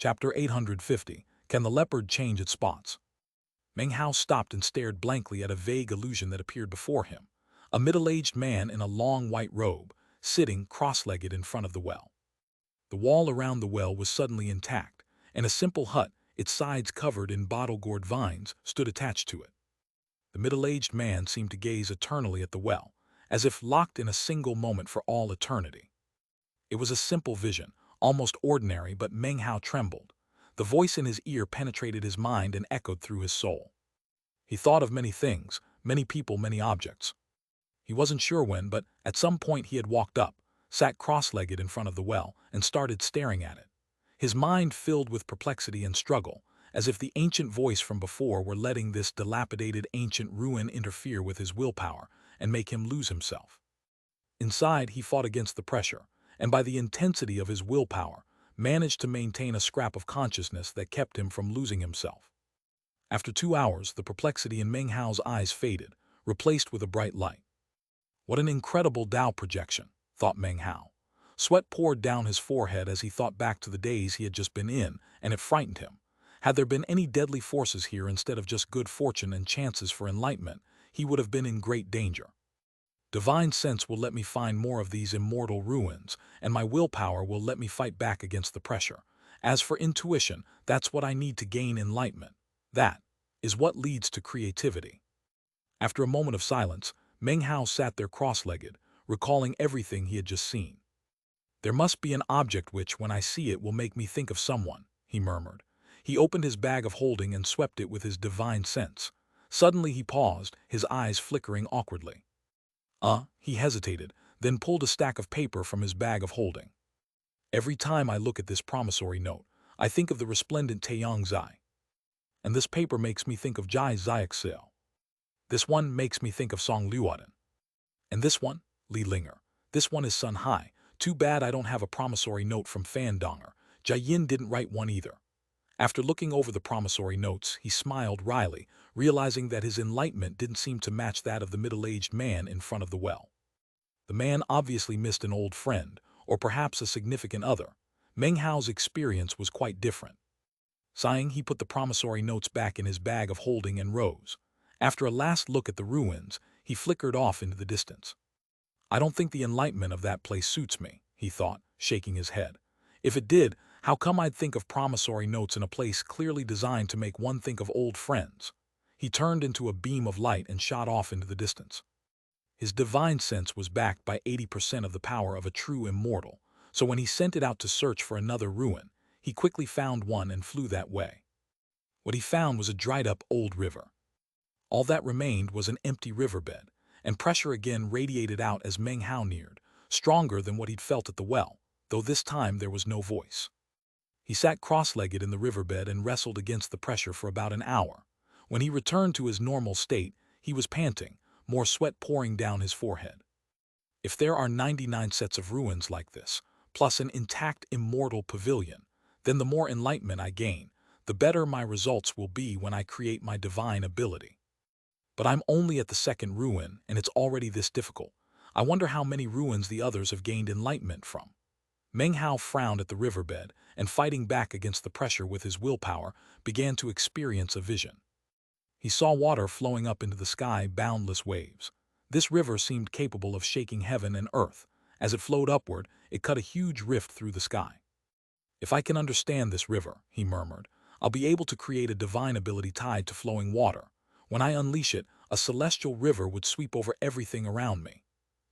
Chapter 850. Can the leopard change its spots? Meng Hao stopped and stared blankly at a vague illusion that appeared before him. A middle-aged man in a long white robe, sitting cross-legged in front of the well. The wall around the well was suddenly intact, and a simple hut, its sides covered in bottle-gourd vines, stood attached to it. The middle-aged man seemed to gaze eternally at the well, as if locked in a single moment for all eternity. It was a simple vision, almost ordinary, but Meng Hao trembled. The voice in his ear penetrated his mind and echoed through his soul. He thought of many things, many people, many objects. He wasn't sure when, but at some point he had walked up, sat cross-legged in front of the well, and started staring at it. His mind filled with perplexity and struggle, as if the ancient voice from before were letting this dilapidated ancient ruin interfere with his willpower and make him lose himself. Inside, he fought against the pressure, and by the intensity of his willpower, managed to maintain a scrap of consciousness that kept him from losing himself. After 2 hours, the perplexity in Meng Hao's eyes faded, replaced with a bright light. What an incredible Tao projection, thought Meng Hao. Sweat poured down his forehead as he thought back to the days he had just been in, and it frightened him. Had there been any deadly forces here instead of just good fortune and chances for enlightenment, he would have been in great danger. Divine sense will let me find more of these immortal ruins, and my willpower will let me fight back against the pressure. As for intuition, that's what I need to gain enlightenment. That is what leads to creativity. After a moment of silence, Meng Hao sat there cross-legged, recalling everything he had just seen. There must be an object which, when I see it, will make me think of someone, he murmured. He opened his bag of holding and swept it with his divine sense. Suddenly he paused, his eyes flickering awkwardly. He hesitated, then pulled a stack of paper from his bag of holding. Every time I look at this promissory note, I think of the resplendent Taeyang Zai. And this paper makes me think of Jai Xiaxia. This one makes me think of Song Luoden. And this one, Li Linger. This one is Sun Hai. Too bad I don't have a promissory note from Fan Donger. Jia Yin didn't write one either. After looking over the promissory notes, he smiled wryly, realizing that his enlightenment didn't seem to match that of the middle-aged man in front of the well. The man obviously missed an old friend, or perhaps a significant other. Meng Hao's experience was quite different. Sighing, he put the promissory notes back in his bag of holding and rose. After a last look at the ruins, he flickered off into the distance. I don't think the enlightenment of that place suits me, he thought, shaking his head. If it did, how come I'd think of promissory notes in a place clearly designed to make one think of old friends? He turned into a beam of light and shot off into the distance. His divine sense was backed by 80% of the power of a true immortal, so when he sent it out to search for another ruin, he quickly found one and flew that way. What he found was a dried-up old river. All that remained was an empty riverbed, and pressure again radiated out as Meng Hao neared, stronger than what he'd felt at the well, though this time there was no voice. He sat cross-legged in the riverbed and wrestled against the pressure for about an hour. When he returned to his normal state, he was panting, more sweat pouring down his forehead. If there are 99 sets of ruins like this, plus an intact immortal pavilion, then the more enlightenment I gain, the better my results will be when I create my divine ability. But I'm only at the second ruin, and it's already this difficult. I wonder how many ruins the others have gained enlightenment from. Meng Hao frowned at the riverbed, and fighting back against the pressure with his willpower, began to experience a vision. He saw water flowing up into the sky, boundless waves. This river seemed capable of shaking heaven and earth. As it flowed upward, it cut a huge rift through the sky. If I can understand this river, he murmured, I'll be able to create a divine ability tied to flowing water. When I unleash it, a celestial river would sweep over everything around me.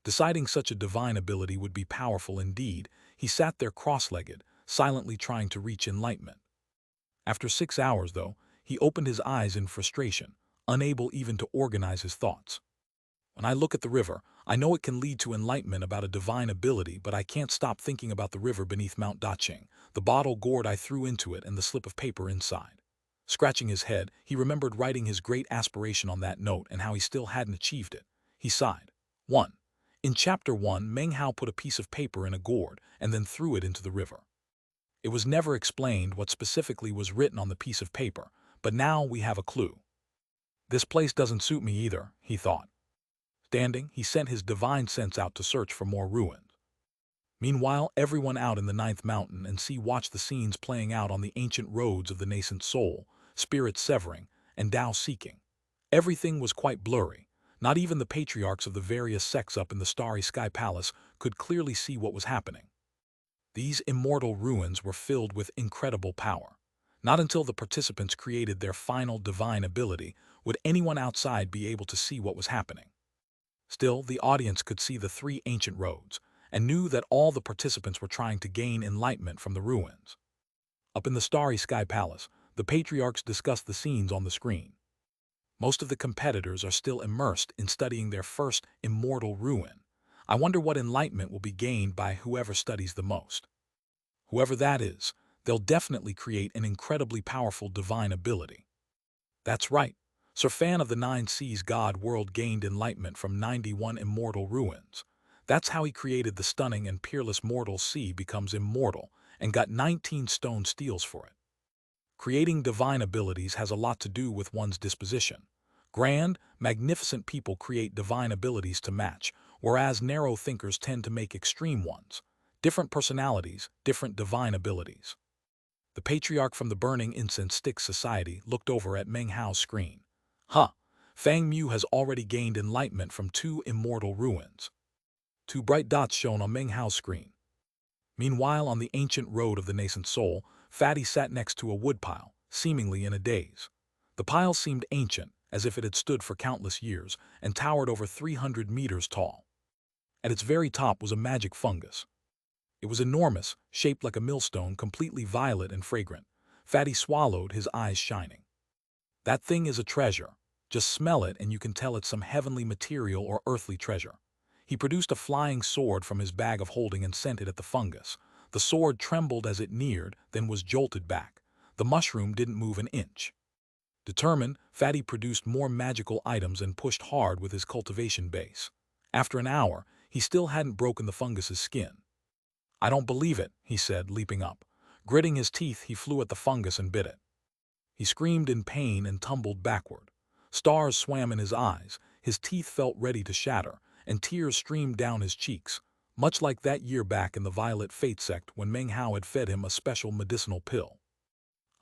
Deciding such a divine ability would be powerful indeed, he sat there cross-legged, silently trying to reach enlightenment. After 6 hours, though, he opened his eyes in frustration, unable even to organize his thoughts. When I look at the river, I know it can lead to enlightenment about a divine ability, but I can't stop thinking about the river beneath Mount Dacheng, the bottle gourd I threw into it, and the slip of paper inside. Scratching his head, he remembered writing his great aspiration on that note and how he still hadn't achieved it. He sighed. 1. In Chapter 1, Meng Hao put a piece of paper in a gourd and then threw it into the river. It was never explained what specifically was written on the piece of paper, but now we have a clue. This place doesn't suit me either, he thought. Standing, he sent his divine sense out to search for more ruins. Meanwhile, everyone out in the ninth mountain and sea watched the scenes playing out on the ancient roads of the nascent soul, spirit severing, and Tao seeking. Everything was quite blurry. Not even the patriarchs of the various sects up in the starry sky palace could clearly see what was happening. These immortal ruins were filled with incredible power. Not until the participants created their final divine ability would anyone outside be able to see what was happening. Still, the audience could see the three ancient roads, and knew that all the participants were trying to gain enlightenment from the ruins. Up in the starry sky palace, the patriarchs discussed the scenes on the screen. Most of the competitors are still immersed in studying their first immortal ruin. I wonder what enlightenment will be gained by whoever studies the most. Whoever that is, they'll definitely create an incredibly powerful divine ability. That's right. Sir Fan of the Nine Seas God world gained enlightenment from 91 immortal ruins. That's how he created the stunning and peerless mortal sea becomes immortal and got 19 stone steels for it. Creating divine abilities has a lot to do with one's disposition. Grand, magnificent people create divine abilities to match, whereas narrow thinkers tend to make extreme ones. Different personalities, different divine abilities. The patriarch from the Burning Incense Stick Society looked over at Meng Hao's screen. Huh, Fang Mu has already gained enlightenment from 2 immortal ruins. 2 bright dots shown on Meng Hao's screen. Meanwhile, on the ancient road of the nascent soul, Fatty sat next to a woodpile, seemingly in a daze. The pile seemed ancient, as if it had stood for countless years, and towered over 300 meters tall. At its very top was a magic fungus. It was enormous, shaped like a millstone, completely violet and fragrant. Fatty swallowed, his eyes shining. That thing is a treasure. Just smell it and you can tell it's some heavenly material or earthly treasure. He produced a flying sword from his bag of holding and sent it at the fungus. The sword trembled as it neared, then was jolted back. The mushroom didn't move an inch. Determined, Fatty produced more magical items and pushed hard with his cultivation base. After an hour, he still hadn't broken the fungus's skin. I don't believe it, he said, leaping up. Gritting his teeth, he flew at the fungus and bit it. He screamed in pain and tumbled backward. Stars swam in his eyes, his teeth felt ready to shatter, and tears streamed down his cheeks, much like that year back in the Violet Fate sect when Meng Hao had fed him a special medicinal pill.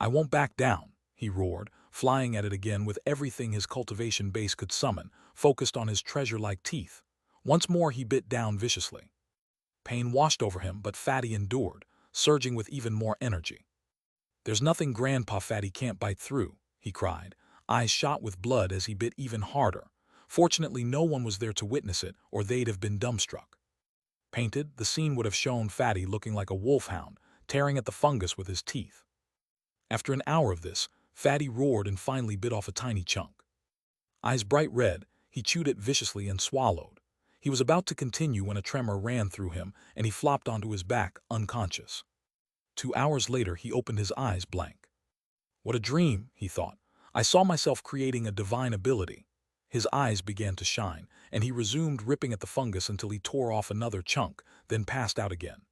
I won't back down, he roared, flying at it again with everything his cultivation base could summon, focused on his treasure-like teeth. Once more he bit down viciously. Pain washed over him, but Fatty endured, surging with even more energy. There's nothing Grandpa Fatty can't bite through, he cried, eyes shot with blood as he bit even harder. Fortunately, no one was there to witness it, or they'd have been dumbstruck. Painted, the scene would have shown Fatty looking like a wolfhound, tearing at the fungus with his teeth. After an hour of this, Fatty roared and finally bit off a tiny chunk. Eyes bright red, he chewed it viciously and swallowed. He was about to continue when a tremor ran through him and he flopped onto his back, unconscious. 2 hours later, he opened his eyes blank. What a dream, he thought. I saw myself creating a divine ability. His eyes began to shine, and he resumed ripping at the fungus until he tore off another chunk, then passed out again.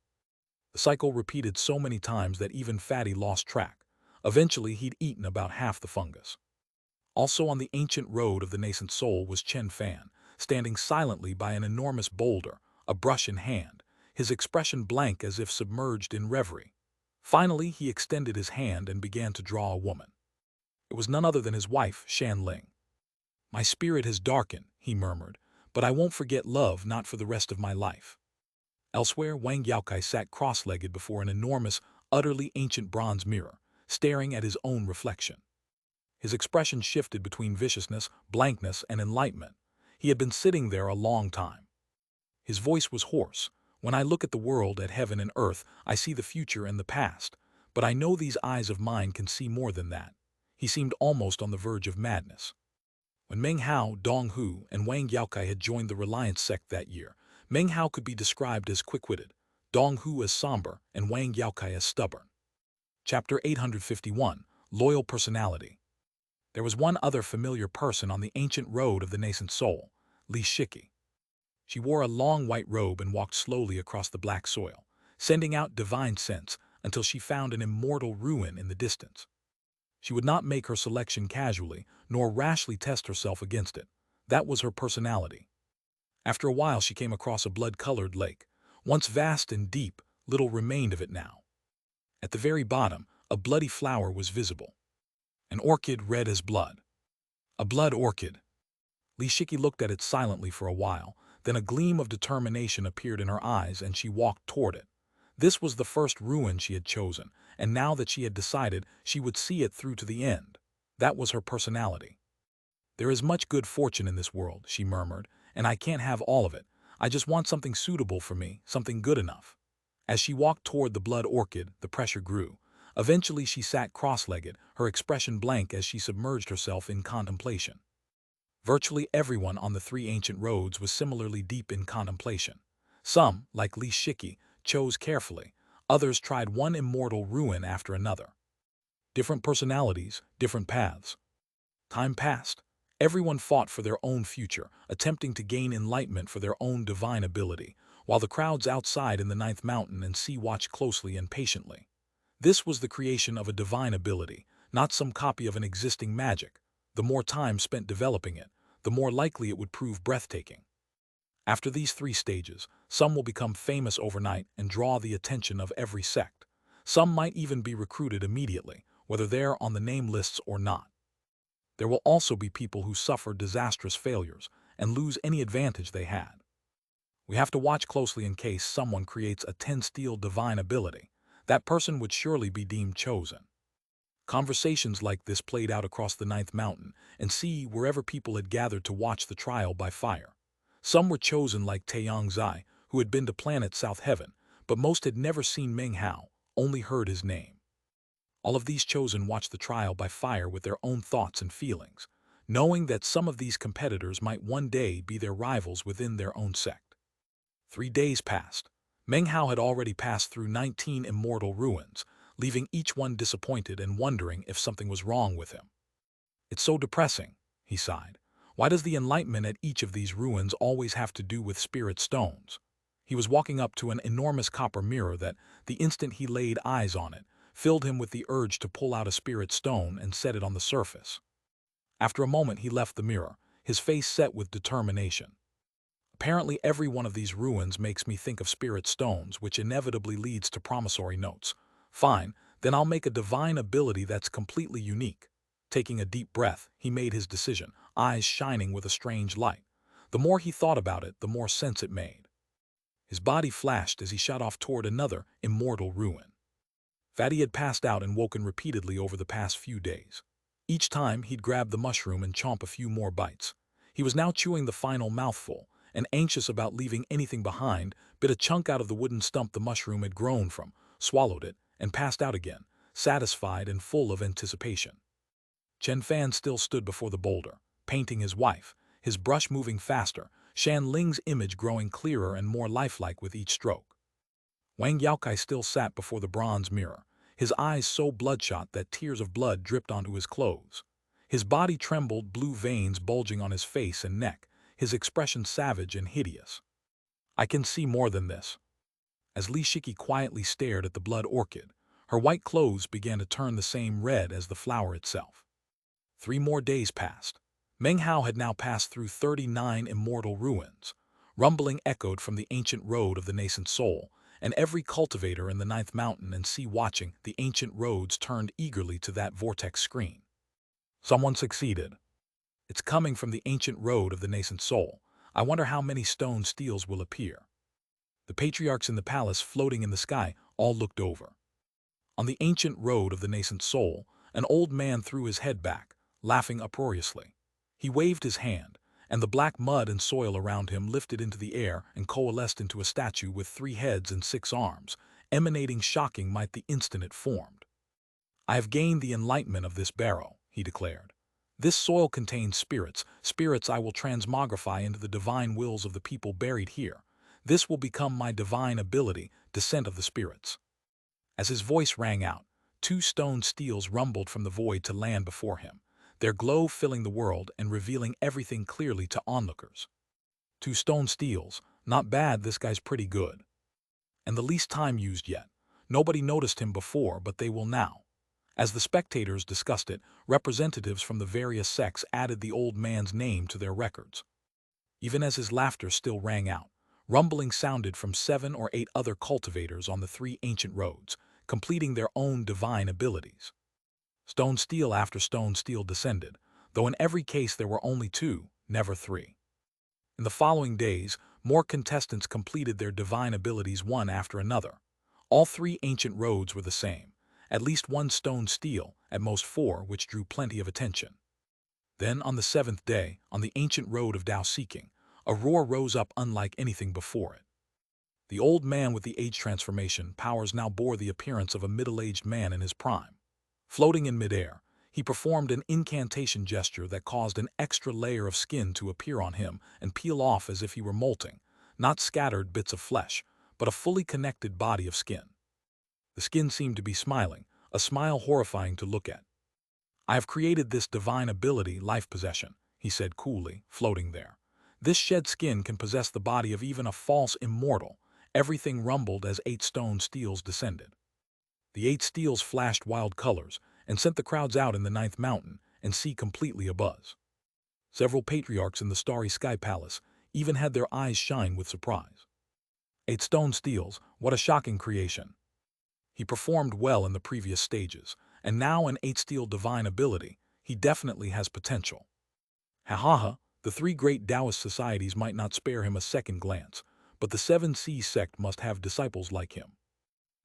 The cycle repeated so many times that even Fatty lost track. Eventually, he'd eaten about half the fungus. Also on the ancient road of the nascent soul was Chen Fan, standing silently by an enormous boulder, a brush in hand, his expression blank as if submerged in reverie. Finally, he extended his hand and began to draw a woman. It was none other than his wife, Shan Ling. My spirit has darkened, he murmured, but I won't forget love, not for the rest of my life. Elsewhere, Wang Yaokai sat cross-legged before an enormous, utterly ancient bronze mirror, staring at his own reflection. His expression shifted between viciousness, blankness, and enlightenment. He had been sitting there a long time. His voice was hoarse. When I look at the world, at heaven and earth, I see the future and the past. But I know these eyes of mine can see more than that. He seemed almost on the verge of madness. When Meng Hao, Dong Hu, and Wang Yaokai had joined the Reliance sect that year, Meng Hao could be described as quick-witted, Dong Hu as somber, and Wang Yaokai as stubborn. Chapter 851, Loyal Personality. There was one other familiar person on the ancient road of the nascent soul, Li Shiki. She wore a long white robe and walked slowly across the black soil, sending out divine scents until she found an immortal ruin in the distance. She would not make her selection casually, nor rashly test herself against it. That was her personality. After a while, she came across a blood-colored lake. Once vast and deep, little remained of it now. At the very bottom, a bloody flower was visible. An orchid red as blood. A blood orchid. Xianxia looked at it silently for a while, then a gleam of determination appeared in her eyes and she walked toward it. This was the first ruin she had chosen, and now that she had decided, she would see it through to the end. That was her personality. "There is much good fortune in this world," she murmured, "and I can't have all of it. I just want something suitable for me, something good enough." As she walked toward the blood orchid, the pressure grew. Eventually she sat cross-legged, her expression blank as she submerged herself in contemplation. Virtually everyone on the three ancient roads was similarly deep in contemplation. Some, like Xianxia, chose carefully. Others tried one immortal ruin after another. Different personalities, different paths. Time passed. Everyone fought for their own future, attempting to gain enlightenment for their own divine ability, while the crowds outside in the ninth mountain and sea watched closely and patiently. This was the creation of a divine ability, not some copy of an existing magic. The more time spent developing it, the more likely it would prove breathtaking. After these three stages, some will become famous overnight and draw the attention of every sect. Some might even be recruited immediately, whether they're on the name lists or not. There will also be people who suffer disastrous failures and lose any advantage they had. We have to watch closely in case someone creates a 10-steel divine ability. That person would surely be deemed chosen. Conversations like this played out across the ninth mountain and sea wherever people had gathered to watch the trial by fire. Some were chosen like Xianxia, who had been to planet South Heaven, but most had never seen Meng Hao, only heard his name. All of these chosen watched the trial by fire with their own thoughts and feelings, knowing that some of these competitors might one day be their rivals within their own sect. 3 days passed. Meng Hao had already passed through 19 immortal ruins, leaving each one disappointed and wondering if something was wrong with him. "It's so depressing," he sighed. "Why does the enlightenment at each of these ruins always have to do with spirit stones?" He was walking up to an enormous copper mirror that, the instant he laid eyes on it, filled him with the urge to pull out a spirit stone and set it on the surface. After a moment he left the mirror, his face set with determination. "Apparently every one of these ruins makes me think of spirit stones, which inevitably leads to promissory notes. Fine, then I'll make a divine ability that's completely unique." Taking a deep breath, he made his decision, eyes shining with a strange light. The more he thought about it, the more sense it made. His body flashed as he shot off toward another immortal ruin. Fatty had passed out and woken repeatedly over the past few days. Each time he'd grab the mushroom and chomp a few more bites. He was now chewing the final mouthful, and anxious about leaving anything behind, bit a chunk out of the wooden stump the mushroom had grown from, swallowed it, and passed out again, satisfied and full of anticipation. Chen Fan still stood before the boulder, painting his wife, his brush moving faster, Shan Ling's image growing clearer and more lifelike with each stroke. Wang Yaokai still sat before the bronze mirror, his eyes so bloodshot that tears of blood dripped onto his clothes. His body trembled, blue veins bulging on his face and neck, his expression savage and hideous. "I can see more than this." As Xianxia quietly stared at the blood orchid, her white clothes began to turn the same red as the flower itself. 3 more days passed. Meng Hao had now passed through 39 immortal ruins. Rumbling echoed from the ancient road of the nascent soul, and every cultivator in the ninth mountain and sea watching the ancient roads turned eagerly to that vortex screen. Someone succeeded. "It's coming from the ancient road of the nascent soul. I wonder how many stone steels will appear." The patriarchs in the palace floating in the sky all looked over. On the ancient road of the nascent soul, an old man threw his head back, laughing uproariously. He waved his hand, and the black mud and soil around him lifted into the air and coalesced into a statue with 3 heads and 6 arms, emanating shocking might the instant it formed. "I have gained the enlightenment of this barrow," he declared. "This soil contains spirits, spirits I will transmogrify into the divine wills of the people buried here. This will become my divine ability, descent of the spirits." As his voice rang out, 2 stone steels rumbled from the void to land before him, their glow filling the world and revealing everything clearly to onlookers. 2 stone steels, not bad, this guy's pretty good. And the least time used yet. Nobody noticed him before, but they will now. As the spectators discussed it, representatives from the various sects added the old man's name to their records. Even as his laughter still rang out, Rumbling sounded from 7 or 8 other cultivators on the 3 ancient roads, completing their own divine abilities. Stone steel after stone steel descended, though in every case there were only 2, never 3. In the following days, more contestants completed their divine abilities one after another. All 3 ancient roads were the same, at least 1 stone steel, at most 4, which drew plenty of attention. Then, on the 7th day, on the ancient road of Tao seeking, a roar rose up unlike anything before it. The old man with the age transformation powers now bore the appearance of a middle-aged man in his prime. Floating in midair, he performed an incantation gesture that caused an extra layer of skin to appear on him and peel off as if he were molting, not scattered bits of flesh, but a fully connected body of skin. The skin seemed to be smiling, a smile horrifying to look at. "I have created this divine ability, life possession," he said coolly, floating there. "This shed skin can possess the body of even a false immortal." Everything rumbled as 8 stone steels descended. The 8 steels flashed wild colors and sent the crowds out in the 9th mountain and sea completely abuzz. Several patriarchs in the starry sky palace even had their eyes shine with surprise. 8 stone steels, what a shocking creation. He performed well in the previous stages, and now an 8 steel divine ability, he definitely has potential. Ha ha ha, the 3 great Taoist societies might not spare him a second glance, but the 7 Seas sect must have disciples like him.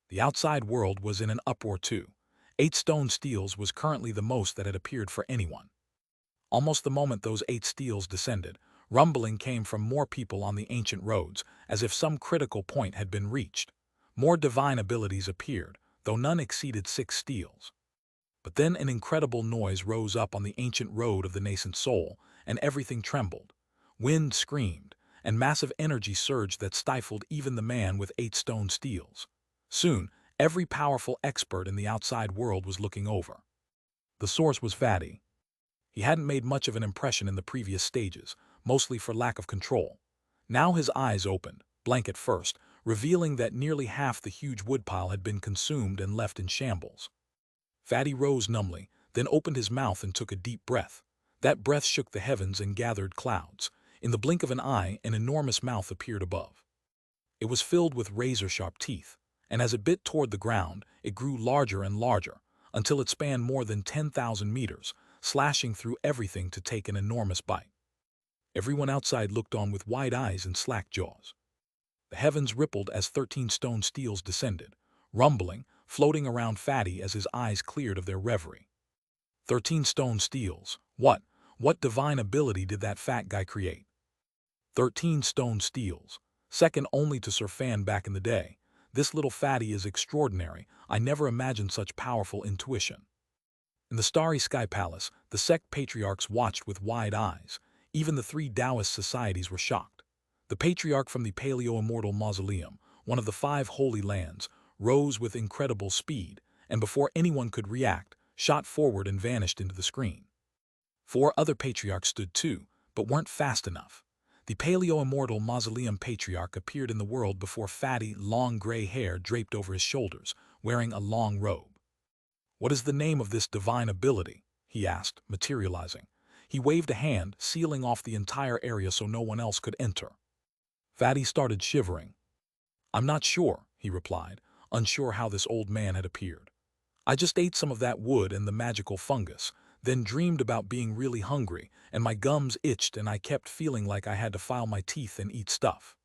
The outside world was in an uproar too. 8 stone steels was currently the most that had appeared for anyone. Almost the moment those 8 steels descended, rumbling came from more people on the ancient roads, as if some critical point had been reached. More divine abilities appeared, though none exceeded 6 steels. But then an incredible noise rose up on the ancient road of the nascent soul, and everything trembled. Wind screamed, and massive energy surged that stifled even the man with 8 stone steels. Soon, every powerful expert in the outside world was looking over. The source was Fatty. He hadn't made much of an impression in the previous stages, mostly for lack of control. Now his eyes opened, blank at first, revealing that nearly half the huge woodpile had been consumed and left in shambles. Fatty rose numbly, then opened his mouth and took a deep breath. That breath shook the heavens and gathered clouds. In the blink of an eye, an enormous mouth appeared above. It was filled with razor-sharp teeth, and as it bit toward the ground, it grew larger and larger, until it spanned more than 10,000 meters, slashing through everything to take an enormous bite. Everyone outside looked on with wide eyes and slack jaws. The heavens rippled as 13 stone steels descended, rumbling, floating around Fatty as his eyes cleared of their reverie. 13 stone steels. What divine ability did that fat guy create? 13 stone steels. Second only to Sir Fan back in the day. This little Fatty is extraordinary. I never imagined such powerful intuition. In the starry sky palace, the sect patriarchs watched with wide eyes. Even the 3 Taoist societies were shocked. The patriarch from the Paleo-Immortal Mausoleum, one of the 5 holy lands, rose with incredible speed, and before anyone could react, shot forward and vanished into the screen. 4 other patriarchs stood too, but weren't fast enough. The Paleo-Immortal Mausoleum patriarch appeared in the world before Fatty, long gray hair draped over his shoulders, wearing a long robe. "What is the name of this divine ability?" he asked, materializing. He waved a hand, sealing off the entire area so no one else could enter. Fatty started shivering. "I'm not sure," he replied, unsure how this old man had appeared. "I just ate some of that wood and the magical fungus, then dreamed about being really hungry, and my gums itched and I kept feeling like I had to file my teeth and eat stuff."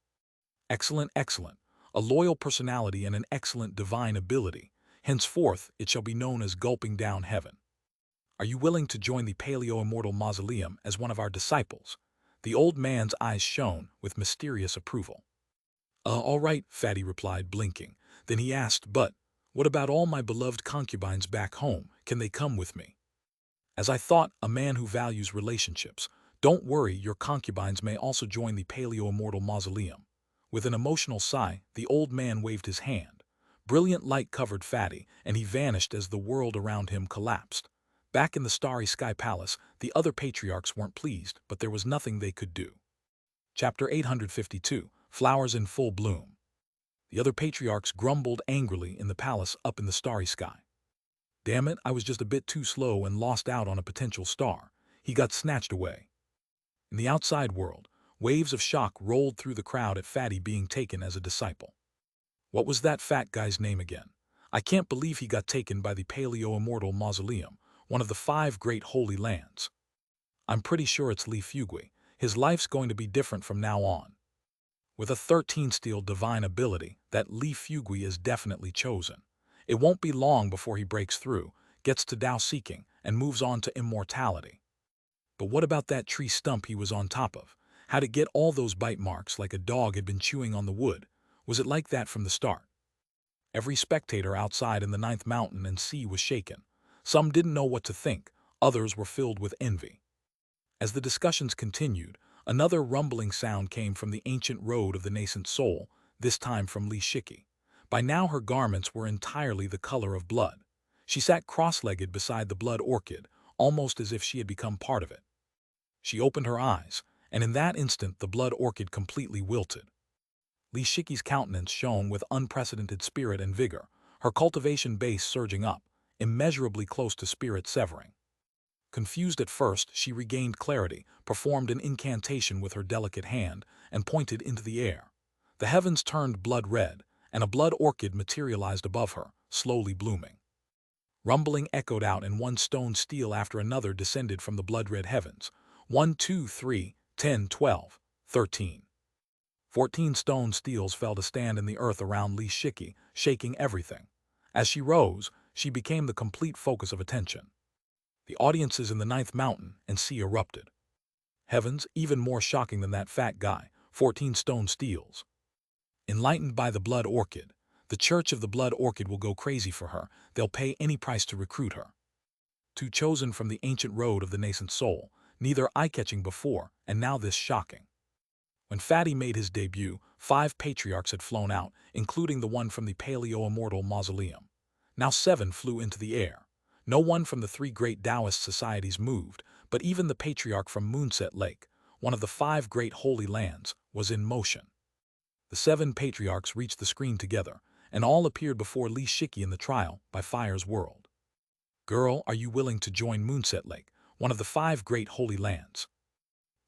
"Excellent, excellent. A loyal personality and an excellent divine ability. Henceforth, it shall be known as gulping down heaven. Are you willing to join the Paleo-Immortal Mausoleum as one of our disciples?" The old man's eyes shone with mysterious approval. All right," Fatty replied, blinking. Then he asked, "But what about all my beloved concubines back home? Can they come with me?" "As I thought, a man who values relationships. Don't worry, your concubines may also join the Paleo-Immortal Mausoleum." With an emotional sigh, the old man waved his hand. Brilliant light covered Fatty, and he vanished as the world around him collapsed. Back in the starry sky palace, the other patriarchs weren't pleased, but there was nothing they could do. Chapter 852. Flowers in full bloom. The other patriarchs grumbled angrily in the palace up in the starry sky. "Damn it, I was just a bit too slow and lost out on a potential star. He got snatched away." In the outside world, Waves of shock rolled through the crowd at Fatty being taken as a disciple. What was that fat guy's name again? I can't believe he got taken by the Paleo-Immortal Mausoleum, one of the 5 great holy lands. I'm pretty sure it's Li Fugui. His life's going to be different from now on. With a 13-steel divine ability, that Li Fugui is definitely chosen. It won't be long before he breaks through, gets to Tao seeking, and moves on to immortality. But what about that tree stump he was on top of? How'd it get all those bite marks like a dog had been chewing on the wood? Was it like that from the start? Every spectator outside in the 9th mountain and sea was shaken. Some didn't know what to think, others were filled with envy. As the discussions continued, another rumbling sound came from the ancient road of the nascent soul, this time from Li Shiki. By now her garments were entirely the color of blood. She sat cross-legged beside the blood orchid, almost as if she had become part of it. She opened her eyes, and in that instant the blood orchid completely wilted. Li Shiki's countenance shone with unprecedented spirit and vigor, her cultivation base surging up, immeasurably close to spirit severing. Confused at first, she regained clarity, performed an incantation with her delicate hand, and pointed into the air. The heavens turned blood red, and a blood orchid materialized above her, slowly blooming. Rumbling echoed out, and one stone steel after another descended from the blood-red heavens. 1, 2, 3, 10, 12, 13. 14 stone steels fell to stand in the earth around Li Shiki, shaking everything. As she rose, she became the complete focus of attention. The audiences in the 9th mountain and sea erupted. Heavens, even more shocking than that fat guy, 14 stone steels. Enlightened by the blood orchid, the Church of the Blood Orchid will go crazy for her. They'll pay any price to recruit her. Two chosen from the ancient road of the nascent soul, neither eye-catching before, and now this shocking. When Fatty made his debut, 5 patriarchs had flown out, including the one from the Paleo-Immortal Mausoleum. Now 7 flew into the air. No one from the 3 great Taoist societies moved, but even the patriarch from Moonset Lake, one of the 5 great holy lands, was in motion. The 7 patriarchs reached the screen together, and all appeared before Li Shiki in the trial by fire's world. Girl, are you willing to join Moonset Lake, one of the 5 great holy lands?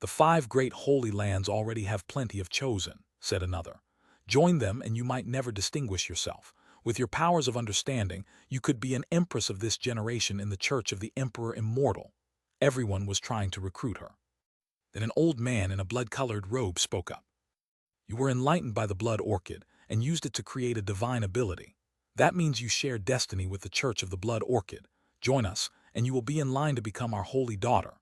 The 5 great holy lands already have plenty of chosen, said another. Join them and you might never distinguish yourself. With your powers of understanding, you could be an empress of this generation in the Church of the Emperor Immortal. Everyone was trying to recruit her. Then an old man in a blood-colored robe spoke up. You were enlightened by the blood orchid and used it to create a divine ability. That means you share destiny with the Church of the Blood Orchid. Join us, and you will be in line to become our holy daughter.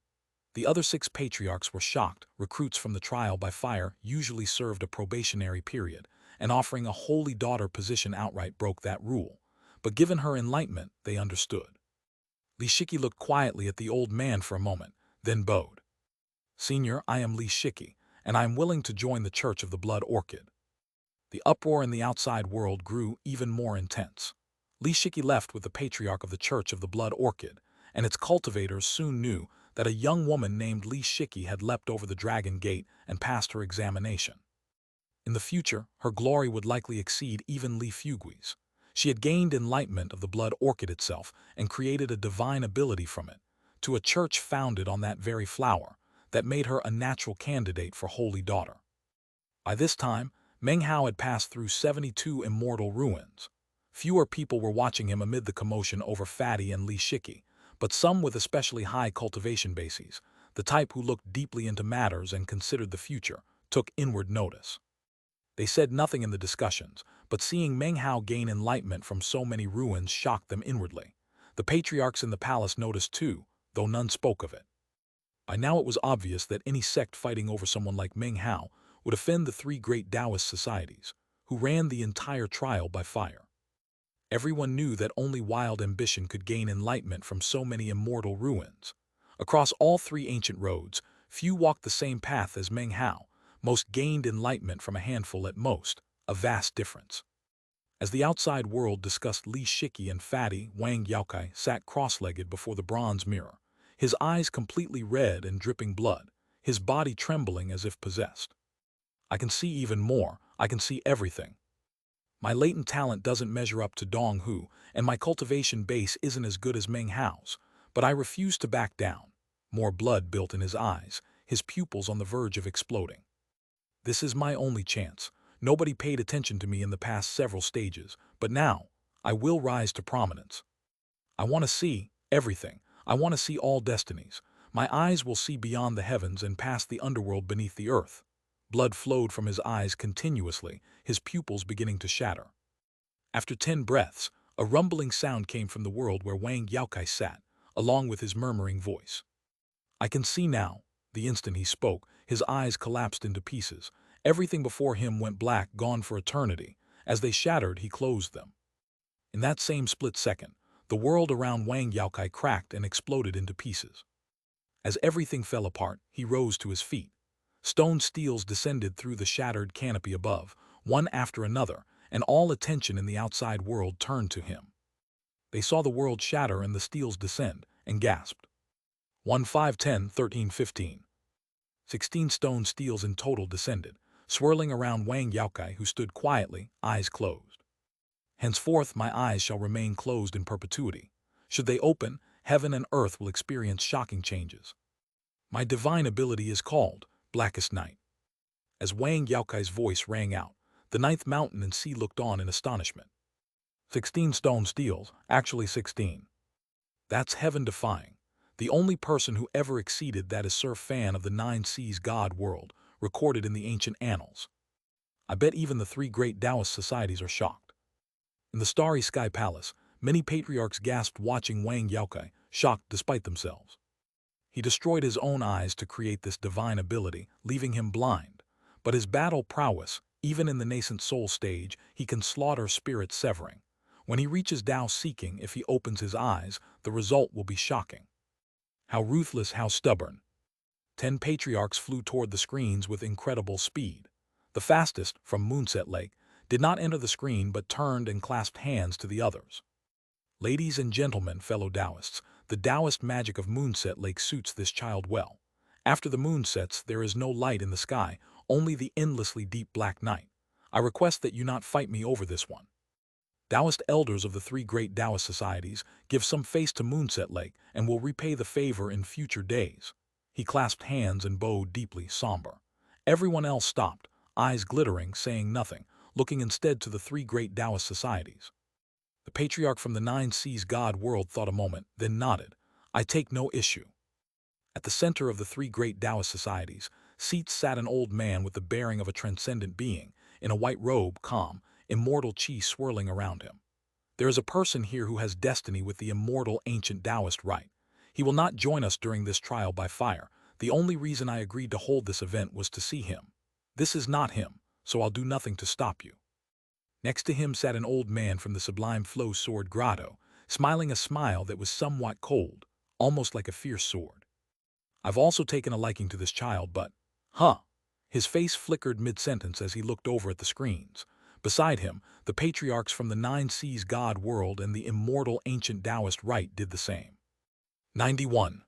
The other 6 patriarchs were shocked. Recruits from the trial by fire usually served a probationary period, and offering a holy daughter position outright broke that rule. But given her enlightenment, they understood. Li Shiki looked quietly at the old man for a moment, then bowed. Senior, I am Li Shiki, and I am willing to join the Church of the Blood Orchid. The uproar in the outside world grew even more intense. Li Shiki left with the patriarch of the Church of the Blood Orchid, and its cultivators soon knew that a young woman named Li Shiki had leapt over the Dragon Gate and passed her examination. In the future, her glory would likely exceed even Li Fugui's. She had gained enlightenment of the blood orchid itself and created a divine ability from it, to a church founded on that very flower, that made her a natural candidate for holy daughter. By this time, Meng Hao had passed through 72 immortal ruins. Fewer people were watching him amid the commotion over Fatty and Li Shiki, but some with especially high cultivation bases, the type who looked deeply into matters and considered the future, took inward notice. They said nothing in the discussions, but seeing Meng Hao gain enlightenment from so many ruins shocked them inwardly. The patriarchs in the palace noticed too, though none spoke of it. By now it was obvious that any sect fighting over someone like Meng Hao would offend the 3 great Taoist societies, who ran the entire trial by fire. Everyone knew that only wild ambition could gain enlightenment from so many immortal ruins. Across all 3 ancient roads, few walked the same path as Meng Hao. Most gained enlightenment from a handful at most, a vast difference. As the outside world discussed, Li Shiki and Fatty Wang Yaokai sat cross-legged before the bronze mirror, his eyes completely red and dripping blood, his body trembling as if possessed. I can see even more, I can see everything. My latent talent doesn't measure up to Dong Hu, and my cultivation base isn't as good as Meng Hao's, but I refuse to back down. More blood built in his eyes, his pupils on the verge of exploding. This is my only chance. Nobody paid attention to me in the past several stages, but now, I will rise to prominence. I want to see everything. I want to see all destinies. My eyes will see beyond the heavens and past the underworld beneath the earth. Blood flowed from his eyes continuously, his pupils beginning to shatter. After 10 breaths, a rumbling sound came from the world where Wang Yaokai sat, along with his murmuring voice. I can see now. The instant he spoke, his eyes collapsed into pieces. Everything before him went black, gone for eternity. As they shattered, he closed them. In that same split second, the world around Wang Yaokai cracked and exploded into pieces. As everything fell apart, he rose to his feet. Stone steels descended through the shattered canopy above, one after another, and all attention in the outside world turned to him. They saw the world shatter and the steels descend, and gasped. 1, 5, 10, 13, 15. 16 stone steels in total descended, swirling around Wang Yaokai, who stood quietly, eyes closed. Henceforth my eyes shall remain closed in perpetuity. Should they open, heaven and earth will experience shocking changes. My divine ability is called Blackest Night. As Wang Yaokai's voice rang out, the ninth mountain and sea looked on in astonishment. 16 stone steels, actually 16. That's heaven-defying. The only person who ever exceeded that is Sir Fan of the Nine Seas God world, recorded in the ancient annals. I bet even the 3 great Taoist societies are shocked. In the starry sky palace, many patriarchs gasped watching Wang Yaokai, shocked despite themselves. He destroyed his own eyes to create this divine ability, leaving him blind. But his battle prowess, even in the nascent soul stage, he can slaughter spirits severing. When he reaches Tao seeking, if he opens his eyes, the result will be shocking. How ruthless, how stubborn. 10 patriarchs flew toward the screens with incredible speed. The fastest, from Moonset Lake, did not enter the screen but turned and clasped hands to the others. Ladies and gentlemen, fellow Taoists, the Taoist magic of Moonset Lake suits this child well. After the moon sets, there is no light in the sky, only the endlessly deep black night. I request that you not fight me over this one. Taoist elders of the 3 great Taoist societies, give some face to Moonset Lake and will repay the favor in future days. He clasped hands and bowed deeply, somber. Everyone else stopped, eyes glittering, saying nothing, looking instead to the 3 great Taoist societies. The patriarch from the Nine Seas God world thought a moment, then nodded. I take no issue. At the center of the 3 great Taoist societies, seats sat an old man with the bearing of a transcendent being, in a white robe, calm, immortal chi swirling around him. There is a person here who has destiny with the immortal ancient Taoist right. He will not join us during this trial by fire. The only reason I agreed to hold this event was to see him. This is not him, so I'll do nothing to stop you. Next to him sat an old man from the Sublime Flow Sword Grotto, smiling a smile that was somewhat cold, almost like a fierce sword. I've also taken a liking to this child, but, His face flickered mid-sentence as he looked over at the screens. Beside him, the patriarchs from the Nine Seas God world and the immortal ancient Taoist rite did the same. 91.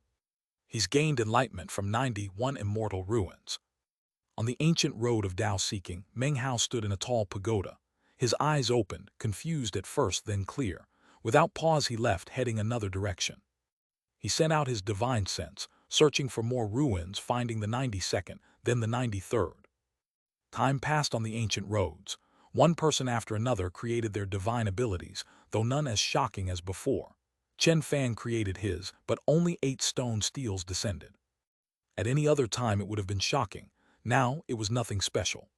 He's gained enlightenment from 91 immortal ruins. On the ancient road of Tao seeking, Meng Hao stood in a tall pagoda. His eyes opened, confused at first, then clear. Without pause he left, heading another direction. He sent out his divine sense, searching for more ruins, finding the 92nd, then the 93rd. Time passed on the ancient roads. One person after another created their divine abilities, though none as shocking as before. Chen Fan created his, but only 8 stone steels descended. At any other time it would have been shocking. Now it was nothing special.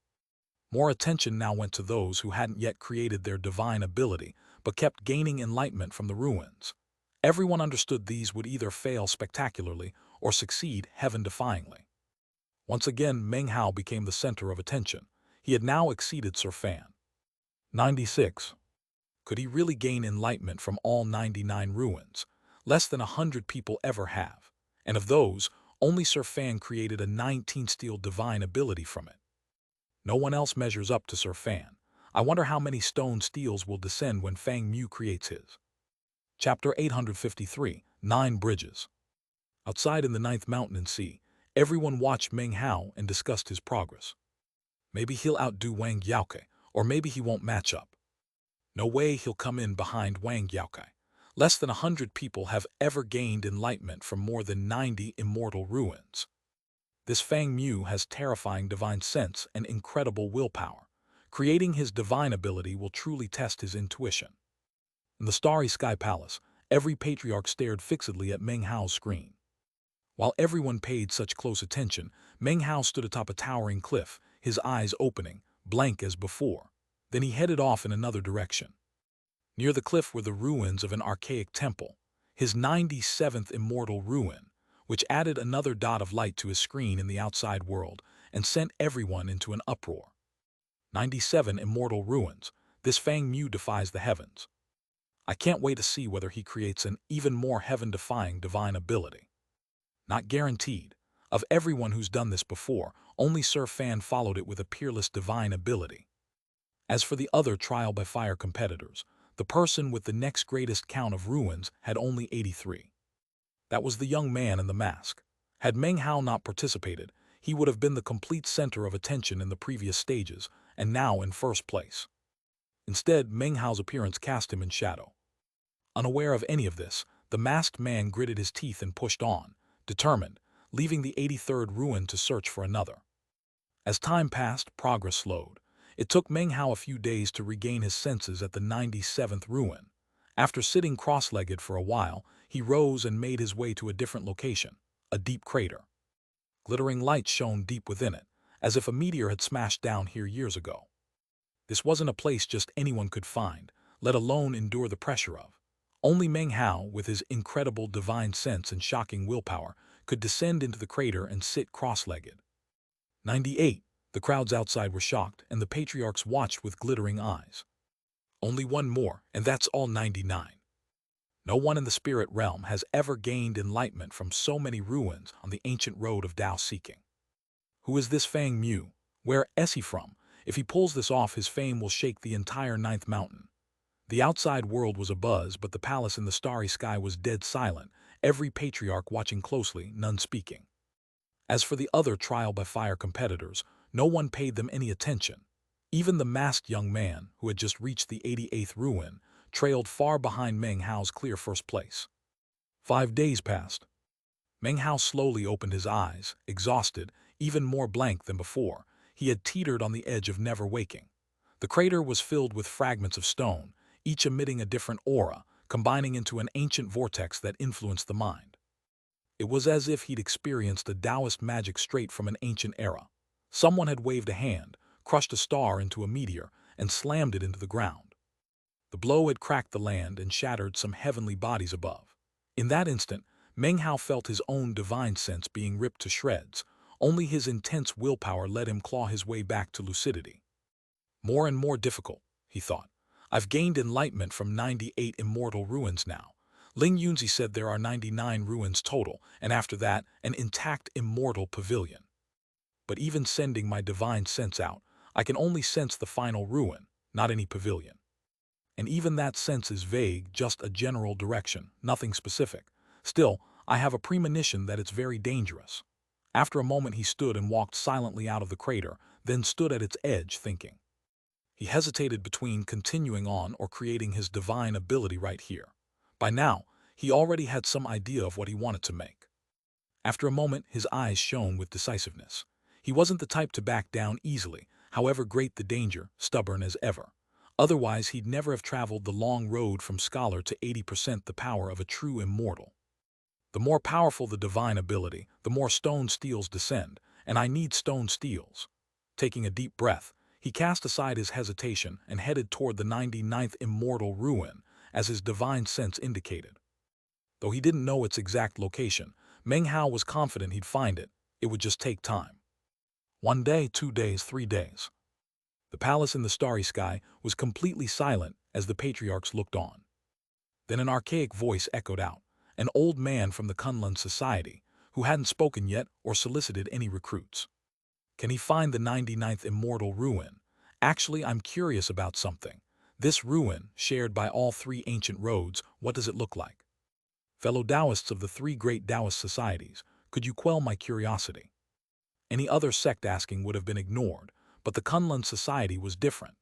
More attention now went to those who hadn't yet created their divine ability, but kept gaining enlightenment from the ruins. Everyone understood these would either fail spectacularly or succeed heaven-defyingly. Once again, Meng Hao became the center of attention. He had now exceeded Sir Fan. 96. Could he really gain enlightenment from all 99 ruins? Less than 100 people ever have. And of those, only Sir Fan created a 19-steel divine ability from it. No one else measures up to Sir Fan. I wonder how many stone steels will descend when Fang Mu creates his. Chapter 853, 9 Bridges. Outside in the 9th mountain and sea, everyone watched Meng Hao and discussed his progress. Maybe he'll outdo Wang Yaokai, or maybe he won't match up. No way he'll come in behind Wang Yaokai. Less than 100 people have ever gained enlightenment from more than 90 immortal ruins. This Fang Mu has terrifying divine sense and incredible willpower. Creating his divine ability will truly test his intuition. In the starry sky palace, every patriarch stared fixedly at Meng Hao's screen. While everyone paid such close attention, Meng Hao stood atop a towering cliff, his eyes opening, blank as before. Then he headed off in another direction. Near the cliff were the ruins of an archaic temple, his 97th immortal ruin, which added another dot of light to his screen in the outside world and sent everyone into an uproar. 97 immortal ruins. This Fang Mu defies the heavens. I can't wait to see whether he creates an even more heaven-defying divine ability. Not guaranteed. Of everyone who's done this before, only Sir Fan followed it with a peerless divine ability. As for the other trial-by-fire competitors, the person with the next greatest count of ruins had only 83. That was the young man in the mask. Had Meng Hao not participated, he would have been the complete center of attention in the previous stages, and now in first place. Instead, Meng Hao's appearance cast him in shadow. Unaware of any of this, the masked man gritted his teeth and pushed on, determined, leaving the 83rd ruin to search for another. As time passed, progress slowed. It took Meng Hao a few days to regain his senses at the 97th ruin. After sitting cross-legged for a while, he rose and made his way to a different location, a deep crater. Glittering light shone deep within it, as if a meteor had smashed down here years ago. This wasn't a place just anyone could find, let alone endure the pressure of. Only Meng Hao, with his incredible divine sense and shocking willpower, could descend into the crater and sit cross-legged. 98. The crowds outside were shocked, and the patriarchs watched with glittering eyes. Only one more, and that's all 99. No one in the spirit realm has ever gained enlightenment from so many ruins on the ancient road of Tao seeking. Who is this Fang Mu? Where is he from? If he pulls this off, his fame will shake the entire ninth mountain. The outside world was abuzz, but the palace in the starry sky was dead silent, every patriarch watching closely, none speaking. As for the other trial-by-fire competitors, no one paid them any attention. Even the masked young man, who had just reached the 88th ruin, trailed far behind Meng Hao's clear first place. 5 days passed. Meng Hao slowly opened his eyes, exhausted, even more blank than before. He had teetered on the edge of never waking. The crater was filled with fragments of stone, each emitting a different aura, combining into an ancient vortex that influenced the mind. It was as if he'd experienced a Taoist magic straight from an ancient era. Someone had waved a hand, crushed a star into a meteor, and slammed it into the ground. The blow had cracked the land and shattered some heavenly bodies above. In that instant, Meng Hao felt his own divine sense being ripped to shreds. Only his intense willpower let him claw his way back to lucidity. More and more difficult, he thought. I've gained enlightenment from 98 immortal ruins now. Ling Yunzi said there are 99 ruins total, and after that, an intact immortal pavilion. But even sending my divine sense out, I can only sense the final ruin, not any pavilion. And even that sense is vague, just a general direction, nothing specific. Still, I have a premonition that it's very dangerous. After a moment he stood and walked silently out of the crater, then stood at its edge thinking. He hesitated between continuing on or creating his divine ability right here. By now, he already had some idea of what he wanted to make. After a moment, his eyes shone with decisiveness. He wasn't the type to back down easily, however great the danger, stubborn as ever. Otherwise, he'd never have traveled the long road from scholar to 80% the power of a true immortal. The more powerful the divine ability, the more stone steels descend, and I need stone steels. Taking a deep breath, he cast aside his hesitation and headed toward the 99th immortal ruin, as his divine sense indicated. Though he didn't know its exact location, Meng Hao was confident he'd find it. It would just take time. 1 day, 2 days, 3 days. The palace in the starry sky was completely silent as the patriarchs looked on. Then an archaic voice echoed out, an old man from the Kunlun society, who hadn't spoken yet or solicited any recruits. Can he find the 99th immortal ruin? Actually, I'm curious about something. This ruin, shared by all 3 ancient roads, what does it look like? Fellow Taoists of the 3 great Taoist societies, could you quell my curiosity? Any other sect asking would have been ignored, but the Kunlun society was different.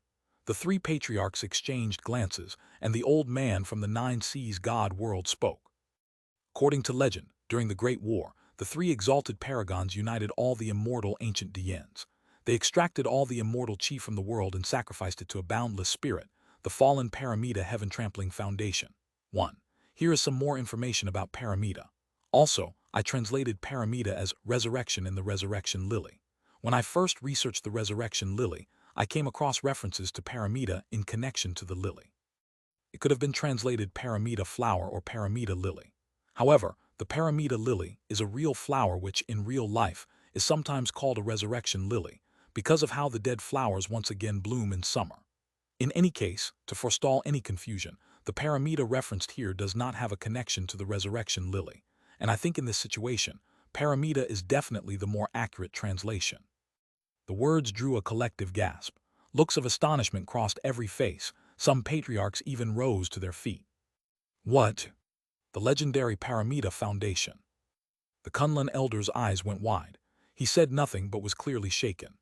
The 3 patriarchs exchanged glances, and the old man from the 9 Seas god world spoke. According to legend, during the Great War, the three exalted paragons united all the immortal ancient Dians. They extracted all the immortal chi from the world and sacrificed it to a boundless spirit, the fallen Paramita heaven-trampling foundation. 1. Here is some more information about Paramita. Also, I translated Paramita as resurrection in the resurrection lily. When I first researched the resurrection lily, I came across references to Paramita in connection to the lily. It could have been translated Paramita flower or Paramita lily. However, the Paramita lily is a real flower which, in real life, is sometimes called a resurrection lily, because of how the dead flowers once again bloom in summer. In any case, to forestall any confusion, the Paramita referenced here does not have a connection to the resurrection lily, and I think in this situation, Paramita is definitely the more accurate translation. The words drew a collective gasp. Looks of astonishment crossed every face. Some patriarchs even rose to their feet. What? The legendary Paramita Foundation. The Kunlun elder's eyes went wide. He said nothing but was clearly shaken.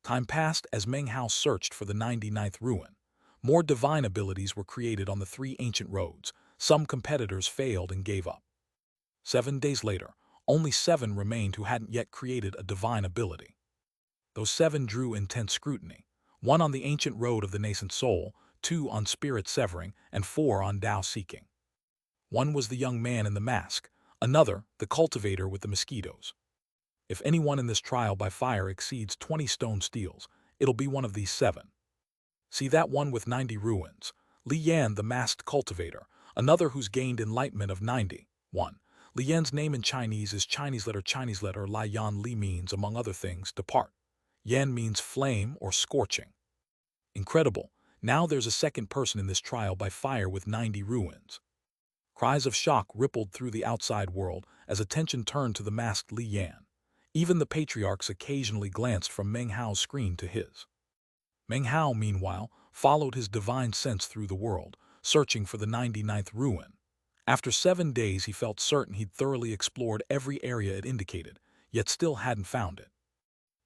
Time passed as Meng Hao searched for the 99th ruin. More divine abilities were created on the three ancient roads. Some competitors failed and gave up. 7 days later, only 7 remained who hadn't yet created a divine ability. Those 7 drew intense scrutiny. 1 on the ancient road of the nascent soul, 2 on spirit severing, and 4 on Tao seeking. 1 was the young man in the mask, another, the cultivator with the mosquitoes. If anyone in this trial by fire exceeds 20 stone steels, it'll be one of these 7. See that one with 90 ruins, Li Yan the masked cultivator, another who's gained enlightenment of 90. 1. Li Yan's name in Chinese is Chinese letter Lai Yan Li means, among other things, depart. Yan means flame or scorching. Incredible, now there's a second person in this trial by fire with 90 ruins. Cries of shock rippled through the outside world as attention turned to the masked Li Yan. Even the patriarchs occasionally glanced from Meng Hao's screen to his. Meng Hao, meanwhile, followed his divine sense through the world, searching for the 99th ruin. After 7 days he felt certain he'd thoroughly explored every area it indicated, yet still hadn't found it.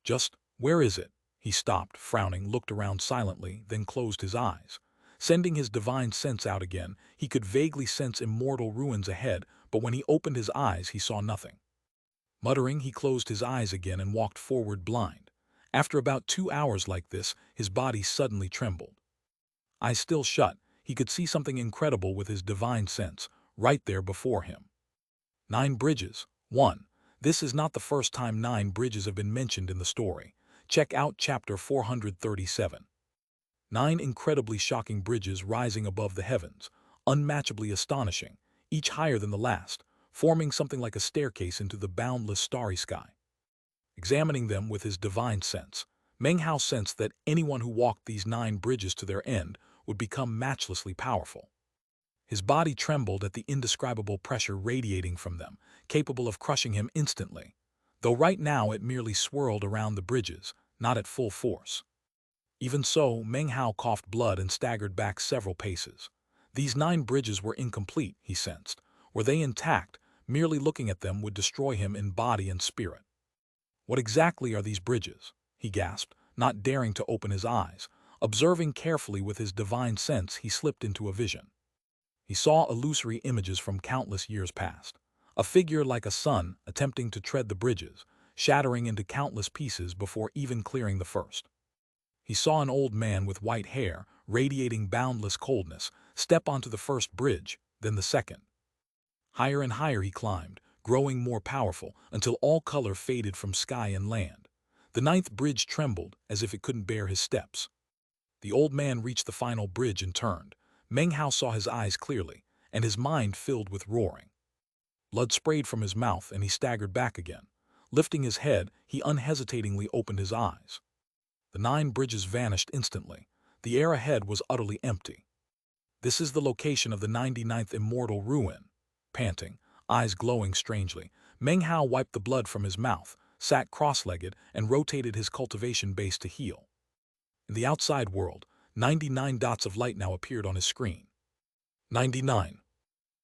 Just, where is it? He stopped, frowning, looked around silently, then closed his eyes. Sending his divine sense out again, he could vaguely sense immortal ruins ahead, but when he opened his eyes he saw nothing. Muttering, he closed his eyes again and walked forward blind. After about 2 hours like this, his body suddenly trembled. Eyes still shut, he could see something incredible with his divine sense, right there before him. 9 bridges. 1. This is not the first time 9 bridges have been mentioned in the story. Check out chapter 437. 9 incredibly shocking bridges rising above the heavens, unmatchably astonishing, each higher than the last, forming something like a staircase into the boundless starry sky. Examining them with his divine sense, Meng Hao sensed that anyone who walked these 9 bridges to their end would become matchlessly powerful. His body trembled at the indescribable pressure radiating from them, capable of crushing him instantly, though right now it merely swirled around the bridges, not at full force. Even so, Meng Hao coughed blood and staggered back several paces. These 9 bridges were incomplete, he sensed. Were they intact, merely looking at them would destroy him in body and spirit. What exactly are these bridges? He gasped, not daring to open his eyes. Observing carefully with his divine sense, he slipped into a vision. He saw illusory images from countless years past. A figure like a sun attempting to tread the bridges, shattering into countless pieces before even clearing the first. He saw an old man with white hair, radiating boundless coldness, step onto the first bridge, then the second. Higher and higher he climbed, growing more powerful, until all color faded from sky and land. The 9th bridge trembled, as if it couldn't bear his steps. The old man reached the final bridge and turned. Meng Hao saw his eyes clearly, and his mind filled with roaring. Blood sprayed from his mouth, and he staggered back again. Lifting his head, he unhesitatingly opened his eyes. The 9 bridges vanished instantly. The air ahead was utterly empty. This is the location of the 99th immortal ruin. Panting, eyes glowing strangely, Meng Hao wiped the blood from his mouth, sat cross-legged, and rotated his cultivation base to heal. In the outside world, 99 dots of light now appeared on his screen. 99.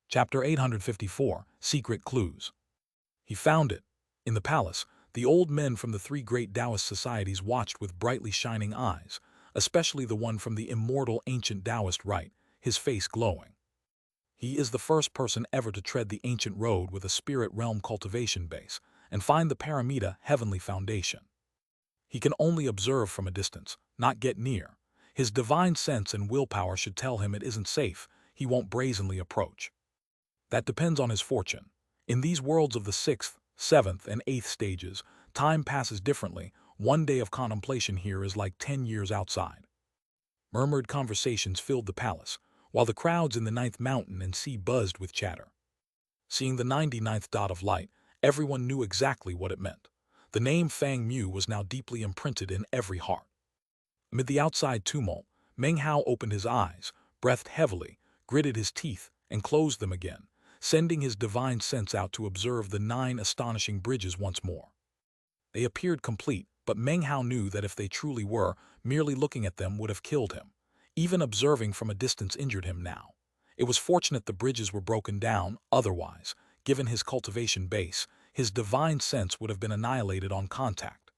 Chapter 854, Secret Clues. He found it. In the palace, the old men from the 3 great Taoist societies watched with brightly shining eyes, especially the one from the immortal ancient Taoist rite, his face glowing. He is the first person ever to tread the ancient road with a spirit realm cultivation base and find the paramita heavenly foundation. He can only observe from a distance, not get near. His divine sense and willpower should tell him it isn't safe. He won't brazenly approach. That depends on his fortune. In these worlds of the 6th, 7th, and 8th stages, time passes differently. One day of contemplation here is like 10 years outside. Murmured conversations filled the palace, while the crowds in the 9th mountain and sea buzzed with chatter. Seeing the 99th dot of light, everyone knew exactly what it meant. The name Fang Mu was now deeply imprinted in every heart. Amid the outside tumult, Meng Hao opened his eyes, breathed heavily, gritted his teeth, and closed them again, sending his divine sense out to observe the 9 astonishing bridges once more. They appeared complete, but Meng Hao knew that if they truly were, merely looking at them would have killed him. Even observing from a distance injured him now. It was fortunate the bridges were broken down, otherwise, given his cultivation base, his divine sense would have been annihilated on contact.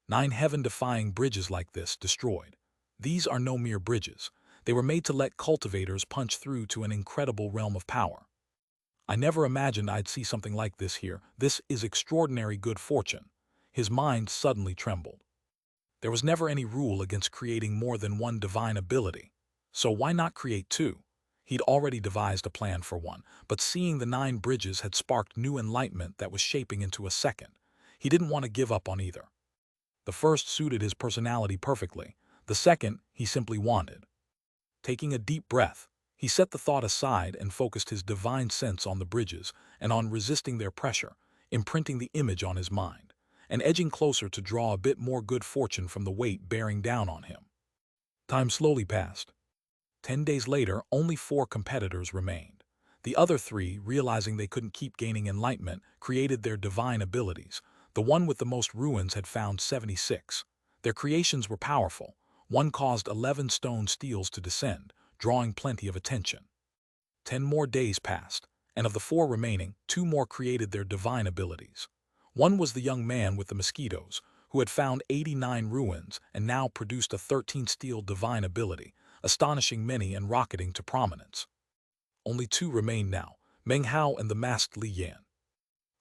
9 heaven-defying bridges like this destroyed. These are no mere bridges. They were made to let cultivators punch through to an incredible realm of power. I never imagined I'd see something like this here. This is extraordinary good fortune. His mind suddenly trembled. There was never any rule against creating more than one divine ability. So why not create 2? He'd already devised a plan for one, but seeing the 9 bridges had sparked new enlightenment that was shaping into a second. He didn't want to give up on either. The first suited his personality perfectly. The second, he simply wanted. Taking a deep breath, he set the thought aside and focused his divine sense on the bridges and on resisting their pressure, imprinting the image on his mind, and edging closer to draw a bit more good fortune from the weight bearing down on him. Time slowly passed. 10 days later, only 4 competitors remained. The other 3, realizing they couldn't keep gaining enlightenment, created their divine abilities. The one with the most ruins had found 76. Their creations were powerful. One caused 11 stone steels to descend, drawing plenty of attention. 10 more days passed, and of the 4 remaining, 2 more created their divine abilities. One was the young man with the mosquitoes, who had found 89 ruins and now produced a 13 steel divine ability, astonishing many and rocketing to prominence. Only 2 remained now, Meng Hao and the masked Li Yan.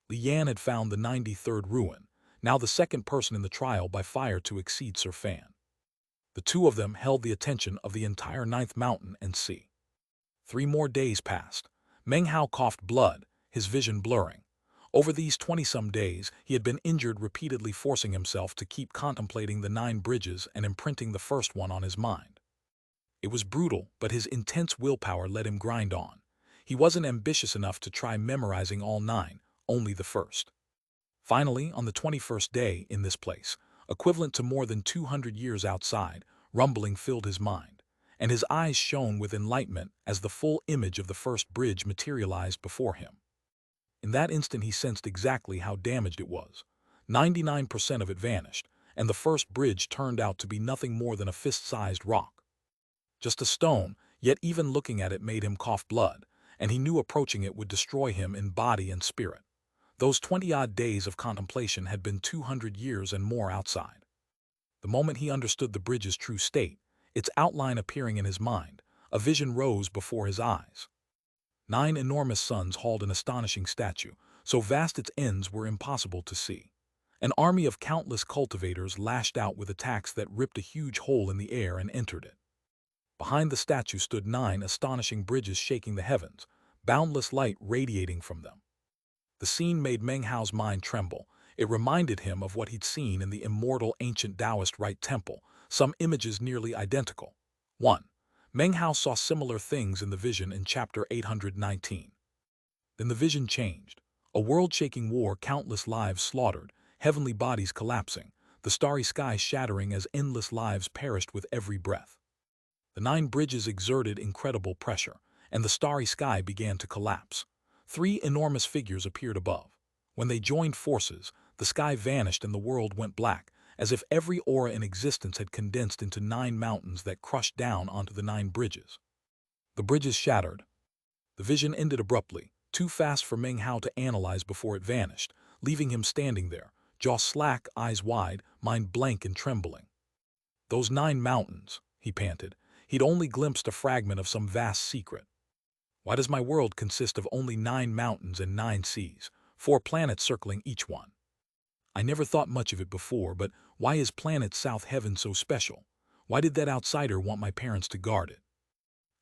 Li Yan had found the 93rd ruin, now the second person in the trial by fire to exceed Sir Fan. The 2 of them held the attention of the entire 9th mountain and sea. 3 more days passed. Meng Hao coughed blood, his vision blurring. Over these 20-some days, he had been injured repeatedly, forcing himself to keep contemplating the 9 bridges and imprinting the first one on his mind. It was brutal, but his intense willpower let him grind on. He wasn't ambitious enough to try memorizing all 9, only the first. Finally, on the 21st day, in this place, equivalent to more than 200 years outside, rumbling filled his mind, and his eyes shone with enlightenment as the full image of the first bridge materialized before him. In that instant he sensed exactly how damaged it was. 99% of it vanished, and the first bridge turned out to be nothing more than a fist-sized rock. Just a stone, yet even looking at it made him cough blood, and he knew approaching it would destroy him in body and spirit. Those 20-odd days of contemplation had been 200 years and more outside. The moment he understood the bridge's true state, its outline appearing in his mind, a vision rose before his eyes. 9 enormous suns hauled an astonishing statue, so vast its ends were impossible to see. An army of countless cultivators lashed out with attacks that ripped a huge hole in the air and entered it. Behind the statue stood 9 astonishing bridges shaking the heavens, boundless light radiating from them. The scene made Meng Hao's mind tremble. It reminded him of what he'd seen in the immortal ancient Taoist Rite Temple, some images nearly identical. 1. Meng Hao saw similar things in the vision in chapter 819. Then the vision changed. A world-shaking war, countless lives slaughtered, heavenly bodies collapsing, the starry sky shattering as endless lives perished with every breath. The 9 bridges exerted incredible pressure, and the starry sky began to collapse. 3 enormous figures appeared above. When they joined forces, the sky vanished and the world went black, as if every aura in existence had condensed into 9 mountains that crushed down onto the 9 bridges. The bridges shattered. The vision ended abruptly, too fast for Meng Hao to analyze before it vanished, leaving him standing there, jaw slack, eyes wide, mind blank and trembling. Those 9 mountains, he panted. He'd only glimpsed a fragment of some vast secret. Why does my world consist of only 9 mountains and 9 seas, 4 planets circling each one? I never thought much of it before, but why is planet South Heaven so special? Why did that outsider want my parents to guard it?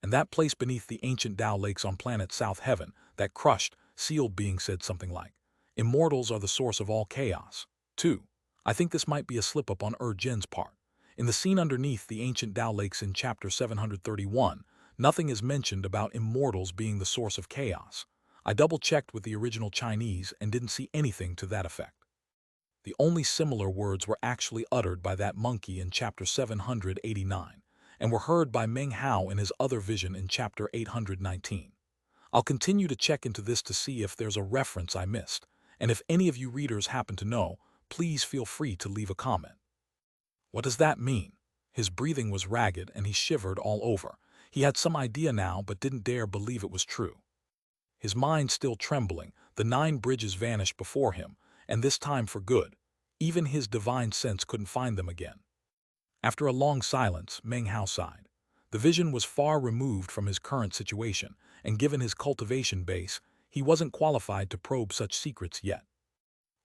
And that place beneath the ancient Tao lakes on planet South Heaven, that crushed, sealed being said something like, "Immortals are the source of all chaos." 2. I think this might be a slip-up on Jen's part. In the scene underneath the ancient Tao lakes in chapter 731, nothing is mentioned about immortals being the source of chaos. I double-checked with the original Chinese and didn't see anything to that effect. The only similar words were actually uttered by that monkey in chapter 789, and were heard by Meng Hao in his other vision in chapter 819. I'll continue to check into this to see if there's a reference I missed, and if any of you readers happen to know, please feel free to leave a comment. What does that mean? His breathing was ragged and he shivered all over. He had some idea now but didn't dare believe it was true. His mind still trembling, the 9 bridges vanished before him, and this time for good. Even his divine sense couldn't find them again. After a long silence, Meng Hao sighed. The vision was far removed from his current situation, and given his cultivation base, he wasn't qualified to probe such secrets yet.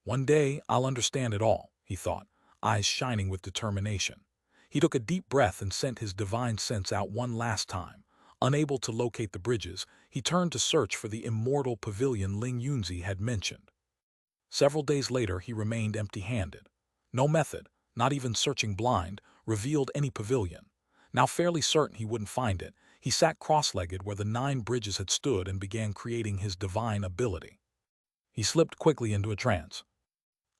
One day, I'll understand it all, he thought, eyes shining with determination. He took a deep breath and sent his divine sense out one last time. Unable to locate the bridges, he turned to search for the immortal pavilion Ling Yunzi had mentioned. Several days later, he remained empty-handed. No method, not even searching blind, revealed any pavilion. Now fairly certain he wouldn't find it, he sat cross-legged where the 9 bridges had stood and began creating his divine ability. He slipped quickly into a trance.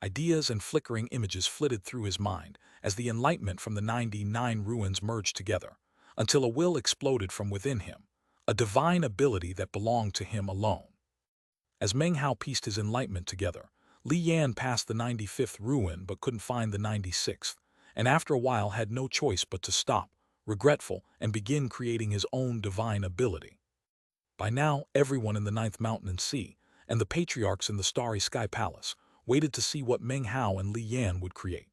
Ideas and flickering images flitted through his mind as the enlightenment from the 99 ruins merged together, until a will exploded from within him, a divine ability that belonged to him alone. As Meng Hao pieced his enlightenment together, Li Yan passed the 95th ruin but couldn't find the 96th, and after a while had no choice but to stop, regretful, and begin creating his own divine ability. By now, everyone in the 9th Mountain and Sea, and the patriarchs in the Starry Sky Palace, waited to see what Meng Hao and Li Yan would create.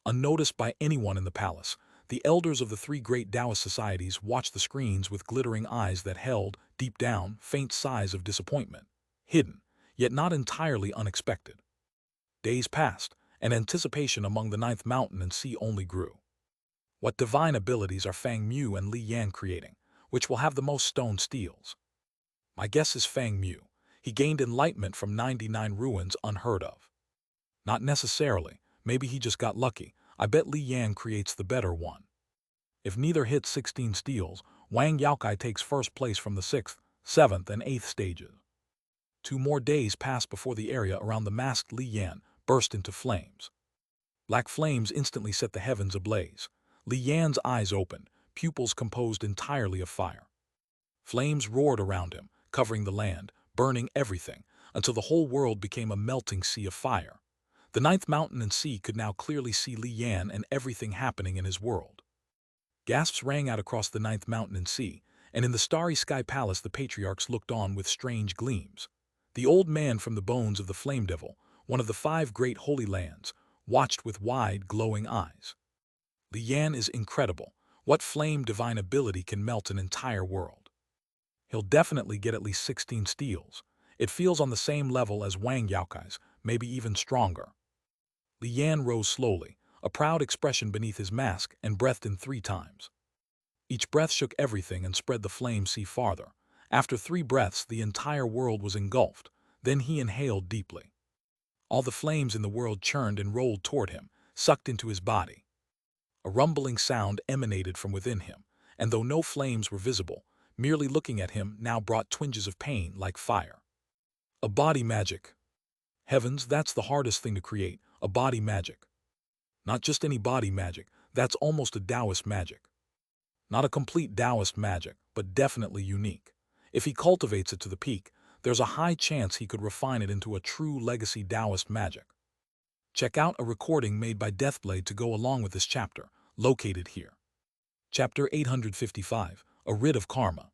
Unnoticed by anyone in the palace, the elders of the 3 great Taoist societies watched the screens with glittering eyes that held, deep down, faint sighs of disappointment, hidden, yet not entirely unexpected. Days passed, and anticipation among the 9th Mountain and Sea only grew. What divine abilities are Fang Mu and Li Yan creating, which will have the most stone steels? My guess is Fang Mu. He gained enlightenment from 99 ruins unheard of. Not necessarily, maybe he just got lucky. I bet Li Yan creates the better one. If neither hits 16 steals, Wang Yaokai takes first place from the 6th, 7th, and 8th stages. 2 more days passed before the area around the masked Li Yan burst into flames. Black flames instantly set the heavens ablaze. Li Yan's eyes opened, pupils composed entirely of fire. Flames roared around him, covering the land, burning everything, until the whole world became a melting sea of fire. The 9th Mountain and Sea could now clearly see Li Yan and everything happening in his world. Gasps rang out across the 9th Mountain and Sea, and in the Starry Sky Palace the patriarchs looked on with strange gleams. The old man from the bones of the Flame Devil, one of the 5 great holy lands, watched with wide, glowing eyes. Li Yan is incredible. What flame divine ability can melt an entire world? He'll definitely get at least 16 steals. It feels on the same level as Wang Yaokai's, maybe even stronger. Li Yan rose slowly, a proud expression beneath his mask, and breathed in 3 times. Each breath shook everything and spread the flame sea farther. After 3 breaths, the entire world was engulfed. Then he inhaled deeply. All the flames in the world churned and rolled toward him, sucked into his body. A rumbling sound emanated from within him, and though no flames were visible, merely looking at him now brought twinges of pain like fire. A body magic. Heavens, that's the hardest thing to create, a body magic. Not just any body magic, that's almost a Taoist magic. Not a complete Taoist magic, but definitely unique. If he cultivates it to the peak, there's a high chance he could refine it into a true legacy Taoist magic. Check out a recording made by Deathblade to go along with this chapter, located here. Chapter 855, A Writ of Karma.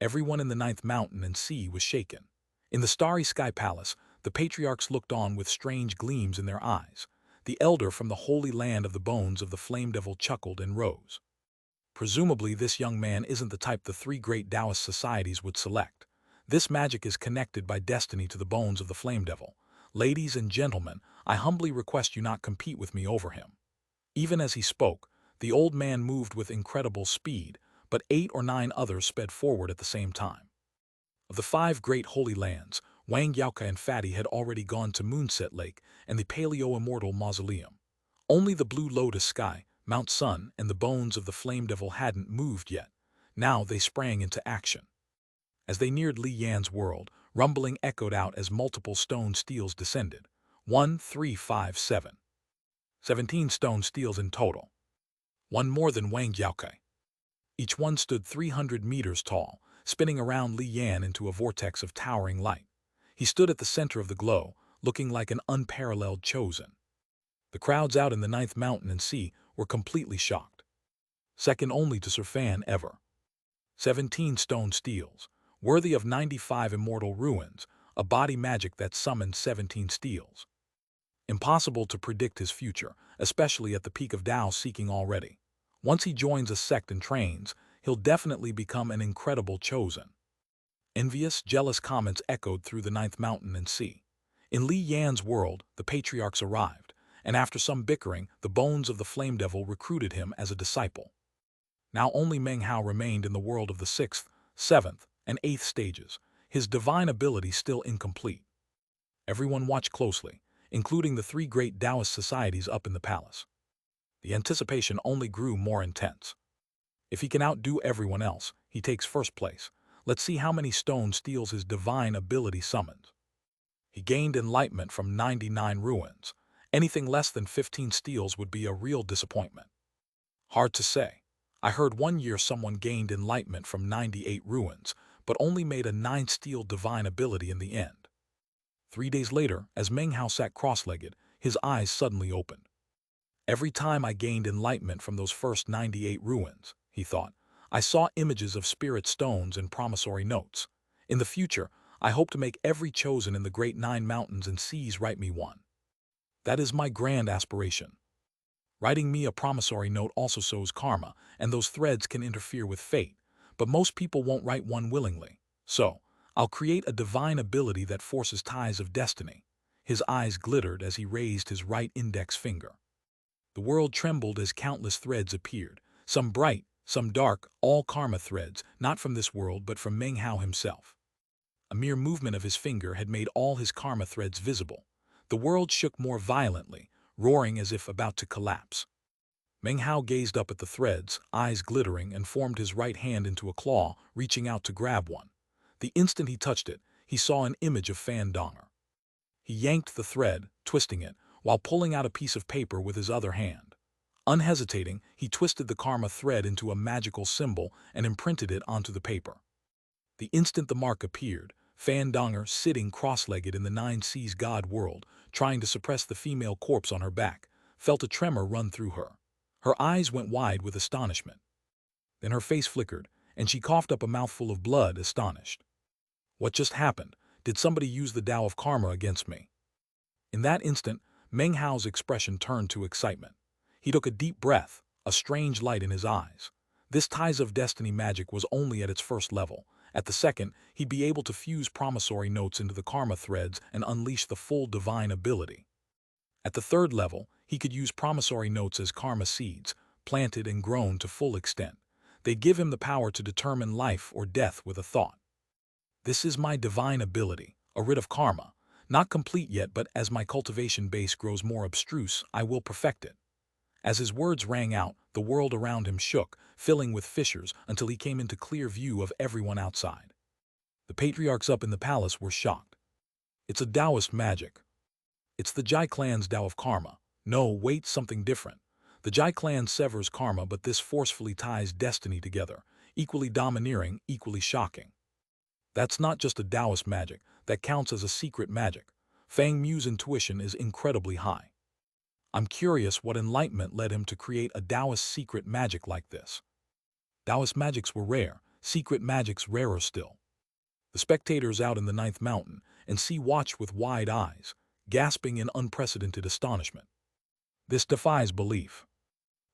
Everyone in the 9th Mountain and Sea was shaken. In the Starry Sky Palace, the patriarchs looked on with strange gleams in their eyes. The elder from the holy land of the bones of the Flame Devil chuckled and rose. Presumably, this young man isn't the type the three great Taoist societies would select. This magic is connected by destiny to the bones of the flame devil. Ladies and gentlemen, I humbly request you not compete with me over him. Even as he spoke, the old man moved with incredible speed, but 8 or 9 others sped forward at the same time. Of the 5 great holy lands, Wang Yaoka and Fatty had already gone to Moonset Lake and the Paleo-Immortal Mausoleum. Only the blue lotus sky, Mount Sun, and the bones of the flame devil hadn't moved yet. Now they sprang into action. As they neared Li Yan's world, rumbling echoed out as multiple stone steels descended. 1, 3, 5, 7. 17 stone steels in total. One more than Wang Jiaokai. Each one stood 300 meters tall, spinning around Li Yan into a vortex of towering light. He stood at the center of the glow, looking like an unparalleled chosen. The crowds out in the 9th mountain and sea were completely shocked. Second only to Sir Fan ever. 17 stone steels, worthy of 95 immortal ruins, a body magic that summoned 17 steels. Impossible to predict his future, especially at the peak of Tao seeking already. Once he joins a sect and trains, he'll definitely become an incredible chosen. Envious, jealous comments echoed through the 9th mountain and sea. In Li Yan's world, the patriarchs arrived, and after some bickering, the bones of the flame devil recruited him as a disciple. Now only Meng Hao remained in the world of the 6th, 7th, and 8th stages, his divine ability still incomplete. Everyone watched closely, including the 3 great Taoist societies up in the palace. The anticipation only grew more intense. If he can outdo everyone else, he takes first place. Let's see how many stone steals his divine ability summons. He gained enlightenment from 99 ruins. Anything less than 15 steals would be a real disappointment. Hard to say. I heard one year someone gained enlightenment from 98 ruins, but only made a 9 steal divine ability in the end. 3 days later, as Meng Hao sat cross-legged, his eyes suddenly opened. Every time I gained enlightenment from those first 98 ruins, he thought, I saw images of spirit stones and promissory notes. In the future, I hope to make every chosen in the great 9 mountains and seas write me one. That is my grand aspiration. Writing me a promissory note also sows karma, and those threads can interfere with fate, but most people won't write one willingly. So, I'll create a divine ability that forces ties of destiny. His eyes glittered as he raised his right index finger. The world trembled as countless threads appeared, some bright, some dark, all karma threads, not from this world but from Meng Hao himself. A mere movement of his finger had made all his karma threads visible. The world shook more violently, roaring as if about to collapse. Meng Hao gazed up at the threads, eyes glittering, and formed his right hand into a claw, reaching out to grab one. The instant he touched it, he saw an image of Fan Donger. He yanked the thread, twisting it, while pulling out a piece of paper with his other hand. Unhesitating, he twisted the karma thread into a magical symbol and imprinted it onto the paper. The instant the mark appeared, Fan Donger, sitting cross-legged in the 9 seas god world, trying to suppress the female corpse on her back, felt a tremor run through her. Her eyes went wide with astonishment. Then her face flickered, and she coughed up a mouthful of blood, astonished. What just happened? Did somebody use the Tao of Karma against me? In that instant, Meng Hao's expression turned to excitement. He took a deep breath, a strange light in his eyes. This ties of destiny magic was only at its first level. At the second, he'd be able to fuse promissory notes into the karma threads and unleash the full divine ability. At the third level, he could use promissory notes as karma seeds, planted and grown to full extent. They'd give him the power to determine life or death with a thought. This is my divine ability, a writ of karma. Not complete yet, but as my cultivation base grows more abstruse, I will perfect it. As his words rang out, the world around him shook, filling with fissures until he came into clear view of everyone outside. The patriarchs up in the palace were shocked. It's a Taoist magic. It's the Jai clan's Tao of Karma. No, wait, something different. The Jai clan severs karma, but this forcefully ties destiny together, equally domineering, equally shocking. That's not just a Taoist magic, that counts as a secret magic. Fang Mu's intuition is incredibly high. I'm curious what enlightenment led him to create a Taoist secret magic like this. Taoist magics were rare, secret magics rarer still. The spectators out in the 9th mountain and sea watched with wide eyes, gasping in unprecedented astonishment. This defies belief.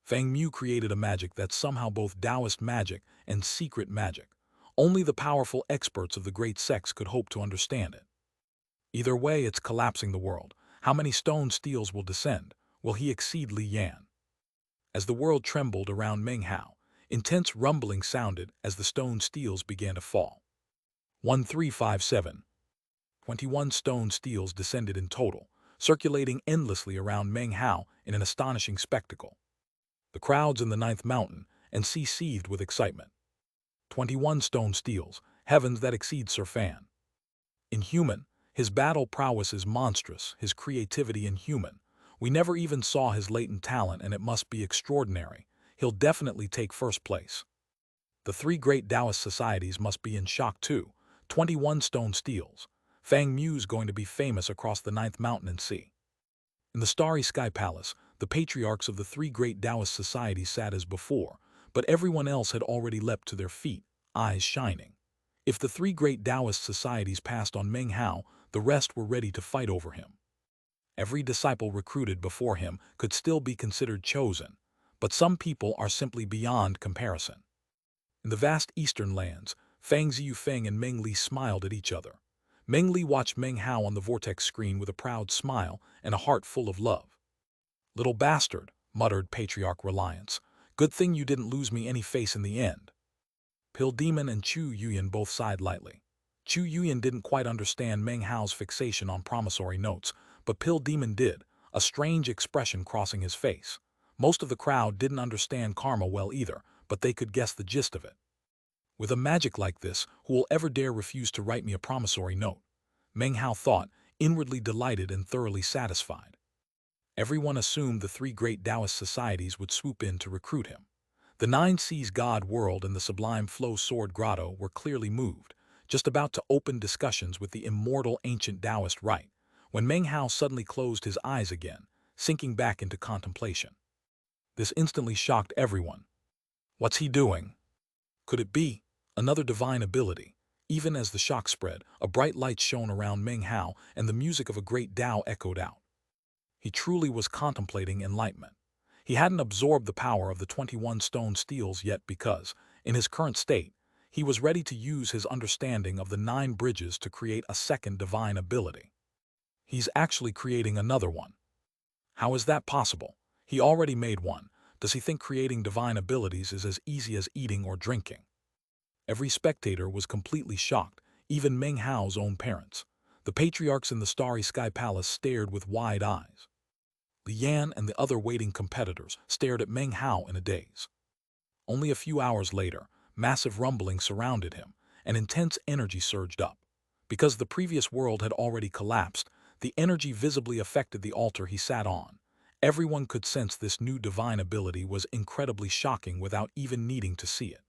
Fang Mu created a magic that's somehow both Taoist magic and secret magic. Only the powerful experts of the great sects could hope to understand it. Either way, it's collapsing the world. How many stone steels will descend? Will he exceed Li Yan? As the world trembled around Meng Hao, intense rumbling sounded as the stone steels began to fall. 1357. 21 stone steels descended in total, circulating endlessly around Meng Hao in an astonishing spectacle. The crowds in the ninth mountain and sea seethed with excitement. 21 stone steels, heavens that exceed Sir Fan. Inhuman, his battle prowess is monstrous, his creativity inhuman. We never even saw his latent talent, and it must be extraordinary. He'll definitely take first place. The three great Taoist societies must be in shock too. 21 stone steels. Fang Mu's going to be famous across the ninth mountain and sea. In the starry sky palace, the patriarchs of the three great Taoist societies sat as before, but everyone else had already leapt to their feet, eyes shining. If the three great Taoist societies passed on Meng Hao, the rest were ready to fight over him. Every disciple recruited before him could still be considered chosen, but some people are simply beyond comparison. In the vast eastern lands, Fang Ziyufeng and Meng Li smiled at each other. Meng Li watched Meng Hao on the vortex screen with a proud smile and a heart full of love. "Little bastard," muttered Patriarch Reliance. "Good thing you didn't lose me any face in the end." Pill Demon and Chu Yuyan both sighed lightly. Chu Yuyan didn't quite understand Meng Hao's fixation on promissory notes, but Pill Demon did, a strange expression crossing his face. Most of the crowd didn't understand karma well either, but they could guess the gist of it. With a magic like this, who will ever dare refuse to write me a promissory note? Meng Hao thought, inwardly delighted and thoroughly satisfied. Everyone assumed the three great Taoist societies would swoop in to recruit him. The Nine Seas God World and the Sublime Flow Sword Grotto were clearly moved, just about to open discussions with the immortal ancient Taoist rite, when Meng Hao suddenly closed his eyes again, sinking back into contemplation. This instantly shocked everyone. What's he doing? Could it be another divine ability? Even as the shock spread, a bright light shone around Meng Hao and the music of a great Tao echoed out. He truly was contemplating enlightenment. He hadn't absorbed the power of the 21 stone steels yet because, in his current state, he was ready to use his understanding of the 9 bridges to create a second divine ability. He's actually creating another one. How is that possible? He already made one. Does he think creating divine abilities is as easy as eating or drinking? Every spectator was completely shocked, even Meng Hao's own parents. The patriarchs in the starry sky palace stared with wide eyes. Li Yan and the other waiting competitors stared at Meng Hao in a daze. Only a few hours later, massive rumbling surrounded him, and intense energy surged up. Because the previous world had already collapsed, the energy visibly affected the altar he sat on. Everyone could sense this new divine ability was incredibly shocking without even needing to see it.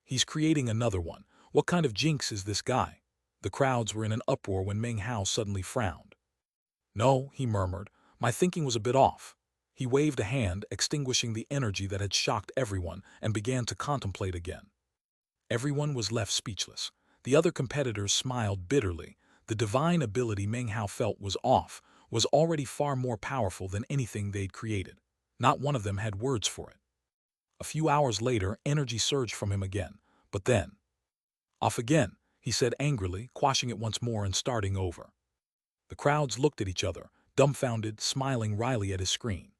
He's creating another one. What kind of jinx is this guy? The crowds were in an uproar when Meng Hao suddenly frowned. "No," he murmured, "my thinking was a bit off." He waved a hand, extinguishing the energy that had shocked everyone, and began to contemplate again. Everyone was left speechless. The other competitors smiled bitterly. The divine ability Meng Hao felt was off, was already far more powerful than anything they'd created. Not one of them had words for it. A few hours later, energy surged from him again, but then, "Off again," he said angrily, quashing it once more and starting over. The crowds looked at each other, dumbfounded, smiling wryly at his screen.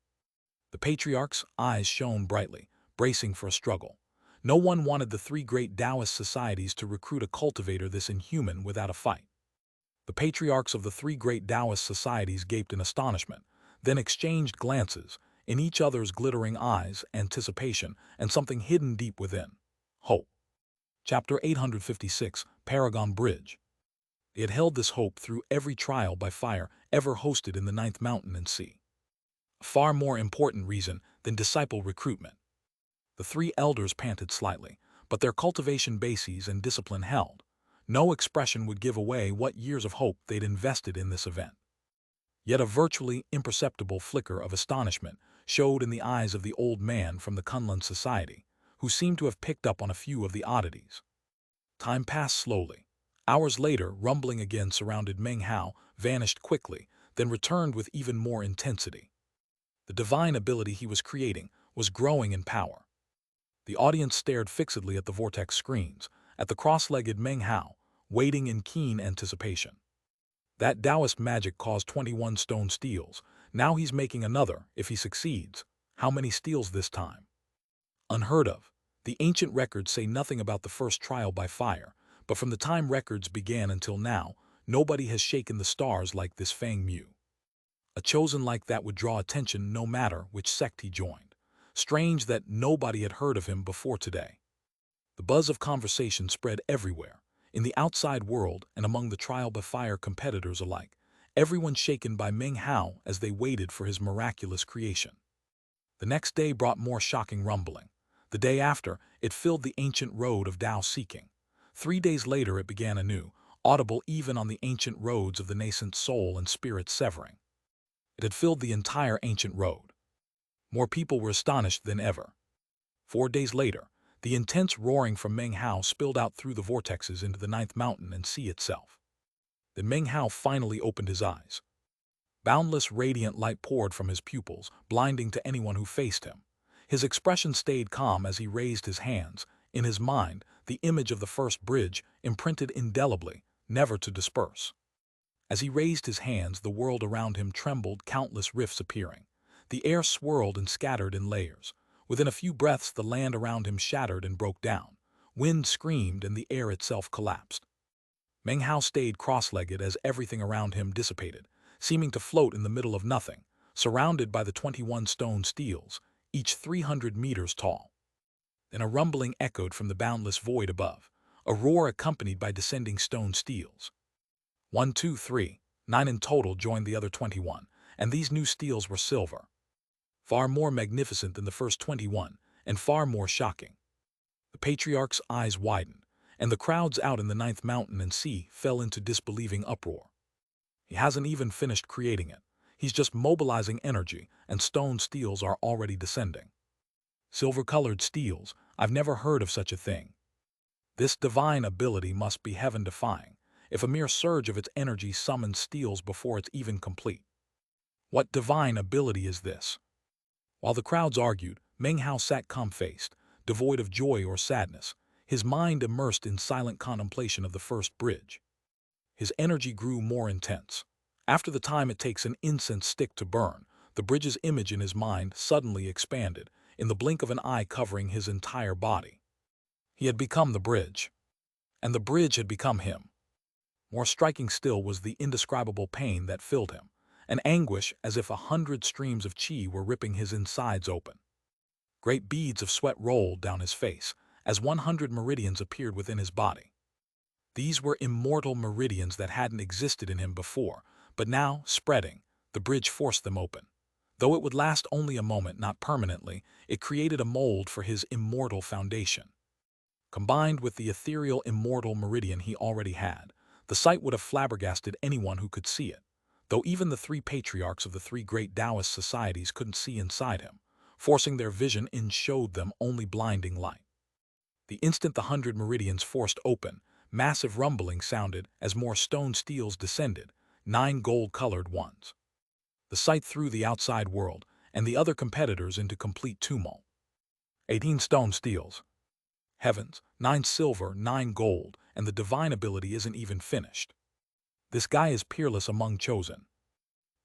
The patriarch's eyes shone brightly, bracing for a struggle. No one wanted the three great Taoist societies to recruit a cultivator this inhuman without a fight. The patriarchs of the three great Taoist societies gaped in astonishment, then exchanged glances, in each other's glittering eyes, anticipation, and something hidden deep within. Hope. Chapter 856, Paragon Bridge. They had held this hope through every trial by fire ever hosted in the ninth mountain and sea. A far more important reason than disciple recruitment. The three elders panted slightly, but their cultivation bases and discipline held. No expression would give away what years of hope they'd invested in this event. Yet a virtually imperceptible flicker of astonishment showed in the eyes of the old man from the Kunlun Society, who seemed to have picked up on a few of the oddities. Time passed slowly. Hours later, rumbling again surrounded Meng Hao, vanished quickly, then returned with even more intensity. The divine ability he was creating was growing in power. The audience stared fixedly at the vortex screens, at the cross-legged Meng Hao, waiting in keen anticipation. That Taoist magic caused 21 stone steals. Now he's making another, if he succeeds. How many steals this time? Unheard of. The ancient records say nothing about the first trial by fire, but from the time records began until now, nobody has shaken the stars like this Fang Mu. A chosen like that would draw attention no matter which sect he joined. Strange that nobody had heard of him before today. The buzz of conversation spread everywhere, in the outside world and among the trial by fire competitors alike, everyone shaken by Meng Hao as they waited for his miraculous creation. The next day brought more shocking rumbling. The day after, it filled the ancient road of Tao seeking. 3 days later it began anew, audible even on the ancient roads of the nascent soul and spirit severing. It had filled the entire ancient road. More people were astonished than ever. 4 days later, the intense roaring from Meng Hao spilled out through the vortexes into the ninth mountain and sea itself. Then Meng Hao finally opened his eyes. Boundless radiant light poured from his pupils, blinding to anyone who faced him. His expression stayed calm as he raised his hands. In his mind, the image of the first bridge imprinted indelibly, never to disperse. As he raised his hands, the world around him trembled, countless rifts appearing. The air swirled and scattered in layers. Within a few breaths, the land around him shattered and broke down. Wind screamed and the air itself collapsed. Meng Hao stayed cross-legged as everything around him dissipated, seeming to float in the middle of nothing, surrounded by the 21 stone steels, each 300 meters tall. Then a rumbling echoed from the boundless void above, a roar accompanied by descending stone steels. 1, 2, 3, 9 in total joined the other 21, and these new steels were silver. Far more magnificent than the first 21, and far more shocking. The patriarch's eyes widened, and the crowds out in the ninth mountain and sea fell into disbelieving uproar. He hasn't even finished creating it. He's just mobilizing energy, and stone steels are already descending. Silver-colored steels, I've never heard of such a thing. This divine ability must be heaven-defying, if a mere surge of its energy summons steels before it's even complete. What divine ability is this? While the crowds argued, Meng Hao sat calm-faced, devoid of joy or sadness, his mind immersed in silent contemplation of the first bridge. His energy grew more intense. After the time it takes an incense stick to burn, the bridge's image in his mind suddenly expanded, in the blink of an eye covering his entire body. He had become the bridge, and the bridge had become him. More striking still was the indescribable pain that filled him, an anguish as if 100 streams of qi were ripping his insides open. Great beads of sweat rolled down his face, as 100 meridians appeared within his body. These were immortal meridians that hadn't existed in him before, but now, spreading, the bridge forced them open. Though it would last only a moment, not permanently, it created a mold for his immortal foundation. Combined with the ethereal immortal meridian he already had, the sight would have flabbergasted anyone who could see it, though even the 3 patriarchs of the 3 great Taoist societies couldn't see inside him. Forcing their vision in showed them only blinding light. The instant the 100 meridians forced open, massive rumbling sounded as more stone steels descended, 9 gold-colored ones. The sight threw the outside world and the other competitors into complete tumult. 18 stone steels. Heavens, 9 silver, 9 gold, and the divine ability isn't even finished. This guy is peerless among chosen.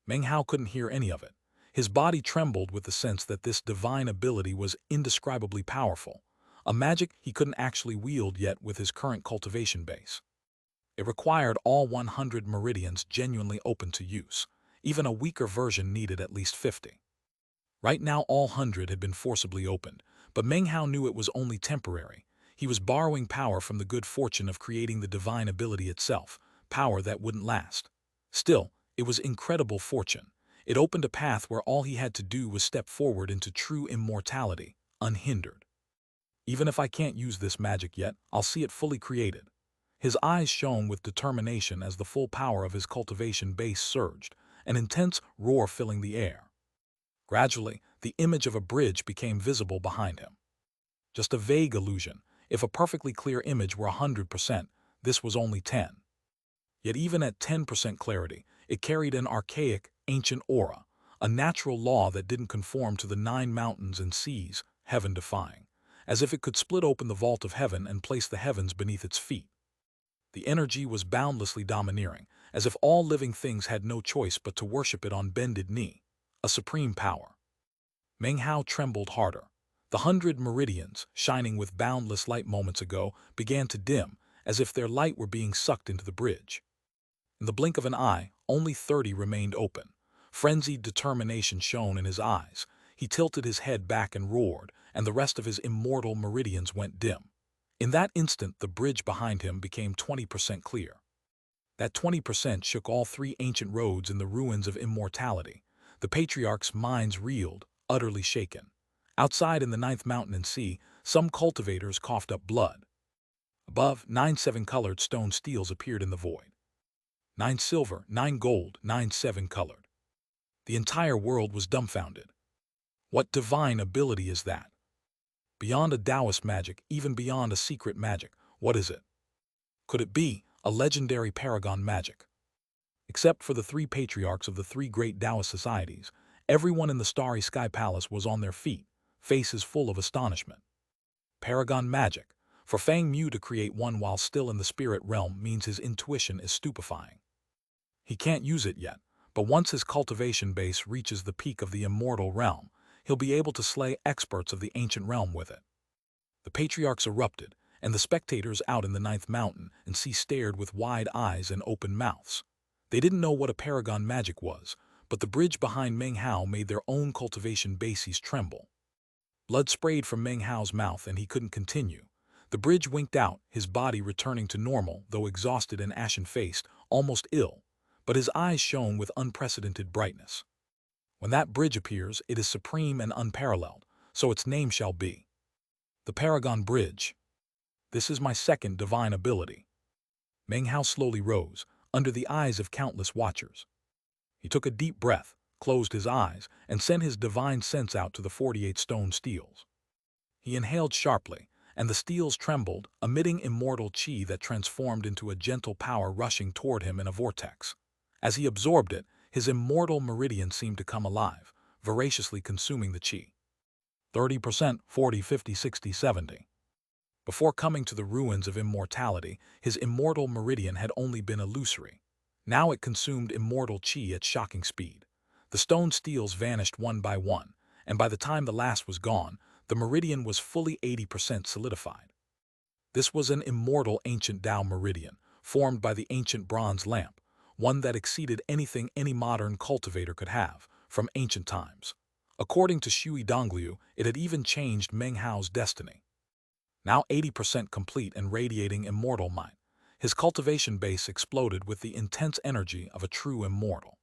Meng Hao couldn't hear any of it. His body trembled with the sense that this divine ability was indescribably powerful, a magic he couldn't actually wield yet with his current cultivation base. It required all 100 meridians genuinely open to use. Even a weaker version needed at least 50. Right now all 100 had been forcibly opened, but Meng Hao knew it was only temporary. He was borrowing power from the good fortune of creating the divine ability itself, power that wouldn't last. Still, it was incredible fortune. It opened a path where all he had to do was step forward into true immortality, unhindered. Even if I can't use this magic yet, I'll see it fully created. His eyes shone with determination as the full power of his cultivation base surged, an intense roar filling the air. Gradually, the image of a bridge became visible behind him. Just a vague illusion. If a perfectly clear image were 100%, this was only 10. Yet even at 10% clarity, it carried an archaic, ancient aura, a natural law that didn't conform to the 9 mountains and seas, heaven-defying, as if it could split open the vault of heaven and place the heavens beneath its feet. The energy was boundlessly domineering, as if all living things had no choice but to worship it on bended knee, a supreme power. Meng Hao trembled harder. The 100 meridians, shining with boundless light moments ago, began to dim, as if their light were being sucked into the bridge. In the blink of an eye, only 30 remained open. Frenzied determination shone in his eyes. He tilted his head back and roared, and the rest of his immortal meridians went dim. In that instant, the bridge behind him became 20% clear. That 20% shook all 3 ancient roads in the ruins of immortality. The patriarch's minds reeled, utterly shaken. Outside in the 9th mountain and sea, some cultivators coughed up blood. Above, 9 7-colored stone steels appeared in the void. 9 silver, 9 gold, 9 7-colored. The entire world was dumbfounded. What divine ability is that? Beyond a Taoist magic, even beyond a secret magic, what is it? Could it be a legendary paragon magic? Except for the 3 patriarchs of the 3 great Taoist societies, everyone in the Starry Sky Palace was on their feet, faces full of astonishment. Paragon magic. For Fang Mu to create one while still in the spirit realm means his intuition is stupefying. He can't use it yet, but once his cultivation base reaches the peak of the immortal realm, he'll be able to slay experts of the ancient realm with it. The patriarchs erupted, and the spectators out in the 9th mountain and sea stared with wide eyes and open mouths. They didn't know what a paragon magic was, but the bridge behind Meng Hao made their own cultivation bases tremble. Blood sprayed from Meng Hao's mouth and he couldn't continue. The bridge winked out, his body returning to normal, though exhausted and ashen-faced, almost ill, but his eyes shone with unprecedented brightness. When that bridge appears, it is supreme and unparalleled, so its name shall be the Paragon Bridge. This is my second divine ability. Meng Hao slowly rose, under the eyes of countless watchers. He took a deep breath, closed his eyes, and sent his divine sense out to the 48 stone steels. He inhaled sharply, and the steels trembled, emitting immortal qi that transformed into a gentle power rushing toward him in a vortex. As he absorbed it, his immortal meridian seemed to come alive, voraciously consuming the qi. 30%, 40, 50, 60, 70. Before coming to the ruins of immortality, his immortal meridian had only been illusory. Now it consumed immortal qi at shocking speed. The stone steels vanished one by one, and by the time the last was gone, the meridian was fully 80% solidified. This was an immortal ancient Tao meridian, formed by the ancient bronze lamp, one that exceeded anything any modern cultivator could have, from ancient times. According to Shui Dongliu, it had even changed Meng Hao's destiny. Now 80% complete and radiating immortal might, his cultivation base exploded with the intense energy of a true immortal.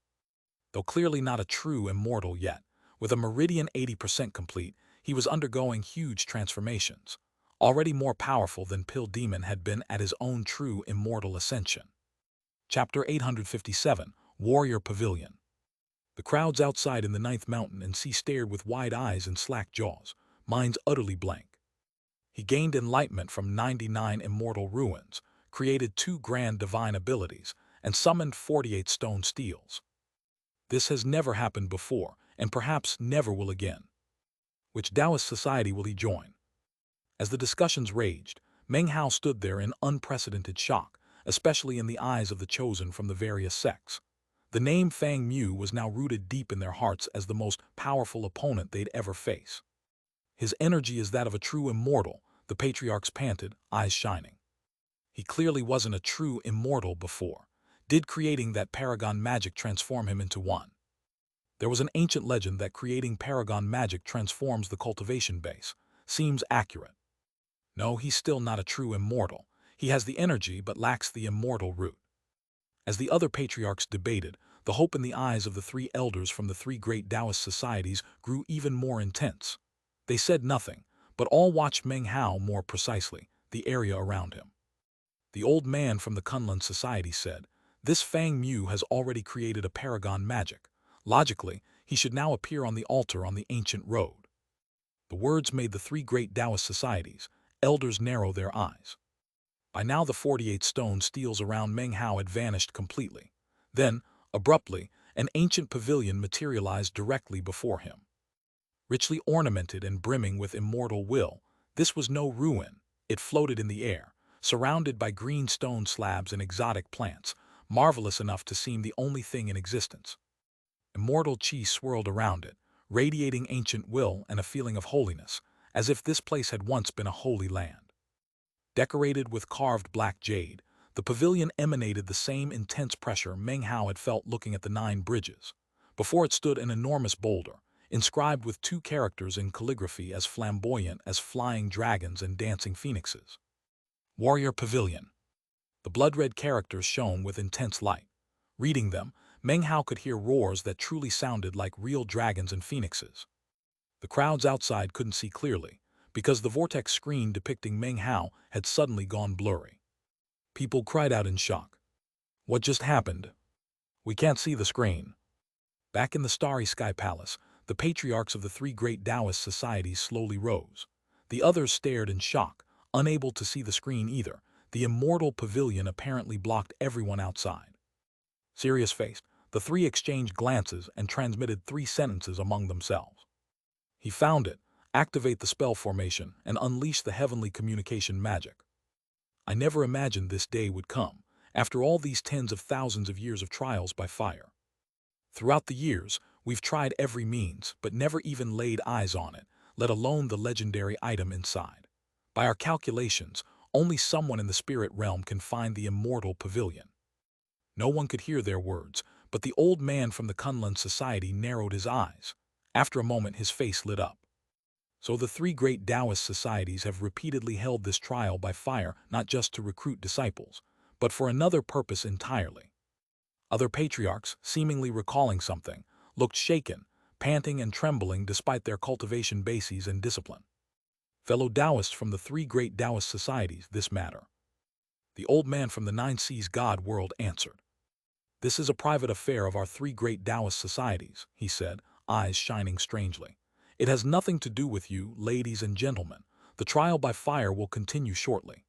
Though clearly not a true immortal yet, with a meridian 80% complete, he was undergoing huge transformations, already more powerful than Pill Demon had been at his own true immortal ascension. Chapter 857, Warrior Pavilion. The crowds outside in the 9th mountain and sea stared with wide eyes and slack jaws, minds utterly blank. He gained enlightenment from 99 immortal ruins, created 2 grand divine abilities, and summoned 48 stone steels. This has never happened before, and perhaps never will again. Which Taoist society will he join? As the discussions raged, Meng Hao stood there in unprecedented shock, especially in the eyes of the chosen from the various sects. The name Fang Mu was now rooted deep in their hearts as the most powerful opponent they'd ever face. His energy is that of a true immortal, the patriarchs panted, eyes shining. He clearly wasn't a true immortal before. Did creating that paragon magic transform him into one? There was an ancient legend that creating paragon magic transforms the cultivation base. Seems accurate. No, he's still not a true immortal. He has the energy but lacks the immortal root. As the other patriarchs debated, the hope in the eyes of the 3 elders from the 3 great Taoist societies grew even more intense. They said nothing, but all watched Meng Hao more precisely, the area around him. The old man from the Kunlun society said, "This Fang Mu has already created a paragon magic. Logically, he should now appear on the altar on the ancient road." The words made the 3 great Taoist societies, elders, narrow their eyes. By now the 48 stone steels around Meng Hao had vanished completely. Then, abruptly, An ancient pavilion materialized directly before him. Richly ornamented and brimming with immortal will, this was no ruin. It floated in the air, surrounded by green stone slabs and exotic plants, marvelous enough to seem the only thing in existence. Immortal chi swirled around it, radiating ancient will and a feeling of holiness, as if this place had once been a holy land. Decorated with carved black jade, the pavilion emanated the same intense pressure Meng Hao had felt looking at the 9 bridges. Before it stood an enormous boulder, inscribed with 2 characters in calligraphy as flamboyant as flying dragons and dancing phoenixes. Warrior Pavilion. The blood-red characters shone with intense light. Reading them, Meng Hao could hear roars that truly sounded like real dragons and phoenixes. The crowds outside couldn't see clearly, because the vortex screen depicting Meng Hao had suddenly gone blurry. People cried out in shock. What just happened? We can't see the screen. Back in the starry sky palace, the patriarchs of the 3 great Taoist societies slowly rose. The others stared in shock, unable to see the screen either. The immortal pavilion apparently blocked everyone outside. Serious-faced, the 3 exchanged glances and transmitted 3 sentences among themselves. He found it. Activate the spell formation and unleash the heavenly communication magic. I never imagined this day would come, after all these tens of thousands of years of trials by fire. Throughout the years, we've tried every means, but never even laid eyes on it, let alone the legendary item inside. By our calculations, only someone in the spirit realm can find the immortal pavilion. No one could hear their words, but the old man from the Kunlun Society narrowed his eyes. After a moment, his face lit up. So the 3 great Taoist societies have repeatedly held this trial by fire not just to recruit disciples, but for another purpose entirely. Other patriarchs, seemingly recalling something, looked shaken, panting and trembling despite their cultivation bases and discipline. Fellow Taoists from the 3 great Taoist societies, this matter. The old man from the 9 Seas God world answered. This is a private affair of our 3 great Taoist societies, he said, eyes shining strangely. It has nothing to do with you, ladies and gentlemen. The trial by fire will continue shortly.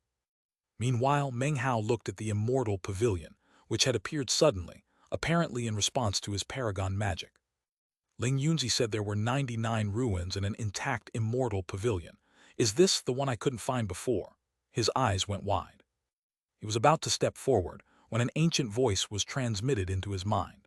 Meanwhile, Meng Hao looked at the immortal pavilion, which had appeared suddenly, apparently in response to his paragon magic. Ling Yunzi said there were 99 ruins and an intact immortal pavilion. Is this the one I couldn't find before? His eyes went wide. He was about to step forward when an ancient voice was transmitted into his mind.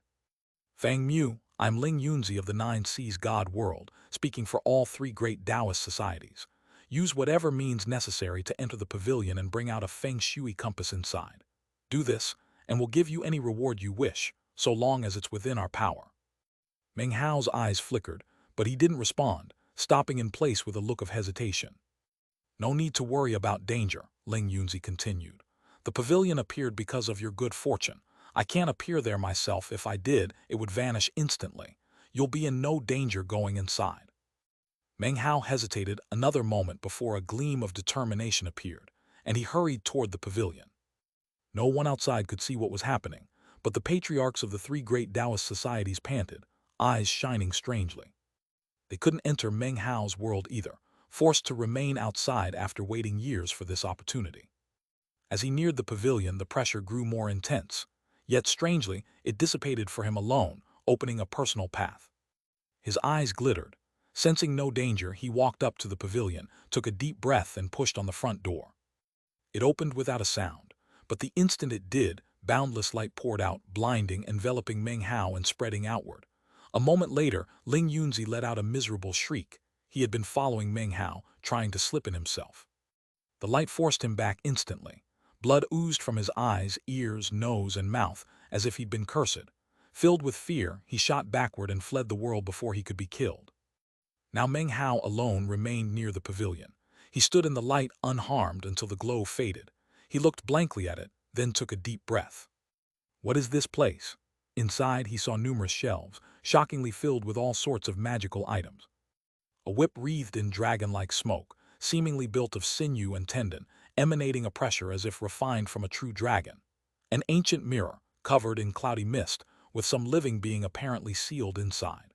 Fang Mu, I'm Ling Yunzi of the 9 Seas God world, speaking for all 3 great Taoist societies. Use whatever means necessary to enter the pavilion and bring out a Feng Shui compass inside. Do this, and we'll give you any reward you wish, so long as it's within our power. Meng Hao's eyes flickered, but he didn't respond, stopping in place with a look of hesitation. No need to worry about danger, Ling Yunzi continued. The pavilion appeared because of your good fortune. I can't appear there myself. If I did, it would vanish instantly. You'll be in no danger going inside. Meng Hao hesitated another moment before a gleam of determination appeared, and he hurried toward the pavilion. No one outside could see what was happening, but the patriarchs of the 3 great Taoist societies panted, eyes shining strangely. They couldn't enter Meng Hao's world either, forced to remain outside after waiting years for this opportunity. As he neared the pavilion, the pressure grew more intense. Yet strangely, it dissipated for him alone, opening a personal path. His eyes glittered. Sensing no danger, he walked up to the pavilion, took a deep breath and pushed on the front door. It opened without a sound, but the instant it did, boundless light poured out, blinding, enveloping Meng Hao and spreading outward. A moment later, Ling Yunzi let out a miserable shriek. He had been following Meng Hao, trying to slip in himself. The light forced him back instantly. Blood oozed from his eyes, ears, nose, and mouth, as if he'd been cursed. Filled with fear, he shot backward and fled the world before he could be killed. Now Meng Hao alone remained near the pavilion. He stood in the light unharmed until the glow faded. He looked blankly at it, then took a deep breath. What is this place? Inside, he saw numerous shelves, shockingly filled with all sorts of magical items. A whip wreathed in dragon-like smoke, seemingly built of sinew and tendon, emanating a pressure as if refined from a true dragon. An ancient mirror, covered in cloudy mist, with some living being apparently sealed inside.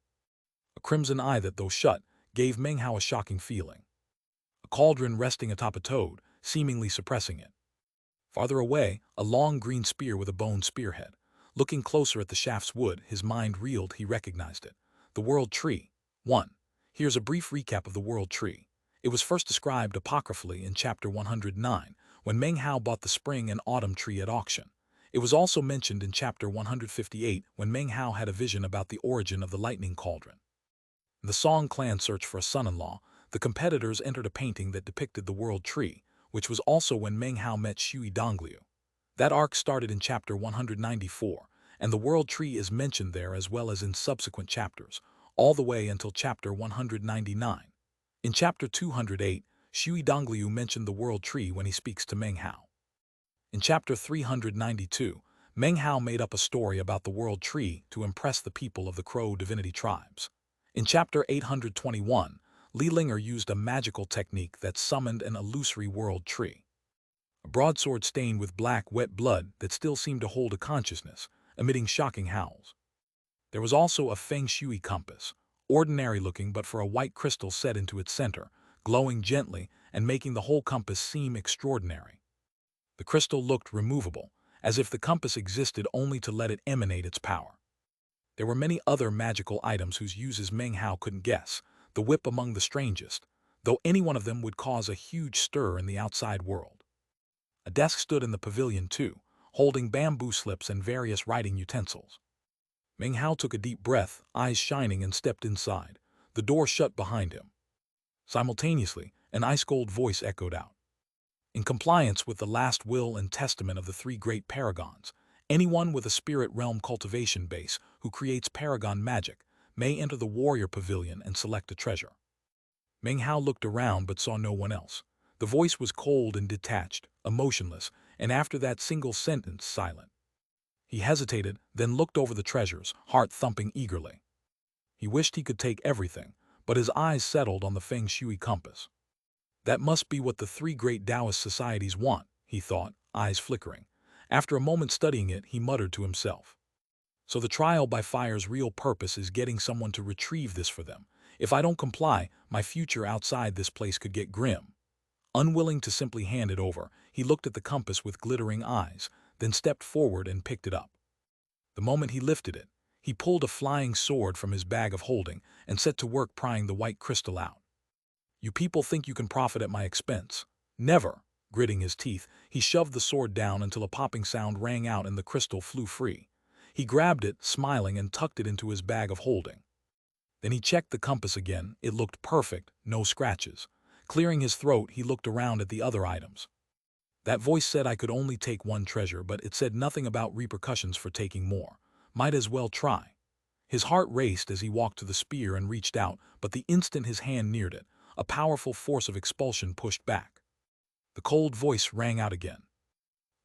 A crimson eye that, though shut, gave Meng Hao a shocking feeling. A cauldron resting atop a toad, seemingly suppressing it. Farther away, a long green spear with a bone spearhead. Looking closer at the shaft's wood, his mind reeled. He recognized it. The World Tree. 1. Here's a brief recap of the World Tree. It was first described apocryphally in Chapter 109, when Meng Hao bought the spring and autumn tree at auction. It was also mentioned in Chapter 158, when Meng Hao had a vision about the origin of the lightning cauldron. In the Song clan search for a son-in-law, the competitors entered a painting that depicted the World Tree, which was also when Meng Hao met Shui Dongliu. That arc started in Chapter 194, and the World Tree is mentioned there as well as in subsequent chapters, all the way until Chapter 199. In Chapter 208, Shui Dongliu mentioned the World Tree when he speaks to Meng Hao. In Chapter 392, Meng Hao made up a story about the World Tree to impress the people of the Crow divinity tribes. In Chapter 821, Li Linger used a magical technique that summoned an illusory World Tree. A broadsword stained with black, wet blood that still seemed to hold a consciousness, emitting shocking howls. There was also a Feng Shui compass, ordinary-looking but for a white crystal set into its center, glowing gently and making the whole compass seem extraordinary. The crystal looked removable, as if the compass existed only to let it emanate its power. There were many other magical items whose uses Meng Hao couldn't guess, the whip among the strangest, though any one of them would cause a huge stir in the outside world. A desk stood in the pavilion too, holding bamboo slips and various writing utensils. Meng Hao took a deep breath, eyes shining, and stepped inside. The door shut behind him. Simultaneously, an ice-cold voice echoed out. In compliance with the last will and testament of the three great paragons, anyone with a spirit realm cultivation base who creates paragon magic may enter the warrior pavilion and select a treasure. Meng Hao looked around but saw no one else. The voice was cold and detached, emotionless, and after that single sentence, silent. He hesitated, then looked over the treasures, heart thumping eagerly. He wished he could take everything, but his eyes settled on the Feng Shui compass. That must be what the three great Taoist societies want, he thought, eyes flickering. After a moment studying it, he muttered to himself. So the trial by fire's real purpose is getting someone to retrieve this for them. If I don't comply, my future outside this place could get grim. Unwilling to simply hand it over, he looked at the compass with glittering eyes, then stepped forward and picked it up. The moment he lifted it, he pulled a flying sword from his bag of holding and set to work prying the white crystal out. You people think you can profit at my expense. Never. Gritting his teeth, he shoved the sword down until a popping sound rang out and the crystal flew free. He grabbed it, smiling, and tucked it into his bag of holding. Then he checked the compass again. It looked perfect, no scratches. Clearing his throat, he looked around at the other items. That voice said I could only take one treasure, but it said nothing about repercussions for taking more. Might as well try. His heart raced as he walked to the spear and reached out, but the instant his hand neared it, a powerful force of expulsion pushed back. The cold voice rang out again.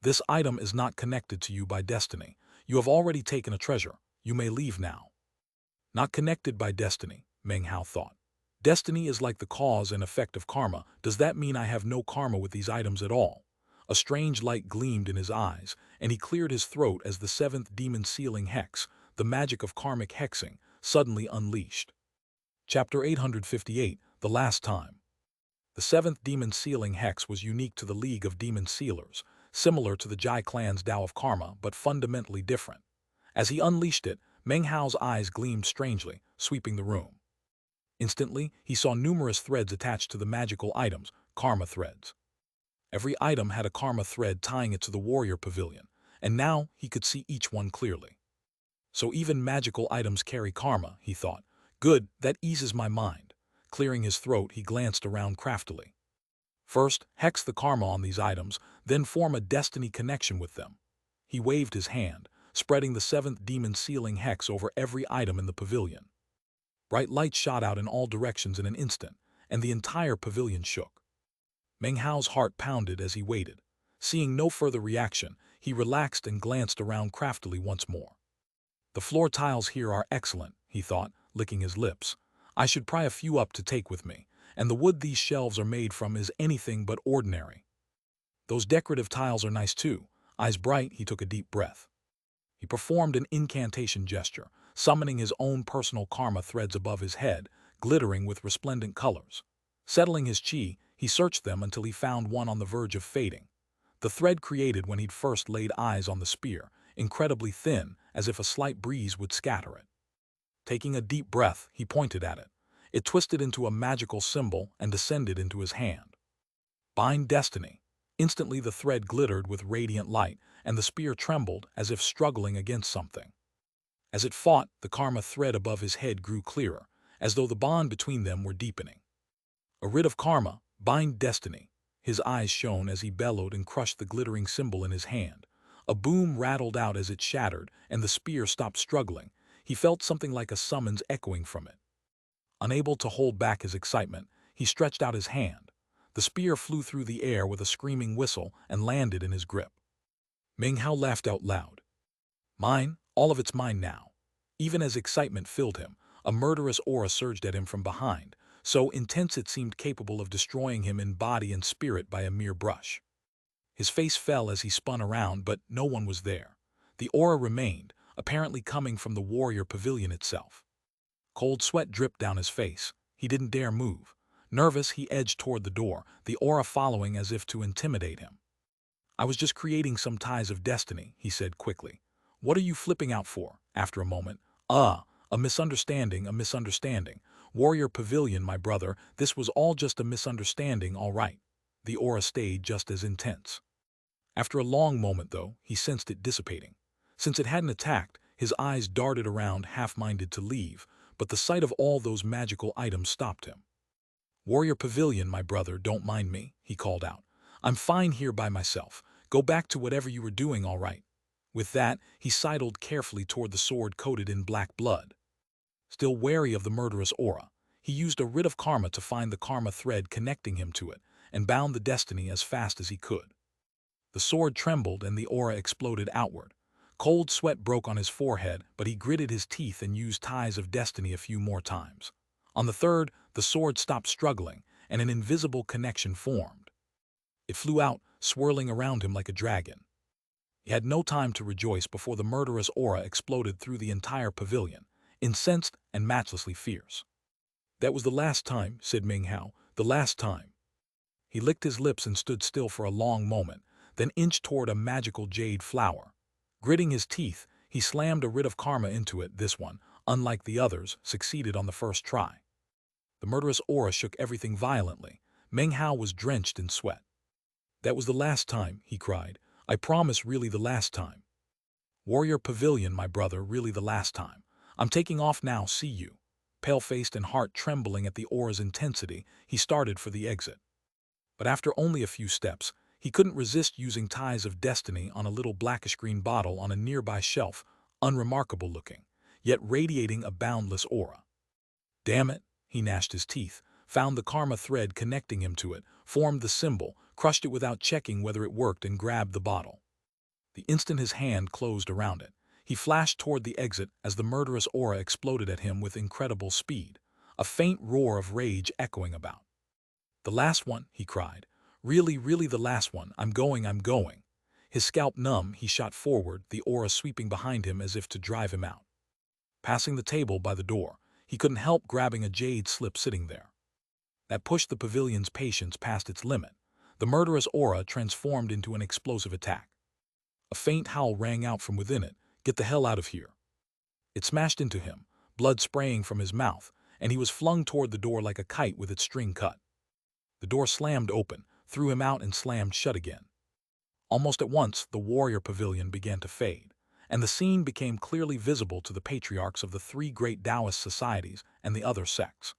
This item is not connected to you by destiny. You have already taken a treasure. You may leave now. Not connected by destiny, Meng Hao thought. Destiny is like the cause and effect of karma. Does that mean I have no karma with these items at all? A strange light gleamed in his eyes, and he cleared his throat as the seventh demon sealing hex, the magic of karmic hexing, suddenly unleashed. Chapter 858, The Last Time. The seventh demon sealing hex was unique to the League of Demon Sealers, similar to the Jai clan's Tao of Karma, but fundamentally different. As he unleashed it, Meng Hao's eyes gleamed strangely, sweeping the room. Instantly, he saw numerous threads attached to the magical items, karma threads. Every item had a karma thread tying it to the warrior pavilion, and now he could see each one clearly. So even magical items carry karma, he thought. Good, that eases my mind. Clearing his throat, he glanced around craftily. First, hex the karma on these items, then form a destiny connection with them. He waved his hand, spreading the seventh demon sealing hex over every item in the pavilion. Bright light shot out in all directions in an instant, and the entire pavilion shook. Meng Hao's heart pounded as he waited. Seeing no further reaction, he relaxed and glanced around craftily once more. The floor tiles here are excellent, he thought, licking his lips. I should pry a few up to take with me, and the wood these shelves are made from is anything but ordinary. Those decorative tiles are nice too. Eyes bright, he took a deep breath. He performed an incantation gesture, summoning his own personal karma threads above his head, glittering with resplendent colors. Settling his chi, he searched them until he found one on the verge of fading. The thread created when he'd first laid eyes on the spear, incredibly thin, as if a slight breeze would scatter it. Taking a deep breath, he pointed at it. It twisted into a magical symbol and descended into his hand. Bind destiny. Instantly the thread glittered with radiant light, and the spear trembled as if struggling against something. As it fought, the karma thread above his head grew clearer, as though the bond between them were deepening. A writ of karma, bind destiny. His eyes shone as he bellowed and crushed the glittering symbol in his hand. A boom rattled out as it shattered, and the spear stopped struggling. He felt something like a summons echoing from it. Unable to hold back his excitement, he stretched out his hand. The spear flew through the air with a screaming whistle and landed in his grip. Meng Hao laughed out loud. Mine, all of it's mine now. Even as excitement filled him, a murderous aura surged at him from behind, so intense it seemed capable of destroying him in body and spirit by a mere brush. His face fell as he spun around, but no one was there. The aura remained, apparently coming from the warrior pavilion itself. Cold sweat dripped down his face. He didn't dare move. Nervous, he edged toward the door, the aura following as if to intimidate him. I was just creating some ties of destiny, he said quickly. What are you flipping out for? After a moment, a misunderstanding, a misunderstanding. Warrior Pavilion, my brother, this was all just a misunderstanding, all right. The aura stayed just as intense. After a long moment, though, he sensed it dissipating. Since it hadn't attacked, his eyes darted around, half-minded to leave, but the sight of all those magical items stopped him. Warrior Pavilion, my brother, don't mind me, he called out. I'm fine here by myself. Go back to whatever you were doing, all right. With that, he sidled carefully toward the sword coated in black blood. Still wary of the murderous aura, he used a writ of karma to find the karma thread connecting him to it, and bound the destiny as fast as he could. The sword trembled and the aura exploded outward. Cold sweat broke on his forehead, but he gritted his teeth and used ties of destiny a few more times. On the third, the sword stopped struggling, and an invisible connection formed. It flew out, swirling around him like a dragon. He had no time to rejoice before the murderous aura exploded through the entire pavilion, incensed and matchlessly fierce. That was the last time, said Meng Hao, the last time. He licked his lips and stood still for a long moment, then inched toward a magical jade flower. Gritting his teeth, he slammed a writ of karma into it. This one, unlike the others, succeeded on the first try. The murderous aura shook everything violently. Meng Hao was drenched in sweat. That was the last time, he cried. I promise, really the last time. Warrior Pavilion, my brother, really the last time. I'm taking off now, see you. Pale-faced and heart trembling at the aura's intensity, he started for the exit. But after only a few steps, he couldn't resist using ties of destiny on a little blackish-green bottle on a nearby shelf, unremarkable looking, yet radiating a boundless aura. Damn it, he gnashed his teeth, found the karma thread connecting him to it, formed the symbol, crushed it without checking whether it worked, and grabbed the bottle. The instant his hand closed around it, he flashed toward the exit as the murderous aura exploded at him with incredible speed, a faint roar of rage echoing about. The last one, he cried. Really, really the last one. I'm going, I'm going. His scalp numb, he shot forward, the aura sweeping behind him as if to drive him out. Passing the table by the door, he couldn't help grabbing a jade slip sitting there. That pushed the pavilion's patience past its limit. The murderous aura transformed into an explosive attack. A faint howl rang out from within it. Get the hell out of here. It smashed into him, blood spraying from his mouth, and he was flung toward the door like a kite with its string cut. The door slammed open, threw him out, and slammed shut again. Almost at once, the warrior pavilion began to fade, and the scene became clearly visible to the patriarchs of the three great Taoist societies and the other sects.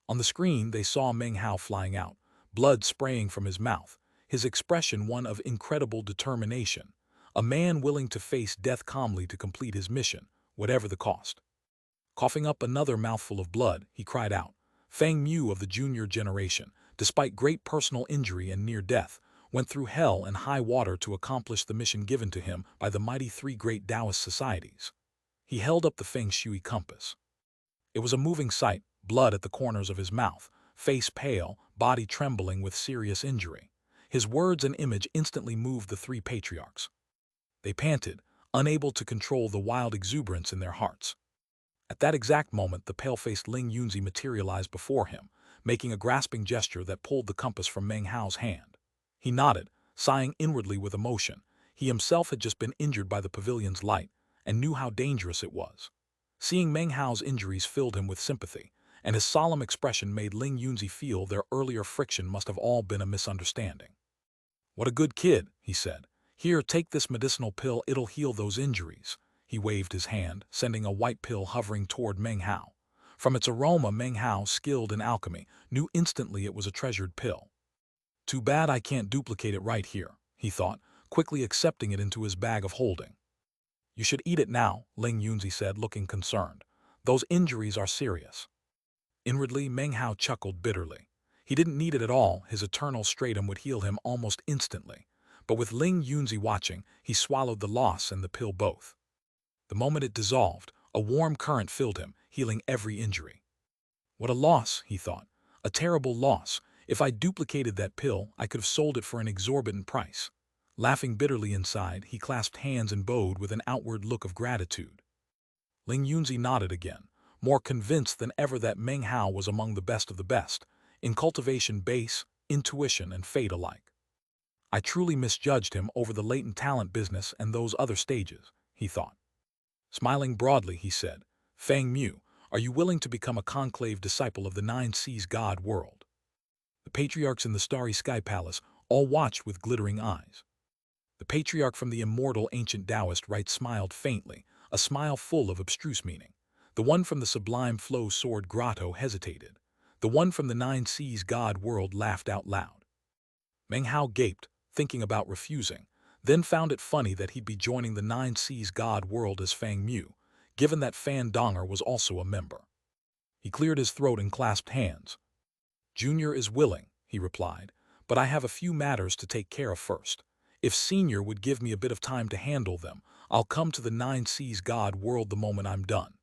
On the screen, they saw Meng Hao flying out, blood spraying from his mouth, his expression one of incredible determination, a man willing to face death calmly to complete his mission, whatever the cost. Coughing up another mouthful of blood, he cried out, Fang Mu of the junior generation, despite great personal injury and near death, went through hell and high water to accomplish the mission given to him by the mighty three great Taoist societies. He held up the Feng Shui compass. It was a moving sight, blood at the corners of his mouth, face pale, body trembling with serious injury. His words and image instantly moved the three patriarchs. They panted, unable to control the wild exuberance in their hearts. At that exact moment, the pale-faced Ling Yunzi materialized before him, making a grasping gesture that pulled the compass from Meng Hao's hand. He nodded, sighing inwardly with emotion. He himself had just been injured by the pavilion's light and knew how dangerous it was. Seeing Meng Hao's injuries filled him with sympathy, and his solemn expression made Ling Yunzi feel their earlier friction must have all been a misunderstanding. "What a good kid," he said. "Here, take this medicinal pill, it'll heal those injuries." He waved his hand, sending a white pill hovering toward Meng Hao. From its aroma, Meng Hao, skilled in alchemy, knew instantly it was a treasured pill. "Too bad I can't duplicate it right here," he thought, quickly accepting it into his bag of holding. "You should eat it now," Ling Yunzi said, looking concerned. "Those injuries are serious." Inwardly, Meng Hao chuckled bitterly. He didn't need it at all, his eternal stratum would heal him almost instantly. But with Ling Yunzi watching, he swallowed the loss and the pill both. The moment it dissolved, a warm current filled him, healing every injury. "What a loss," he thought. "A terrible loss. If I duplicated that pill, I could have sold it for an exorbitant price." Laughing bitterly inside, he clasped hands and bowed with an outward look of gratitude. Ling Yunzi nodded again, more convinced than ever that Meng Hao was among the best of the best, in cultivation, base, intuition, and fate alike. "I truly misjudged him over the latent talent business and those other stages," he thought. Smiling broadly, he said, "Fang Mu, are you willing to become a conclave disciple of the Nine Seas God world?" The patriarchs in the starry sky palace all watched with glittering eyes. The patriarch from the immortal ancient Taoist rite smiled faintly, a smile full of abstruse meaning. The one from the sublime flow sword grotto hesitated. The one from the Nine Seas God world laughed out loud. Meng Hao gaped, thinking about refusing, then found it funny that he'd be joining the Nine Seas God world as Fang Mu, given that Fan Donger was also a member. He cleared his throat and clasped hands. "Junior is willing," he replied, "but I have a few matters to take care of first. If Senior would give me a bit of time to handle them, I'll come to the Nine Seas God world the moment I'm done."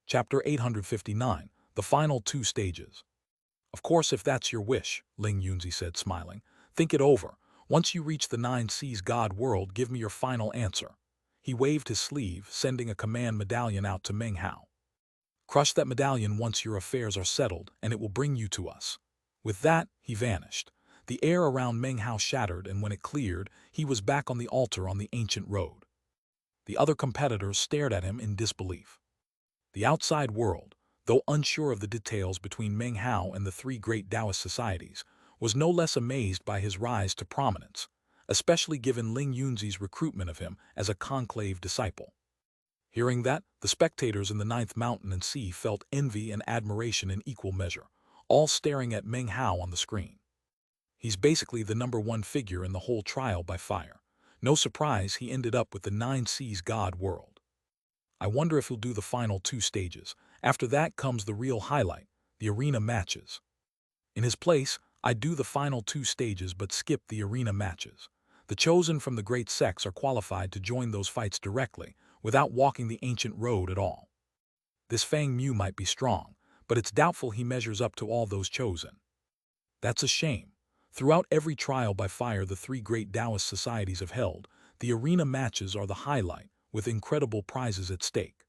Chapter 859, The Final Two Stages. "Of course, if that's your wish," Ling Yunzi said, smiling. "Think it over. Once you reach the Nine Seas God world, give me your final answer." He waved his sleeve, sending a command medallion out to Meng Hao. "Crush that medallion once your affairs are settled, and it will bring you to us." With that, he vanished. The air around Meng Hao shattered, and when it cleared, he was back on the altar on the ancient road. The other competitors stared at him in disbelief. The outside world, though unsure of the details between Meng Hao and the three great Taoist societies, was no less amazed by his rise to prominence, especially given Ling Yunzi's recruitment of him as a conclave disciple. Hearing that, the spectators in the Ninth Mountain and Sea felt envy and admiration in equal measure, all staring at Meng Hao on the screen. He's basically the #1 figure in the whole trial by fire. No surprise he ended up with the Nine Seas God world. I wonder if he'll do the final two stages. After that comes the real highlight, the arena matches. In his place, I'd do the final two stages but skip the arena matches. The chosen from the great sects are qualified to join those fights directly, without walking the ancient road at all. This Fang Mu might be strong, but it's doubtful he measures up to all those chosen. That's a shame. Throughout every trial by fire the three great Taoist societies have held, the arena matches are the highlight, with incredible prizes at stake.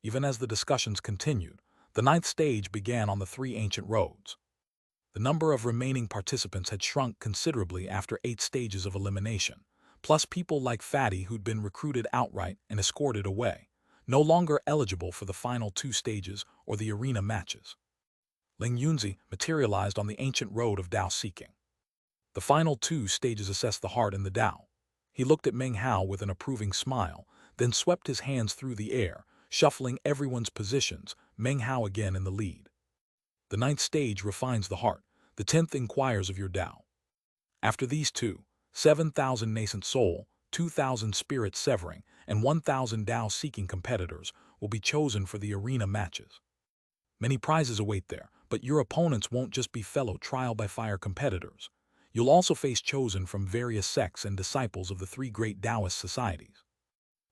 Even as the discussions continued, the ninth stage began on the three ancient roads. The number of remaining participants had shrunk considerably after 8 stages of elimination, plus people like Fatty who'd been recruited outright and escorted away, no longer eligible for the final 2 stages or the arena matches. Ling Yunzi materialized on the ancient road of Tao seeking. The final 2 stages assess the heart and the Tao. He looked at Meng Hao with an approving smile, then swept his hands through the air, shuffling everyone's positions, Meng Hao again in the lead. The 9th stage refines the heart, the 10th inquires of your Tao. After these 2, 7,000 nascent soul, 2,000 spirit severing, and 1,000 Tao seeking competitors will be chosen for the arena matches. Many prizes await there, but your opponents won't just be fellow trial by fire competitors. You'll also face chosen from various sects and disciples of the 3 great Taoist societies.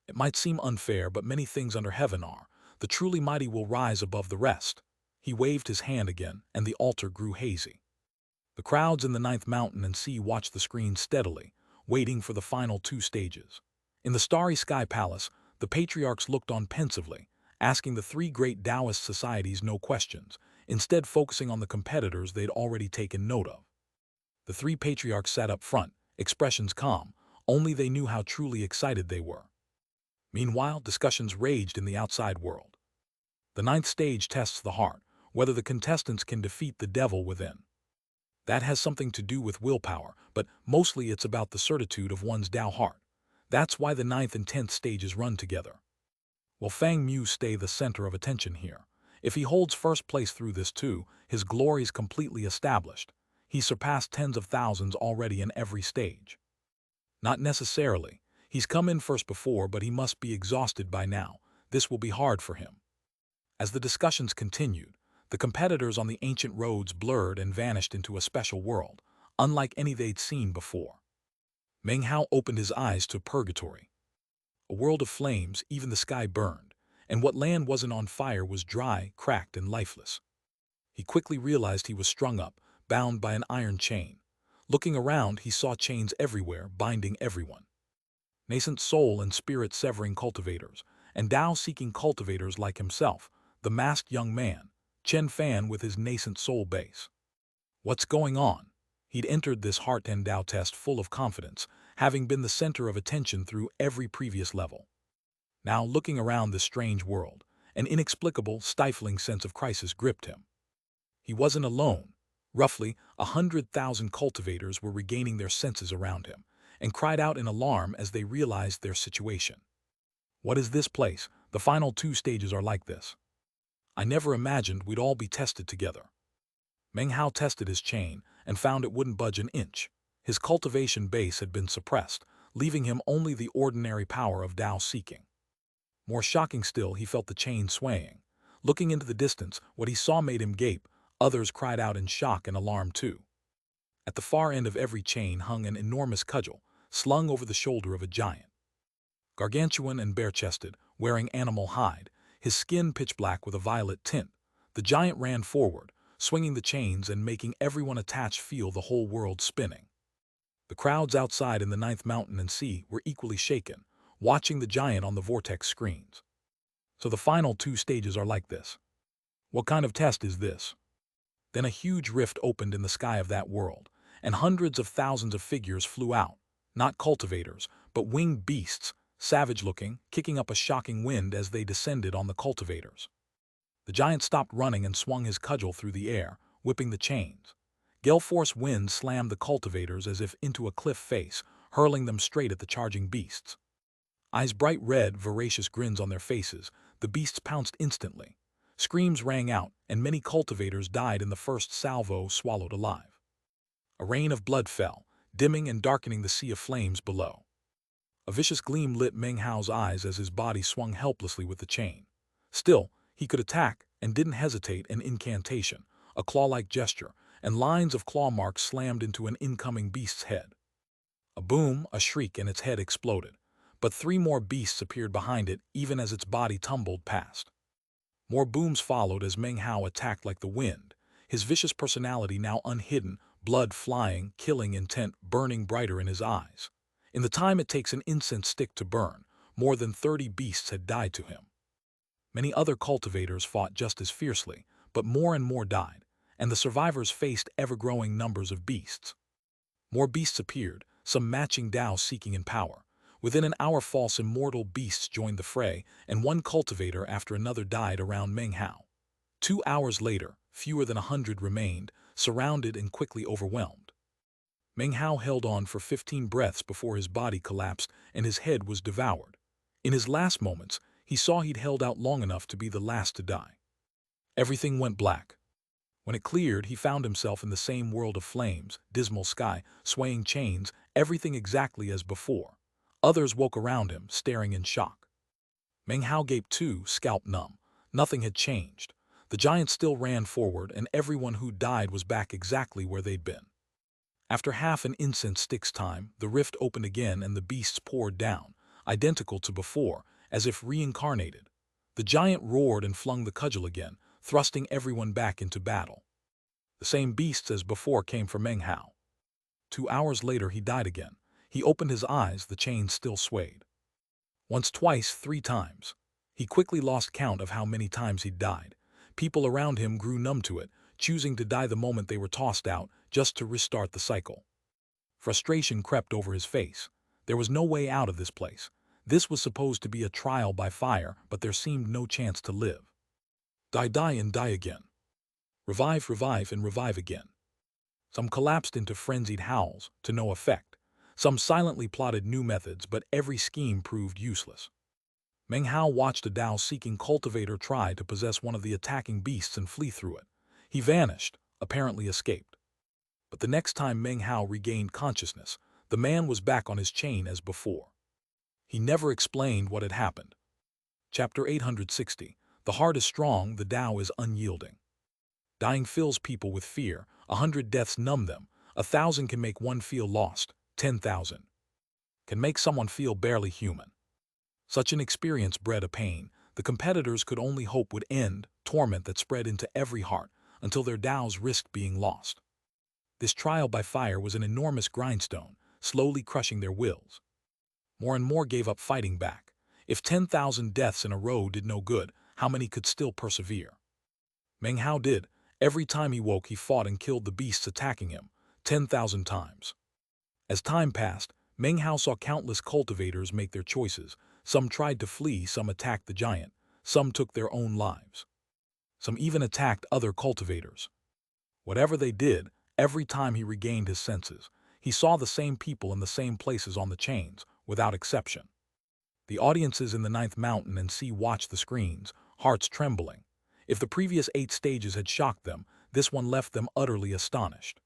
It might seem unfair, but many things under heaven are. The truly mighty will rise above the rest. He waved his hand again, and the altar grew hazy. The crowds in the 9th Mountain and Sea watched the screen steadily, waiting for the final 2 stages. In the starry sky palace, the patriarchs looked on pensively, asking the 3 great Taoist societies no questions, instead focusing on the competitors they'd already taken note of. The 3 patriarchs sat up front, expressions calm, Only they knew how truly excited they were. Meanwhile, discussions raged in the outside world. The ninth stage tests the heart, whether the contestants can defeat the devil within. That has something to do with willpower, but mostly it's about the certitude of one's Tao heart. That's why the ninth and 10th stages run together. Will Fang Mu stay the center of attention here? If he holds first place through this too, his glory's completely established. He surpassed tens of thousands already in every stage. Not necessarily. He's come in first before, but he must be exhausted by now. This will be hard for him. As the discussions continued, the competitors on the ancient roads blurred and vanished into a special world, unlike any they'd seen before. Meng Hao opened his eyes to purgatory. A world of flames, even the sky burned, and what land wasn't on fire was dry, cracked, and lifeless. He quickly realized he was strung up, bound by an iron chain. Looking around, he saw chains everywhere, binding everyone. Nascent soul and spirit-severing cultivators, and Tao-seeking cultivators like himself, the masked young man, Chen Fan with his nascent soul base. What's going on? He'd entered this heart and Tao test full of confidence, having been the center of attention through every previous level. Now, looking around this strange world, an inexplicable, stifling sense of crisis gripped him. He wasn't alone. Roughly 100,000 cultivators were regaining their senses around him, and cried out in alarm as they realized their situation. What is this place? The final 2 stages are like this. I never imagined we'd all be tested together. Meng Hao tested his chain and found it wouldn't budge an inch. His cultivation base had been suppressed, leaving him only the ordinary power of Tao seeking. More shocking still, he felt the chain swaying. Looking into the distance, what he saw made him gape. Others cried out in shock and alarm too. At the far end of every chain hung an enormous cudgel, slung over the shoulder of a giant. Gargantuan and bare-chested, wearing animal hide, his skin pitch-black with a violet tint, the giant ran forward, swinging the chains and making everyone attached feel the whole world spinning. The crowds outside in the 9th mountain and sea were equally shaken, watching the giant on the vortex screens. So the final 2 stages are like this. What kind of test is this? Then a huge rift opened in the sky of that world, and hundreds of thousands of figures flew out, not cultivators, but winged beasts, savage-looking, kicking up a shocking wind as they descended on the cultivators. The giant stopped running and swung his cudgel through the air, whipping the chains. Gale-force winds slammed the cultivators as if into a cliff face, hurling them straight at the charging beasts. Eyes bright red, voracious grins on their faces, the beasts pounced instantly. Screams rang out, and many cultivators died in the first salvo, swallowed alive. A rain of blood fell, dimming and darkening the sea of flames below. A vicious gleam lit Meng Hao's eyes as his body swung helplessly with the chain. Still, he could attack, and didn't hesitate. An incantation, a claw-like gesture, and lines of claw marks slammed into an incoming beast's head. A boom, a shriek, and its head exploded. But 3 more beasts appeared behind it, even as its body tumbled past. More booms followed as Meng Hao attacked like the wind, his vicious personality now unhidden, blood flying, killing intent burning brighter in his eyes. In the time it takes an incense stick to burn, more than 30 beasts had died to him. Many other cultivators fought just as fiercely, but more and more died, and the survivors faced ever-growing numbers of beasts. More beasts appeared, some matching Tao seeking in power. Within an hour, false immortal beasts joined the fray, and one cultivator after another died around Meng Hao. 2 hours later, fewer than 100 remained, surrounded and quickly overwhelmed. Meng Hao held on for 15 breaths before his body collapsed and his head was devoured. In his last moments, he saw he'd held out long enough to be the last to die. Everything went black. When it cleared, he found himself in the same world of flames, dismal sky, swaying chains, everything exactly as before. Others woke around him, staring in shock. Meng Hao gaped too, scalp numb. Nothing had changed. The giant still ran forward, and everyone who died was back exactly where they'd been. After half an incense stick's time, the rift opened again and the beasts poured down, identical to before, as if reincarnated. The giant roared and flung the cudgel again, thrusting everyone back into battle. The same beasts as before came for Meng Hao. 2 hours later he died again. He opened his eyes, the chains still swayed. Once, twice, 3 times. He quickly lost count of how many times he'd died. People around him grew numb to it, choosing to die the moment they were tossed out, just to restart the cycle. Frustration crept over his face. There was no way out of this place. This was supposed to be a trial by fire, but there seemed no chance to live. Die, die, and die again. Revive, revive, and revive again. Some collapsed into frenzied howls, to no effect. Some silently plotted new methods, but every scheme proved useless. Meng Hao watched a Dao-seeking cultivator try to possess one of the attacking beasts and flee through it. He vanished, apparently escaped. But the next time Meng Hao regained consciousness, the man was back on his chain as before. He never explained what had happened. Chapter 860. The heart is strong, the Tao is unyielding. Dying fills people with fear. 100 deaths numb them. 1,000 can make one feel lost. 10,000 can make someone feel barely human. Such an experience bred a pain the competitors could only hope would end, torment that spread into every heart, until their Taos risked being lost. This trial by fire was an enormous grindstone, slowly crushing their wills. More and more gave up fighting back. If 10,000 deaths in a row did no good, how many could still persevere? Meng Hao did. Every time he woke, he fought and killed the beasts attacking him, 10,000 times. As time passed, Meng Hao saw countless cultivators make their choices. Some tried to flee, some attacked the giant, some took their own lives. Some even attacked other cultivators. Whatever they did, every time he regained his senses, he saw the same people in the same places on the chains, without exception. The audiences in the 9th mountain and sea watched the screens, hearts trembling. If the previous 8 stages had shocked them, this one left them utterly astonished.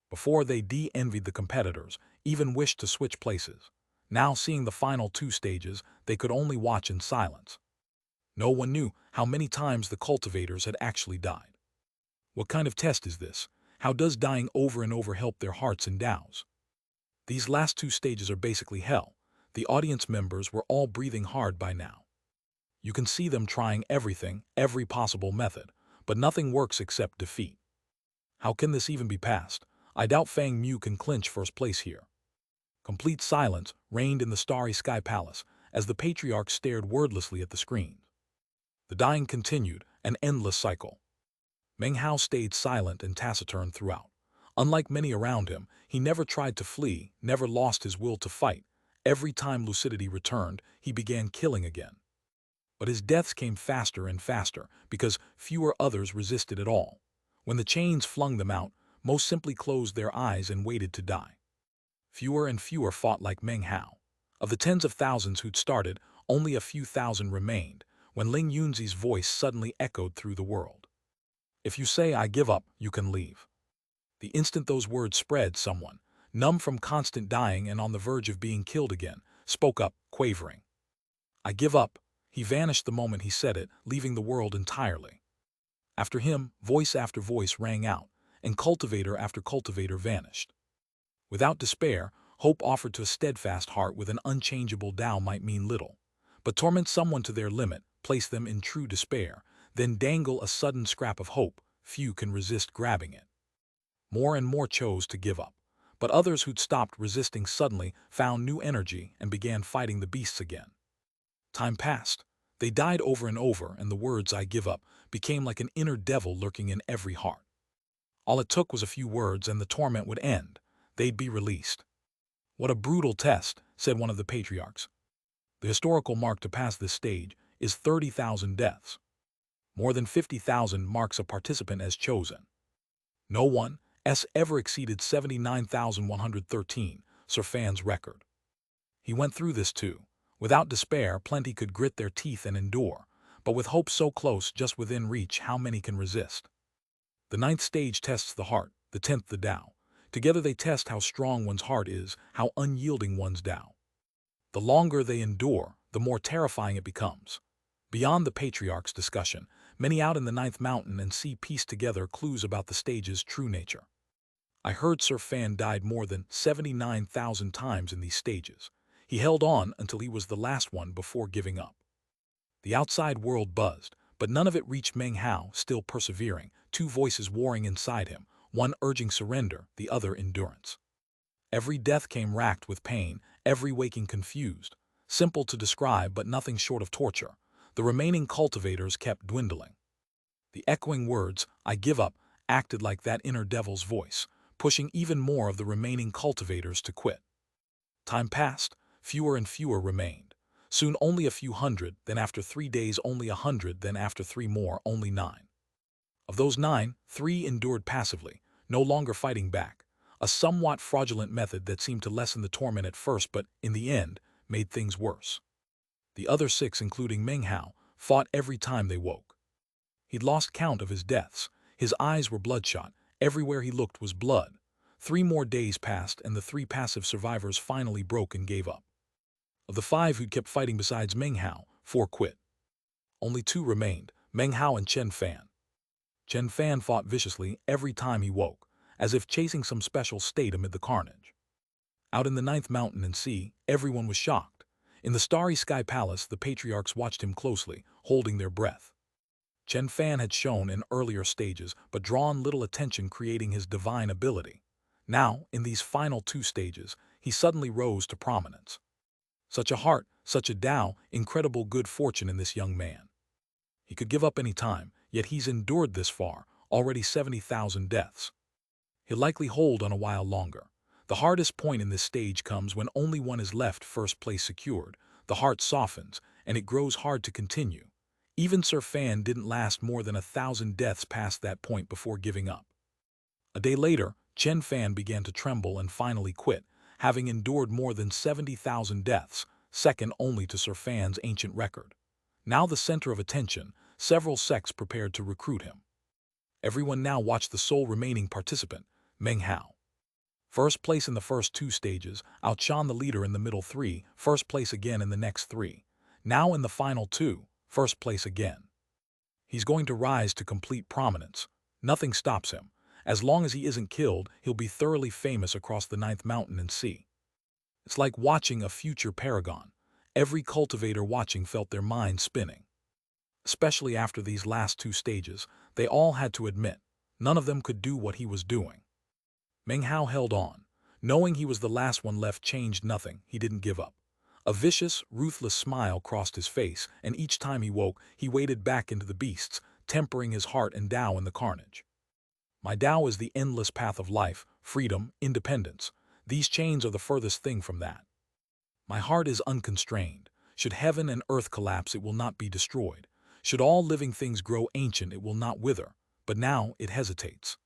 Before they envied the competitors, even wished to switch places. Now, seeing the final 2 stages, they could only watch in silence. No one knew how many times the cultivators had actually died. What kind of test is this? How does dying over and over help their hearts and Taos? These last 2 stages are basically hell. The audience members were all breathing hard by now. You can see them trying everything, every possible method, but nothing works except defeat. How can this even be passed? I doubt Fang Mu can clinch first place here. Complete silence reigned in the starry sky palace as the patriarch stared wordlessly at the screen. The dying continued, an endless cycle. Meng Hao stayed silent and taciturn throughout. Unlike many around him, he never tried to flee, never lost his will to fight. Every time lucidity returned, he began killing again. But his deaths came faster and faster because fewer others resisted at all. When the chains flung them out, most simply closed their eyes and waited to die. Fewer and fewer fought like Meng Hao. Of the tens of thousands who'd started, only a few thousand remained, when Ling Yunzi's voice suddenly echoed through the world. If you say I give up, you can leave. The instant those words spread, someone, numb from constant dying and on the verge of being killed again, spoke up, quavering. I give up. He vanished the moment he said it, leaving the world entirely. After him, voice after voice rang out, and cultivator after cultivator vanished. Without despair, hope offered to a steadfast heart with an unchangeable Tao might mean little. But torment someone to their limit, place them in true despair, then dangle a sudden scrap of hope, few can resist grabbing it. More and more chose to give up. But others who'd stopped resisting suddenly found new energy and began fighting the beasts again. Time passed. They died over and over, and the words I give up became like an inner devil lurking in every heart. All it took was a few words and the torment would end. They'd be released. What a brutal test, said one of the patriarchs. The historical mark to pass this stage is 30,000 deaths. More than 50,000 marks a participant as chosen. No one ever exceeded 79,113, Sir Fan's record. He went through this too. Without despair, plenty could grit their teeth and endure, but with hope so close, just within reach, how many can resist? The 9th stage tests the heart, the 10th the Tao. Together they test how strong one's heart is, how unyielding one's Tao. The longer they endure, the more terrifying it becomes. Beyond the patriarch's discussion, many out in the 9th mountain and sea pieced together clues about the stage's true nature. I heard Sir Fan died more than 79,000 times in these stages. He held on until he was the last one before giving up. The outside world buzzed, but none of it reached Meng Hao, still persevering, 2 voices warring inside him, one urging surrender, the other endurance. Every death came racked with pain, every waking confused. Simple to describe, but nothing short of torture. The remaining cultivators kept dwindling. The echoing words, I give up, acted like that inner devil's voice, pushing even more of the remaining cultivators to quit. Time passed, fewer and fewer remained. Soon only a few hundred, then after 3 days only 100, then after 3 more only 9. Of those 9, 3 endured passively, no longer fighting back, a somewhat fraudulent method that seemed to lessen the torment at first but, in the end, made things worse. The other 6, including Meng Hao, fought every time they woke. He'd lost count of his deaths. His eyes were bloodshot. Everywhere he looked was blood. 3 more days passed, and the 3 passive survivors finally broke and gave up. Of the 5 who'd kept fighting besides Meng Hao, 4 quit. Only 2 remained, Meng Hao and Chen Fan. Chen Fan fought viciously every time he woke, as if chasing some special state amid the carnage. Out in the 9th mountain and sea, everyone was shocked. In the starry sky palace, the patriarchs watched him closely, holding their breath. Chen Fan had shown in earlier stages, but drawn little attention, creating his divine ability. Now, in these final 2 stages, he suddenly rose to prominence. Such a heart, such a Tao, incredible good fortune in this young man. He could give up any time, yet he's endured this far, already 70,000 deaths. He'll likely hold on a while longer. The hardest point in this stage comes when only one is left, first place secured. The heart softens, and it grows hard to continue. Even Sir Fan didn't last more than 1,000 deaths past that point before giving up. A day later, Chen Fan began to tremble and finally quit, having endured more than 70,000 deaths, second only to Sir Fan's ancient record. Now the center of attention, several sects prepared to recruit him. Everyone now watched the sole remaining participant, Meng Hao. First place in the first 2 stages, outshone the leader in the middle 3, first place again in the next 3. Now in the final 2, first place again. He's going to rise to complete prominence. Nothing stops him. As long as he isn't killed, he'll be thoroughly famous across the 9th mountain and sea. It's like watching a future paragon. Every cultivator watching felt their minds spinning. Especially after these last 2 stages, they all had to admit, none of them could do what he was doing. Meng Hao held on. Knowing he was the last one left changed nothing. He didn't give up. A vicious, ruthless smile crossed his face, and each time he woke, he waded back into the beasts, tempering his heart and Tao in the carnage. My Tao is the endless path of life, freedom, independence. These chains are the furthest thing from that. My heart is unconstrained. Should heaven and earth collapse, it will not be destroyed. Should all living things grow ancient, it will not wither. But now it hesitates.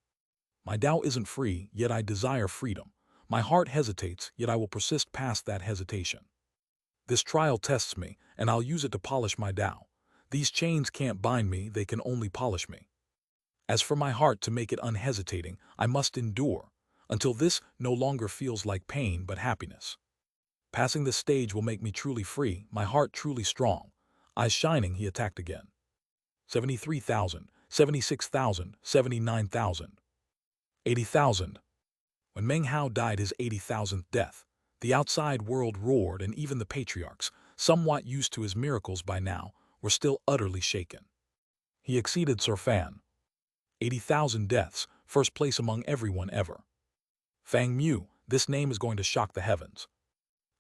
My Tao isn't free, yet I desire freedom. My heart hesitates, yet I will persist past that hesitation. This trial tests me, and I'll use it to polish my Tao. These chains can't bind me, they can only polish me. As for my heart, to make it unhesitating, I must endure, until this no longer feels like pain but happiness. Passing this stage will make me truly free, my heart truly strong. Eyes shining, he attacked again. 73,000, 76,000, 79,000. 80,000. When Meng Hao died his 80,000th death, the outside world roared, and even the patriarchs, somewhat used to his miracles by now, were still utterly shaken. He exceeded Sir Fan. 80,000 deaths, first place among everyone ever. Fang Mu, this name is going to shock the heavens.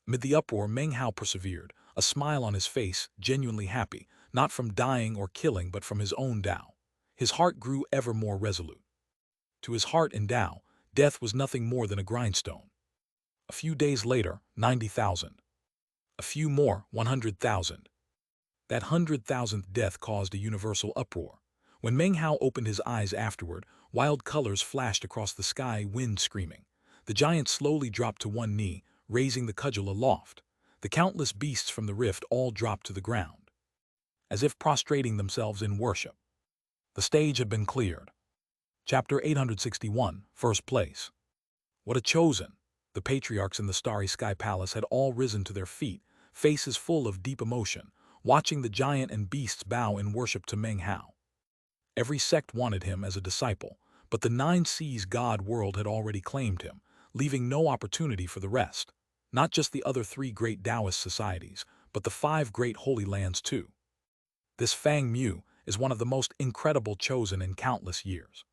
Amid the uproar, Meng Hao persevered, a smile on his face, genuinely happy, not from dying or killing but from his own Tao. His heart grew ever more resolute. To his heart and Tao, death was nothing more than a grindstone. A few days later, 90,000. A few more, 100,000. That 100,000th death caused a universal uproar. When Meng Hao opened his eyes afterward, wild colors flashed across the sky, wind screaming. The giant slowly dropped to one knee, raising the cudgel aloft. The countless beasts from the rift all dropped to the ground, as if prostrating themselves in worship. The stage had been cleared. Chapter 861, First Place. What a chosen! The patriarchs in the starry sky palace had all risen to their feet, faces full of deep emotion, watching the giant and beasts bow in worship to Meng Hao. Every sect wanted him as a disciple, but the 9 seas god world had already claimed him, leaving no opportunity for the rest. Not just the other 3 great Taoist societies, but the 5 great holy lands too. This Fang Mu is one of the most incredible chosen in countless years.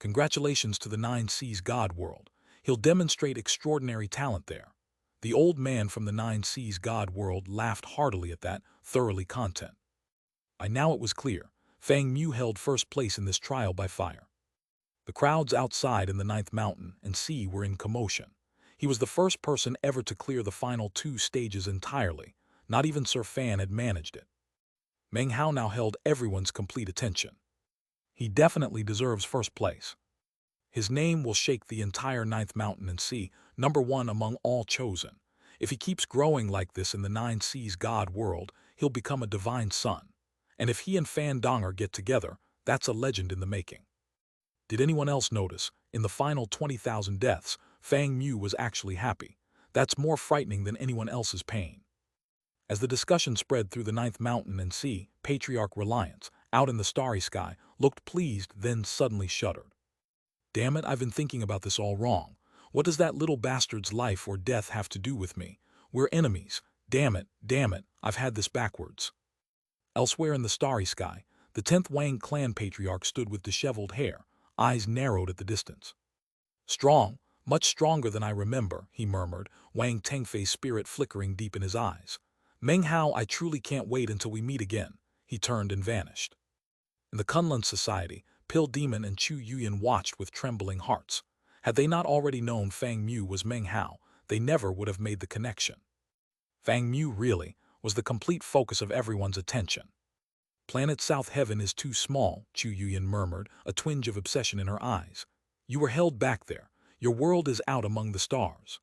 Congratulations to the 9 seas god world. He'll demonstrate extraordinary talent there. The old man from the 9 seas god world laughed heartily at that, thoroughly content. By now it was clear, Fang Mu held first place in this trial by fire. The crowds outside in the 9th mountain and sea were in commotion. He was the first person ever to clear the final 2 stages entirely. Not even Sir Fan had managed it. Meng Hao now held everyone's complete attention. He definitely deserves first place. His name will shake the entire Ninth Mountain and Sea, #1 among all chosen. If he keeps growing like this in the Nine Seas God world, he'll become a divine son. And if he and Fan Donger get together, that's a legend in the making. Did anyone else notice, in the final 20,000 deaths, Fang Mu was actually happy? That's more frightening than anyone else's pain. As the discussion spread through the Ninth Mountain and Sea, Patriarch Reliance, out in the starry sky, looked pleased, then suddenly shuddered. Damn it, I've been thinking about this all wrong. What does that little bastard's life or death have to do with me? We're enemies. Damn it, I've had this backwards. Elsewhere in the starry sky, the 10th Wang clan patriarch stood with disheveled hair, eyes narrowed at the distance. Strong, much stronger than I remember, he murmured, Wang Tengfei's spirit flickering deep in his eyes. Meng Hao, I truly can't wait until we meet again. He turned and vanished. In the Kunlun Society, Pill Demon and Chu Yuyan watched with trembling hearts. Had they not already known Fang Mu was Meng Hao, they never would have made the connection. Fang Mu, really, was the complete focus of everyone's attention. Planet South Heaven is too small, Chu Yuyan murmured, a twinge of obsession in her eyes. You were held back there. Your world is out among the stars.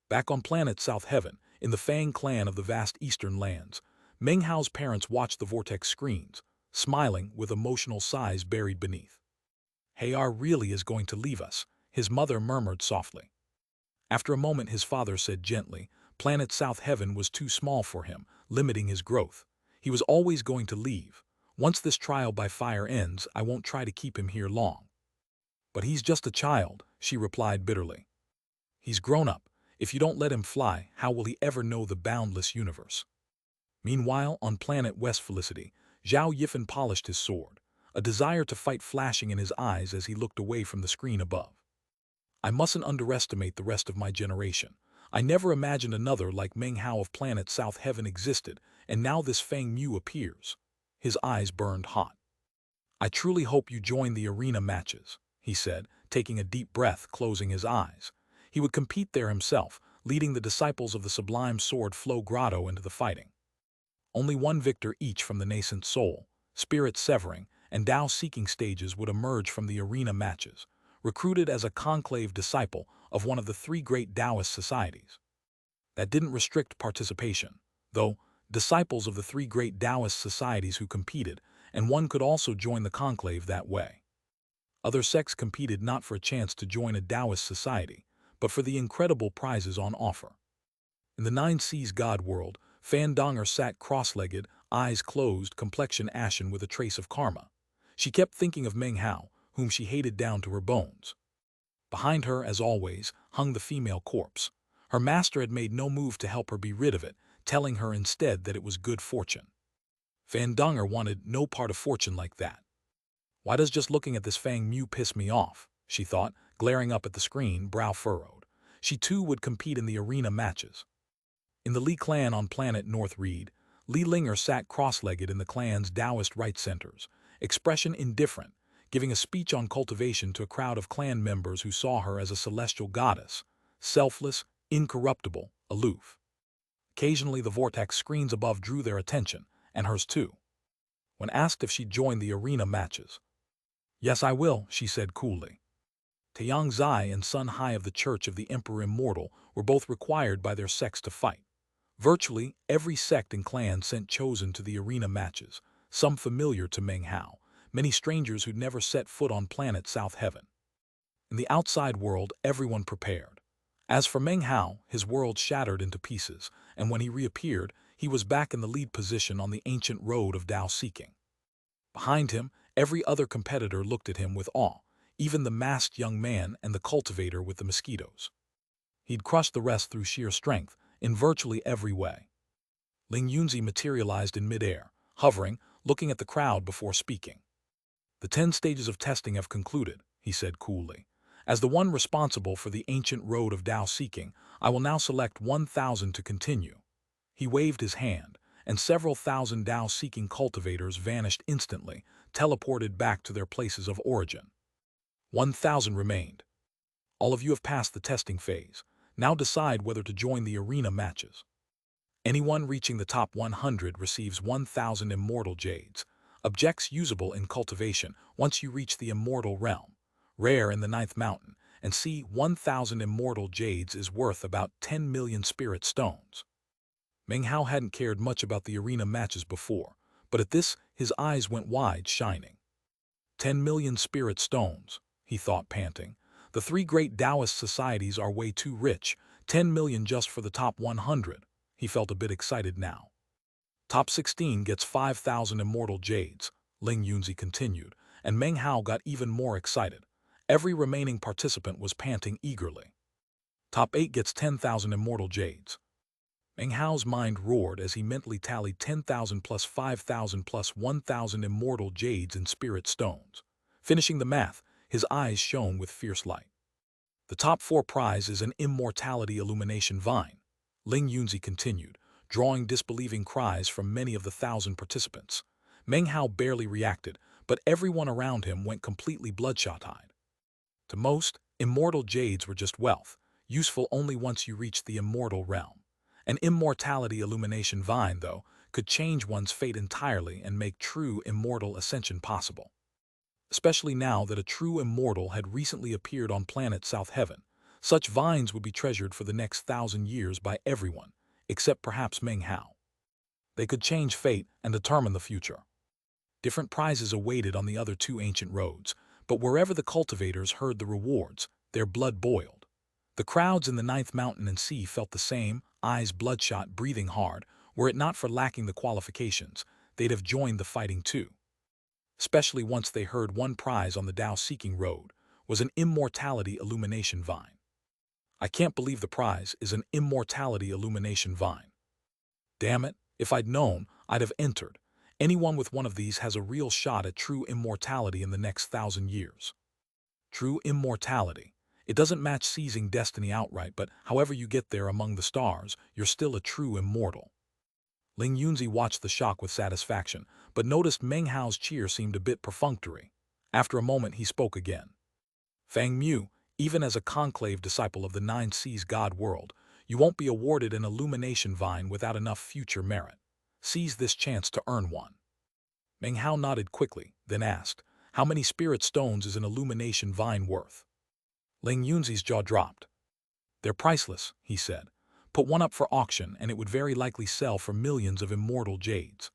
Back on planet South Heaven, in the Fang clan of the vast eastern lands, Meng Hao's parents watched the vortex screens, smiling with emotional sighs buried beneath. Hayar really is going to leave us, his mother murmured softly. After a moment his father said gently, planet South Heaven was too small for him, limiting his growth. He was always going to leave. Once this trial by fire ends, I won't try to keep him here long. But he's just a child, she replied bitterly. He's grown up. If you don't let him fly, how will he ever know the boundless universe? Meanwhile, on planet West Felicity, Zhao Yifan polished his sword, a desire to fight flashing in his eyes as he looked away from the screen above. I mustn't underestimate the rest of my generation. I never imagined another like Meng Hao of planet South Heaven existed, and now this Fang Mu appears. His eyes burned hot. I truly hope you join the arena matches, he said, taking a deep breath, closing his eyes. He would compete there himself, leading the disciples of the sublime sword Flow Grotto into the fighting. Only one victor each from the nascent soul, spirit severing, and Tao seeking stages would emerge from the arena matches, recruited as a conclave disciple of one of the 3 great Taoist societies. That didn't restrict participation, though, disciples of the 3 great Taoist societies who competed, and one could also join the conclave that way. Other sects competed not for a chance to join a Taoist society, but for the incredible prizes on offer. In the Nine Seas God world, Fan Donger sat cross-legged, eyes closed, complexion ashen with a trace of karma. She kept thinking of Meng Hao, whom she hated down to her bones. Behind her, as always, hung the female corpse. Her master had made no move to help her be rid of it, telling her instead that it was good fortune. Fan Donger wanted no part of fortune like that. Why does just looking at this Fang Mu piss me off, she thought, glaring up at the screen, brow furrowed. She too would compete in the arena matches. In the Li clan on planet North Reed, Li Linger sat cross-legged in the clan's Taoist right centers, expression indifferent, giving a speech on cultivation to a crowd of clan members who saw her as a celestial goddess, selfless, incorruptible, aloof. Occasionally the vortex screens above drew their attention, and hers too. When asked if she'd join the arena matches, "Yes, I will," she said coolly. Taiyang Zai and Sun Hai of the Church of the Emperor Immortal were both required by their sects to fight. Virtually every sect and clan sent chosen to the arena matches, some familiar to Meng Hao, many strangers who'd never set foot on planet South Heaven. In the outside world, everyone prepared. As for Meng Hao, his world shattered into pieces, and when he reappeared, he was back in the lead position on the ancient road of Tao seeking. Behind him, every other competitor looked at him with awe, even the masked young man and the cultivator with the mosquitoes. He'd crushed the rest through sheer strength, in virtually every way. Ling Yunzi materialized in midair, hovering, looking at the crowd before speaking. The 10 stages of testing have concluded, he said coolly. As the one responsible for the ancient road of Tao seeking, I will now select 1,000 to continue. He waved his hand, and several thousand Tao seeking cultivators vanished instantly, teleported back to their places of origin. 1,000 remained. All of you have passed the testing phase. Now decide whether to join the arena matches. Anyone reaching the top 100 receives 1,000 immortal jades. Objects usable in cultivation once you reach the immortal realm. Rare in the ninth mountain, and see 1,000 immortal jades is worth about 10 million spirit stones. Meng Hao hadn't cared much about the arena matches before, but at this his eyes went wide, shining. 10 million spirit stones, he thought, panting. The three great Taoist societies are way too rich, 10 million just for the top 100. He felt a bit excited now. Top 16 gets 5,000 immortal jades, Ling Yunzi continued, and Meng Hao got even more excited. Every remaining participant was panting eagerly. Top 8 gets 10,000 immortal jades. Meng Hao's mind roared as he mentally tallied 10,000 plus 5,000 plus 1,000 immortal jades and spirit stones. Finishing the math, his eyes shone with fierce light. The top 4 prize is an immortality illumination vine, Ling Yunzi continued, drawing disbelieving cries from many of the 1,000 participants. Meng Hao barely reacted, but everyone around him went completely bloodshot-eyed. To most, immortal jades were just wealth, useful only once you reach the immortal realm. An immortality illumination vine, though, could change one's fate entirely and make true immortal ascension possible. Especially now that a true immortal had recently appeared on planet South Heaven, such vines would be treasured for the next 1,000 years by everyone, except perhaps Meng Hao. They could change fate and determine the future. Different prizes awaited on the other 2 ancient roads, but wherever the cultivators heard the rewards, their blood boiled. The crowds in the ninth mountain and sea felt the same, eyes bloodshot, breathing hard. Were it not for lacking the qualifications, they'd have joined the fighting too. Especially once they heard one prize on the Tao-seeking road was an immortality illumination vine. I can't believe the prize is an immortality illumination vine. Damn it, if I'd known, I'd have entered. Anyone with one of these has a real shot at true immortality in the next 1,000 years. True immortality. It doesn't match seizing destiny outright, but however you get there among the stars, you're still a true immortal. Ling Yunzi watched the shock with satisfaction, but noticed Meng Hao's cheer seemed a bit perfunctory. After a moment he spoke again. Fang Mu, even as a conclave disciple of the Nine Seas God world, you won't be awarded an illumination vine without enough future merit. Seize this chance to earn one. Meng Hao nodded quickly, then asked, how many spirit stones is an illumination vine worth? Ling Yunzi's jaw dropped. They're priceless, he said. Put one up for auction and it would very likely sell for millions of immortal jades.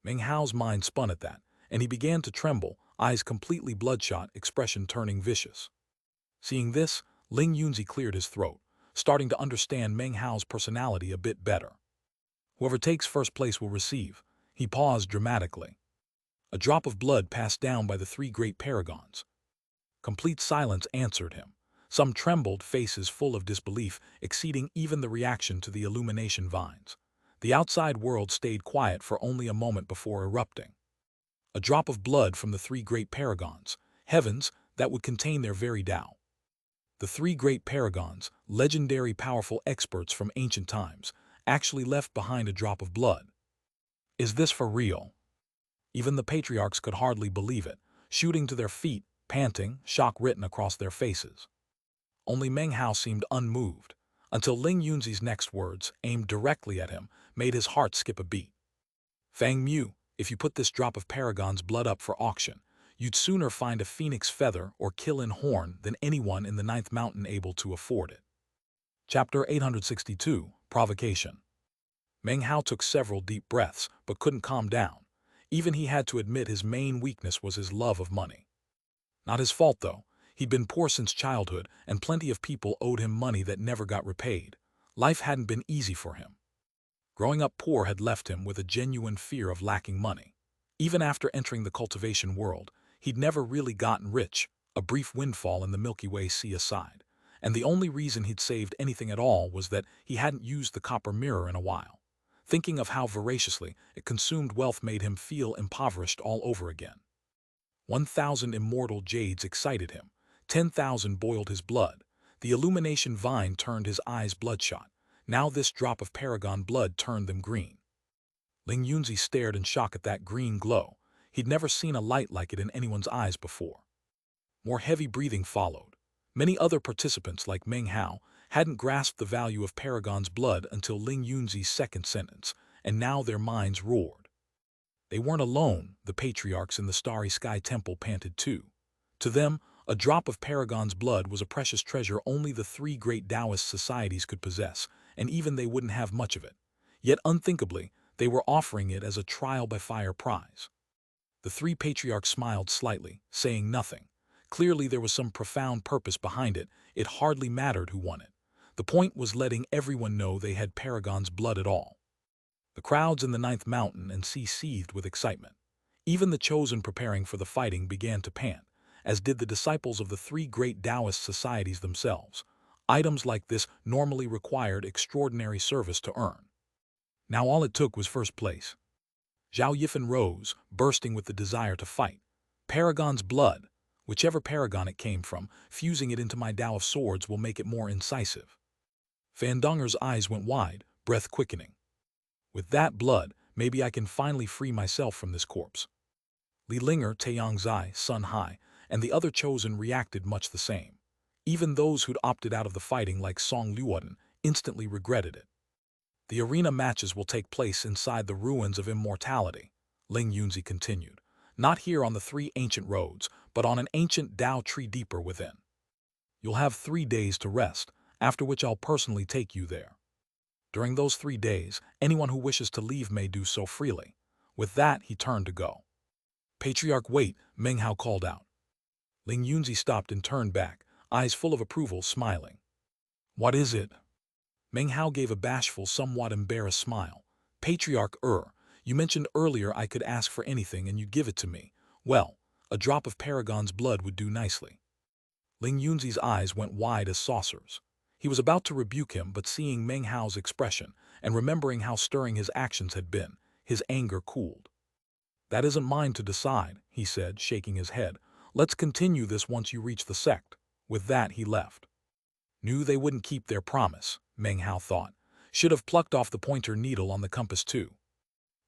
Meng Hao's mind spun at that, and he began to tremble, eyes completely bloodshot, expression turning vicious. Seeing this, Ling Yunzi cleared his throat, starting to understand Meng Hao's personality a bit better. Whoever takes first place will receive. He paused dramatically. A drop of blood passed down by the 3 great paragons. Complete silence answered him, some trembled faces full of disbelief, exceeding even the reaction to the illumination vines. The outside world stayed quiet for only a moment before erupting. A drop of blood from the 3 great paragons, heavens that would contain their very Tao. The 3 great paragons, legendary powerful experts from ancient times, actually left behind a drop of blood. Is this for real? Even the patriarchs could hardly believe it, shooting to their feet, panting, shock written across their faces. Only Meng Hao seemed unmoved, until Ling Yunzi's next words, aimed directly at him, made his heart skip a beat. Fang Mu, if you put this drop of Paragon's blood up for auction, you'd sooner find a phoenix feather or kill in horn than anyone in the ninth mountain able to afford it. Chapter 862, Provocation. Meng Hao took several deep breaths, but couldn't calm down. Even he had to admit his main weakness was his love of money. Not his fault, though. He'd been poor since childhood, and plenty of people owed him money that never got repaid. Life hadn't been easy for him. Growing up poor had left him with a genuine fear of lacking money. Even after entering the cultivation world, he'd never really gotten rich, a brief windfall in the Milky Way sea aside. And the only reason he'd saved anything at all was that he hadn't used the copper mirror in a while. Thinking of how voraciously it consumed wealth made him feel impoverished all over again. 1,000 immortal jades excited him. 10,000 boiled his blood. The illumination vine turned his eyes bloodshot. Now this drop of paragon blood turned them green. Ling Yunzi stared in shock at that green glow. He'd never seen a light like it in anyone's eyes before. More heavy breathing followed. Many other participants, like Meng Hao, hadn't grasped the value of Paragon's blood until Ling Yunzi's second sentence, and now their minds roared. They weren't alone, the patriarchs in the Starry Sky Temple panted too. To them, a drop of Paragon's blood was a precious treasure only the three great Taoist societies could possess, and even they wouldn't have much of it. Yet unthinkably, they were offering it as a trial-by-fire prize. The three patriarchs smiled slightly, saying nothing. Clearly there was some profound purpose behind it. It hardly mattered who won it. The point was letting everyone know they had Paragon's blood at all. The crowds in the Ninth Mountain and Sea seethed with excitement. Even the chosen preparing for the fighting began to pant, as did the disciples of the three great Taoist societies themselves. Items like this normally required extraordinary service to earn. Now all it took was first place. Zhao Yifan rose, bursting with the desire to fight. Paragon's blood, whichever paragon it came from, fusing it into my Tao of Swords will make it more incisive. Fandonger's eyes went wide, breath quickening. With that blood, maybe I can finally free myself from this corpse. Li Linger, Taiyangzai, Sun Hai, and the other chosen reacted much the same. Even those who'd opted out of the fighting like Song Luoden instantly regretted it. The arena matches will take place inside the ruins of immortality, Ling Yunzi continued. Not here on the three ancient roads, but on an ancient Tao tree deeper within. You'll have 3 days to rest, after which I'll personally take you there. During those 3 days, anyone who wishes to leave may do so freely. With that, he turned to go. Patriarch, wait, Meng Hao called out. Ling Yunzi stopped and turned back, eyes full of approval, smiling. What is it? Meng Hao gave a bashful, somewhat embarrassed smile. Patriarch, you mentioned earlier I could ask for anything and you'd give it to me. Well, a drop of Paragon's blood would do nicely. Ling Yunzi's eyes went wide as saucers. He was about to rebuke him, but seeing Meng Hao's expression and remembering how stirring his actions had been, his anger cooled. That isn't mine to decide, he said, shaking his head. Let's continue this once you reach the sect. With that, he left. Knew they wouldn't keep their promise, Meng Hao thought. Should have plucked off the pointer needle on the compass too.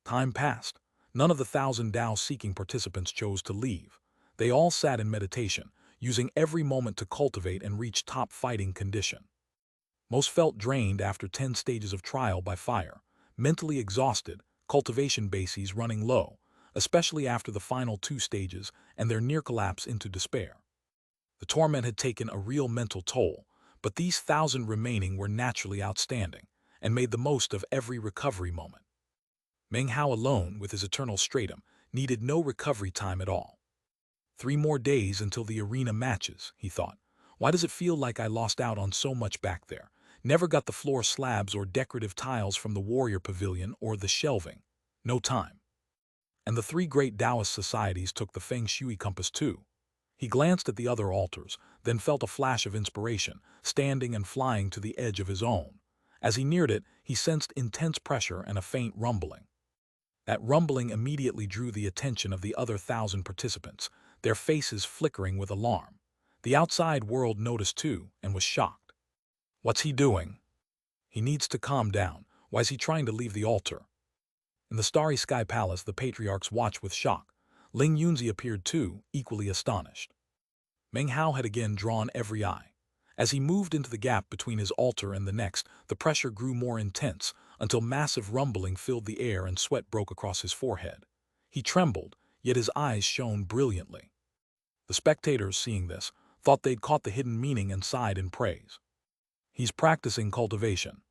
Time passed. None of the 1,000 Tao-seeking participants chose to leave. They all sat in meditation, using every moment to cultivate and reach top fighting condition. Most felt drained after 10 stages of trial by fire, mentally exhausted, cultivation bases running low, especially after the final 2 stages and their near collapse into despair. The torment had taken a real mental toll, but these 1,000 remaining were naturally outstanding and made the most of every recovery moment. Meng Hao alone, with his eternal stratum, needed no recovery time at all. 3 more days until the arena matches, he thought. Why does it feel like I lost out on so much back there? Never got the floor slabs or decorative tiles from the warrior pavilion or the shelving. No time. And the 3 great Taoist societies took the Feng Shui compass too. He glanced at the other altars, then felt a flash of inspiration, standing and flying to the edge of his own. As he neared it, he sensed intense pressure and a faint rumbling. That rumbling immediately drew the attention of the other 1,000 participants, their faces flickering with alarm. The outside world noticed too and was shocked. What's he doing? He needs to calm down. Why is he trying to leave the altar? In the Starry Sky Palace, the patriarchs watched with shock. Ling Yunzi appeared too, equally astonished. Meng Hao had again drawn every eye. As he moved into the gap between his altar and the next, the pressure grew more intense, until massive rumbling filled the air and sweat broke across his forehead. He trembled, yet his eyes shone brilliantly. The spectators, seeing this, thought they'd caught the hidden meaning and sighed in praise. He's practicing cultivation.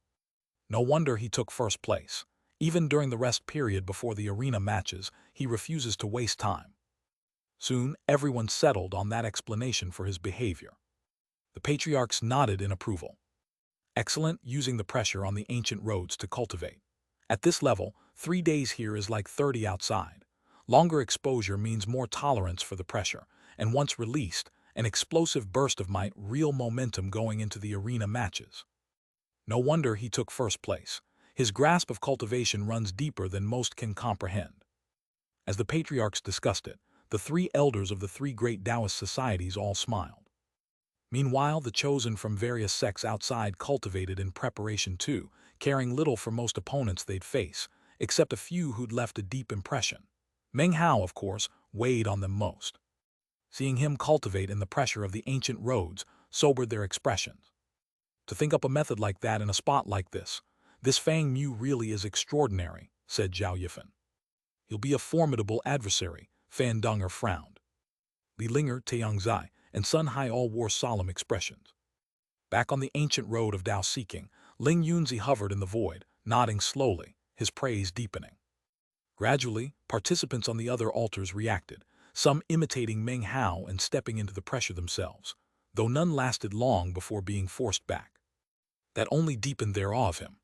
No wonder he took first place. Even during the rest period before the arena matches, he refuses to waste time. Soon, everyone settled on that explanation for his behavior. The patriarchs nodded in approval. Excellent, using the pressure on the ancient roads to cultivate. At this level, 3 days here is like 30 outside. Longer exposure means more tolerance for the pressure, and once released, an explosive burst of might, real momentum going into the arena matches. No wonder he took first place. His grasp of cultivation runs deeper than most can comprehend. As the patriarchs discussed it, the 3 elders of the 3 great Taoist societies all smiled. Meanwhile, the chosen from various sects outside cultivated in preparation too, caring little for most opponents they'd face, except a few who'd left a deep impression. Meng Hao, of course, weighed on them most. Seeing him cultivate in the pressure of the ancient roads sobered their expressions. To think up a method like that in a spot like this Fang Mu really is extraordinary, said Zhao Yifan. He'll be a formidable adversary, Fan Dunger frowned. Li Linger, Taiyangzai, and Sun Hai all wore solemn expressions. Back on the ancient road of Dao seeking, Ling Yunzi hovered in the void, nodding slowly, his praise deepening. Gradually, participants on the other altars reacted, some imitating Meng Hao and stepping into the pressure themselves, though none lasted long before being forced back. That only deepened their awe of him.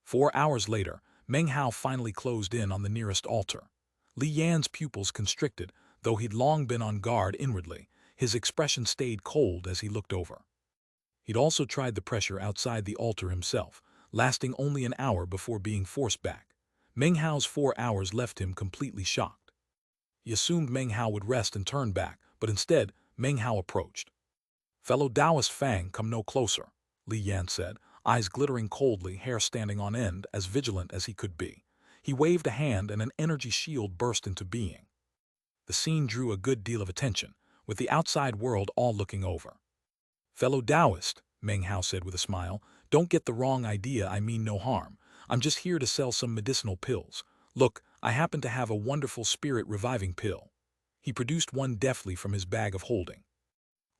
4 hours later, Meng Hao finally closed in on the nearest altar. Li Yan's pupils constricted, though he'd long been on guard inwardly, his expression stayed cold as he looked over. He'd also tried the pressure outside the altar himself, lasting only an hour before being forced back. Meng Hao's 4 hours left him completely shocked. He assumed Meng Hao would rest and turn back, but instead, Meng Hao approached. "Fellow Taoist Fang, come no closer," Li Yan said, eyes glittering coldly, hair standing on end, as vigilant as he could be. He waved a hand and an energy shield burst into being. The scene drew a good deal of attention, with the outside world all looking over. "Fellow Taoist," Meng Hao said with a smile, "don't get the wrong idea, I mean no harm. I'm just here to sell some medicinal pills. Look, I happen to have a wonderful spirit-reviving pill." He produced one deftly from his bag of holding.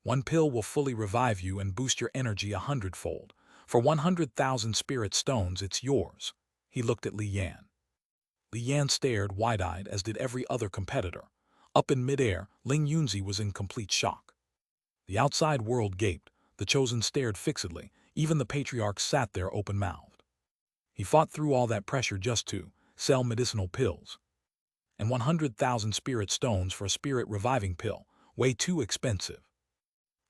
"One pill will fully revive you and boost your energy 100-fold. For 100,000 spirit stones, it's yours." He looked at Li Yan. Li Yan stared wide-eyed, as did every other competitor. Up in midair, Ling Yunzi was in complete shock. The outside world gaped, the chosen stared fixedly, even the patriarch sat there open-mouthed. He fought through all that pressure just to sell medicinal pills. And 100,000 spirit stones for a spirit-reviving pill, way too expensive.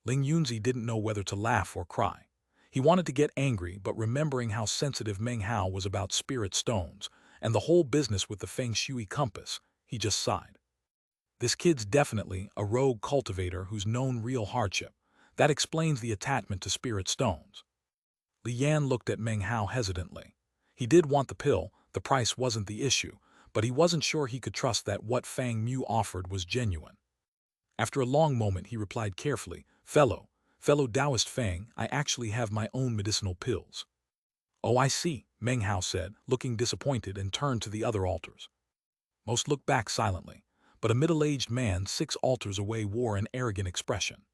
Ling Yunzi didn't know whether to laugh or cry. He wanted to get angry, but remembering how sensitive Meng Hao was about spirit stones, and the whole business with the Feng Shui compass, he just sighed. This kid's definitely a rogue cultivator who's known real hardship. That explains the attachment to spirit stones. Li Yan looked at Meng Hao hesitantly. He did want the pill, the price wasn't the issue, but he wasn't sure he could trust that what Fang Mu offered was genuine. After a long moment he replied carefully, Fellow Taoist Fang, I actually have my own medicinal pills." "Oh, I see," Meng Hao said, looking disappointed, and turned to the other altars. Most looked back silently, but a middle-aged man 6 altars away wore an arrogant expression.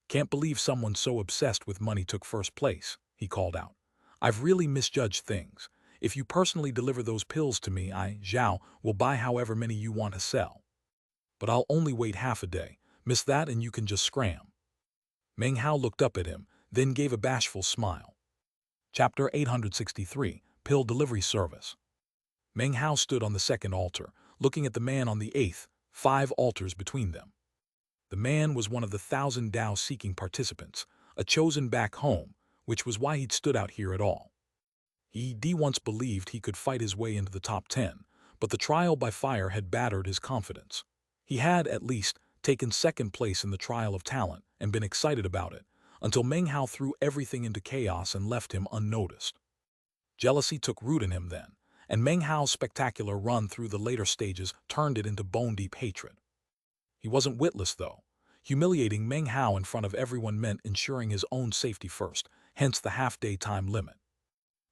"Can't believe someone so obsessed with money took first place," he called out. "I've really misjudged things. If you personally deliver those pills to me, I, Zhao, will buy however many you want to sell. But I'll only wait half a day. Miss that and you can just scram." Meng Hao looked up at him, then gave a bashful smile. Chapter 863, Pill Delivery Service. Meng Hao stood on the second altar, looking at the man on the 8th, 5 altars between them. The man was one of the 1,000 Dao-seeking participants, a chosen back home, which was why he'd stood out here at all. He once believed he could fight his way into the top 10, but the trial by fire had battered his confidence. He had, at least, taken second place in the trial of talent and been excited about it, until Meng Hao threw everything into chaos and left him unnoticed. Jealousy took root in him then, and Meng Hao's spectacular run through the later stages turned it into bone-deep hatred. He wasn't witless, though. Humiliating Meng Hao in front of everyone meant ensuring his own safety first, hence the half-day time limit.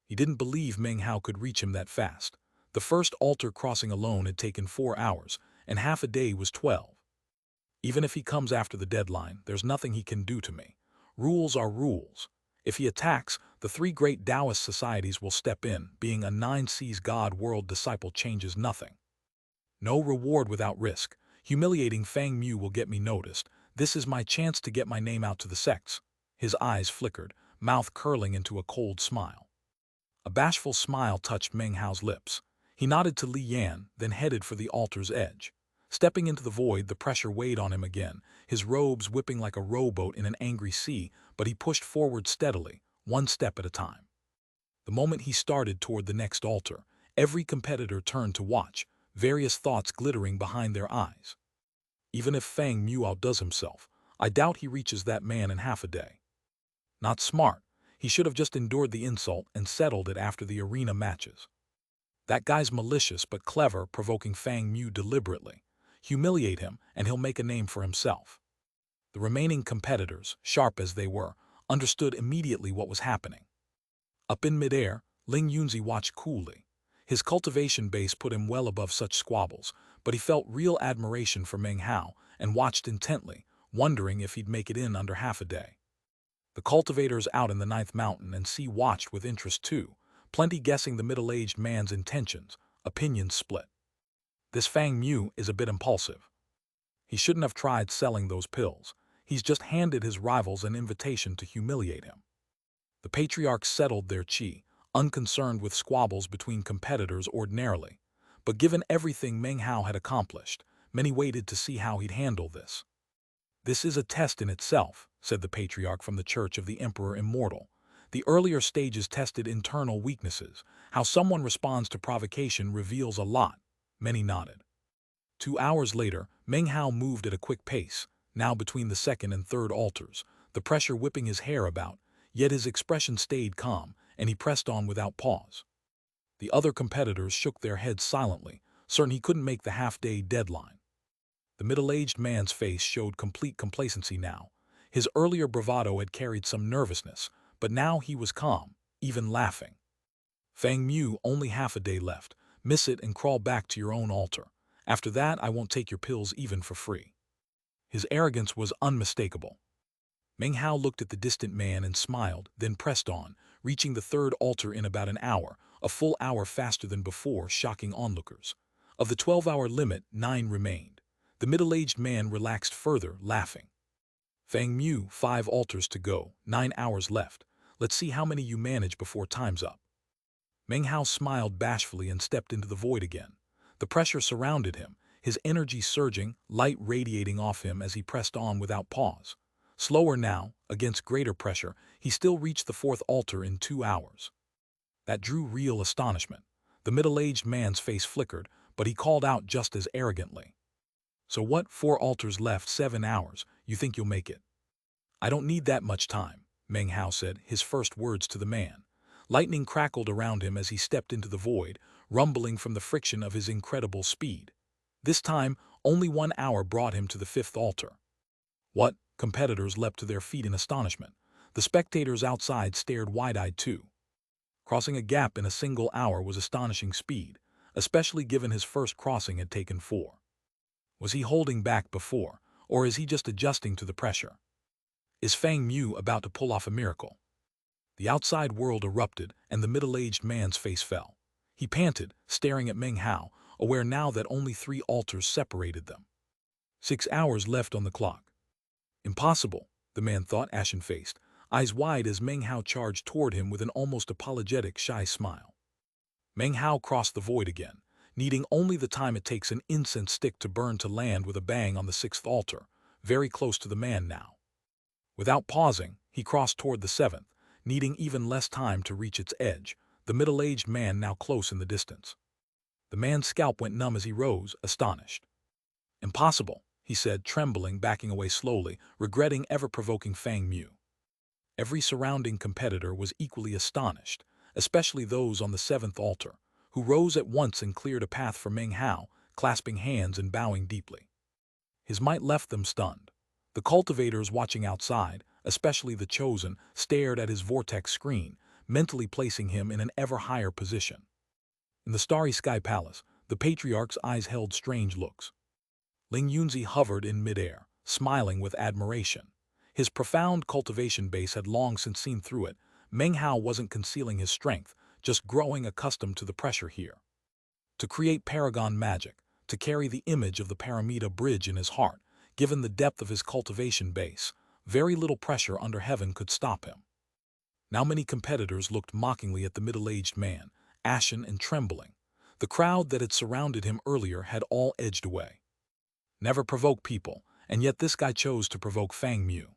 He didn't believe Meng Hao could reach him that fast. The first altar crossing alone had taken 4 hours, and half a day was 12. "Even if he comes after the deadline, there's nothing he can do to me. Rules are rules. If he attacks, the 3 great Taoist societies will step in. Being a 9 Seas God world disciple changes nothing. No reward without risk. Humiliating Fang Mu will get me noticed. This is my chance to get my name out to the sects." His eyes flickered, mouth curling into a cold smile. A bashful smile touched Meng Hao's lips. He nodded to Li Yan, then headed for the altar's edge. Stepping into the void, the pressure weighed on him again, his robes whipping like a rowboat in an angry sea, but he pushed forward steadily, one step at a time. The moment he started toward the next altar, every competitor turned to watch, various thoughts glittering behind their eyes. Even if Fang Mu outdoes himself, I doubt he reaches that man in half a day. Not smart. He should have just endured the insult and settled it after the arena matches. That guy's malicious but clever, provoking Fang Mu deliberately. Humiliate him, and he'll make a name for himself. The remaining competitors, sharp as they were, understood immediately what was happening. Up in midair, Ling Yunzi watched coolly. His cultivation base put him well above such squabbles, but he felt real admiration for Meng Hao and watched intently, wondering if he'd make it in under half a day. The cultivators out in the ninth mountain and sea watched with interest too, plenty guessing the middle-aged man's intentions, opinions split. This Fang Mu is a bit impulsive. He shouldn't have tried selling those pills. He's just handed his rivals an invitation to humiliate him. The patriarchs settled their chi, unconcerned with squabbles between competitors ordinarily. But given everything Meng Hao had accomplished, many waited to see how he'd handle this. "This is a test in itself," said the patriarch from the Church of the Emperor Immortal. "The earlier stages tested internal weaknesses. How someone responds to provocation reveals a lot." Many nodded. 2 hours later, Meng Hao moved at a quick pace, now between the second and third altars, the pressure whipping his hair about, yet his expression stayed calm, and he pressed on without pause. The other competitors shook their heads silently, certain he couldn't make the half-day deadline. The middle-aged man's face showed complete complacency now. His earlier bravado had carried some nervousness, but now he was calm, even laughing. "Fang Mu, only half a day left. Miss it and crawl back to your own altar. After that, I won't take your pills even for free." His arrogance was unmistakable. Meng Hao looked at the distant man and smiled, then pressed on, reaching the third altar in about an hour, a full hour faster than before, shocking onlookers. Of the 12-hour limit, 9 remained. The middle-aged man relaxed further, laughing. "Fang Mu, 5 altars to go, 9 hours left. Let's see how many you manage before time's up." Meng Hao smiled bashfully and stepped into the void again. The pressure surrounded him, his energy surging, light radiating off him as he pressed on without pause. Slower now, against greater pressure, he still reached the 4th altar in 2 hours. That drew real astonishment. The middle-aged man's face flickered, but he called out just as arrogantly. "So what, 4 altars left, 7 hours, you think you'll make it?" "I don't need that much time," Meng Hao said, his first words to the man. Lightning crackled around him as he stepped into the void, rumbling from the friction of his incredible speed. This time, only 1 hour brought him to the 5th altar. "What?" Competitors leapt to their feet in astonishment. The spectators outside stared wide-eyed too. Crossing a gap in a single hour was astonishing speed, especially given his first crossing had taken 4. Was he holding back before, or is he just adjusting to the pressure? Is Fang Mu about to pull off a miracle? The outside world erupted, and the middle-aged man's face fell. He panted, staring at Meng Hao, aware now that only 3 altars separated them. 6 hours left on the clock. Impossible, the man thought, ashen-faced, eyes wide as Meng Hao charged toward him with an almost apologetic, shy smile. Meng Hao crossed the void again, needing only the time it takes an incense stick to burn to land with a bang on the 6th altar, very close to the man now. Without pausing, he crossed toward the 7th, needing even less time to reach its edge, the middle-aged man now close in the distance. The man's scalp went numb as he rose, astonished. "Impossible," he said, trembling, backing away slowly, regretting ever provoking Fang Mu. Every surrounding competitor was equally astonished, especially those on the 7th altar, who rose at once and cleared a path for Meng Hao, clasping hands and bowing deeply. His might left them stunned. The cultivators watching outside, especially the chosen, stared at his vortex screen, mentally placing him in an ever higher position. In the starry sky palace, the patriarch's eyes held strange looks. Ling Yunzi hovered in midair, smiling with admiration. His profound cultivation base had long since seen through it. Meng Hao wasn't concealing his strength, just growing accustomed to the pressure here. To create paragon magic, to carry the image of the Paramita bridge in his heart, given the depth of his cultivation base, very little pressure under heaven could stop him. Now many competitors looked mockingly at the middle-aged man, ashen and trembling. The crowd that had surrounded him earlier had all edged away. Never provoke people, and yet this guy chose to provoke Fang Mu.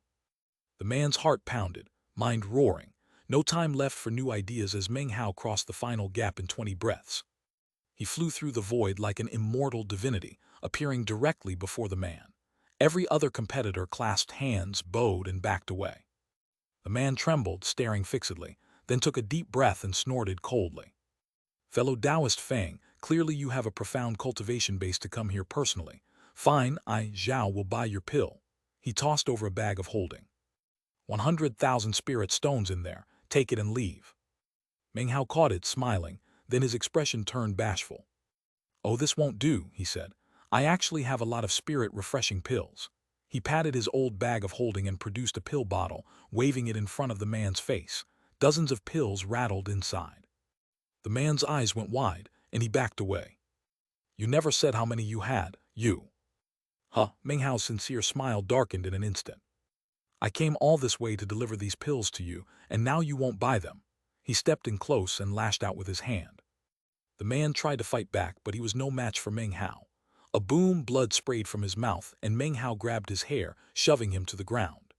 The man's heart pounded, mind roaring, no time left for new ideas as Meng Hao crossed the final gap in 20 breaths. He flew through the void like an immortal divinity, appearing directly before the man. Every other competitor clasped hands, bowed, and backed away. The man trembled, staring fixedly, then took a deep breath and snorted coldly. "Fellow Taoist Fang, clearly you have a profound cultivation base to come here personally. Fine, I, Zhao, will buy your pill." He tossed over a bag of holding. 100,000 spirit stones in there. Take it and leave. Meng Hao caught it, smiling, then his expression turned bashful. Oh, this won't do, he said. I actually have a lot of spirit-refreshing pills. He patted his old bag of holding and produced a pill bottle, waving it in front of the man's face. Dozens of pills rattled inside. The man's eyes went wide, and he backed away. You never said how many you had, you. Huh, Meng Hao's sincere smile darkened in an instant. I came all this way to deliver these pills to you, and now you won't buy them. He stepped in close and lashed out with his hand. The man tried to fight back, but he was no match for Meng Hao. A boom, blood sprayed from his mouth, and Meng Hao grabbed his hair, shoving him to the ground.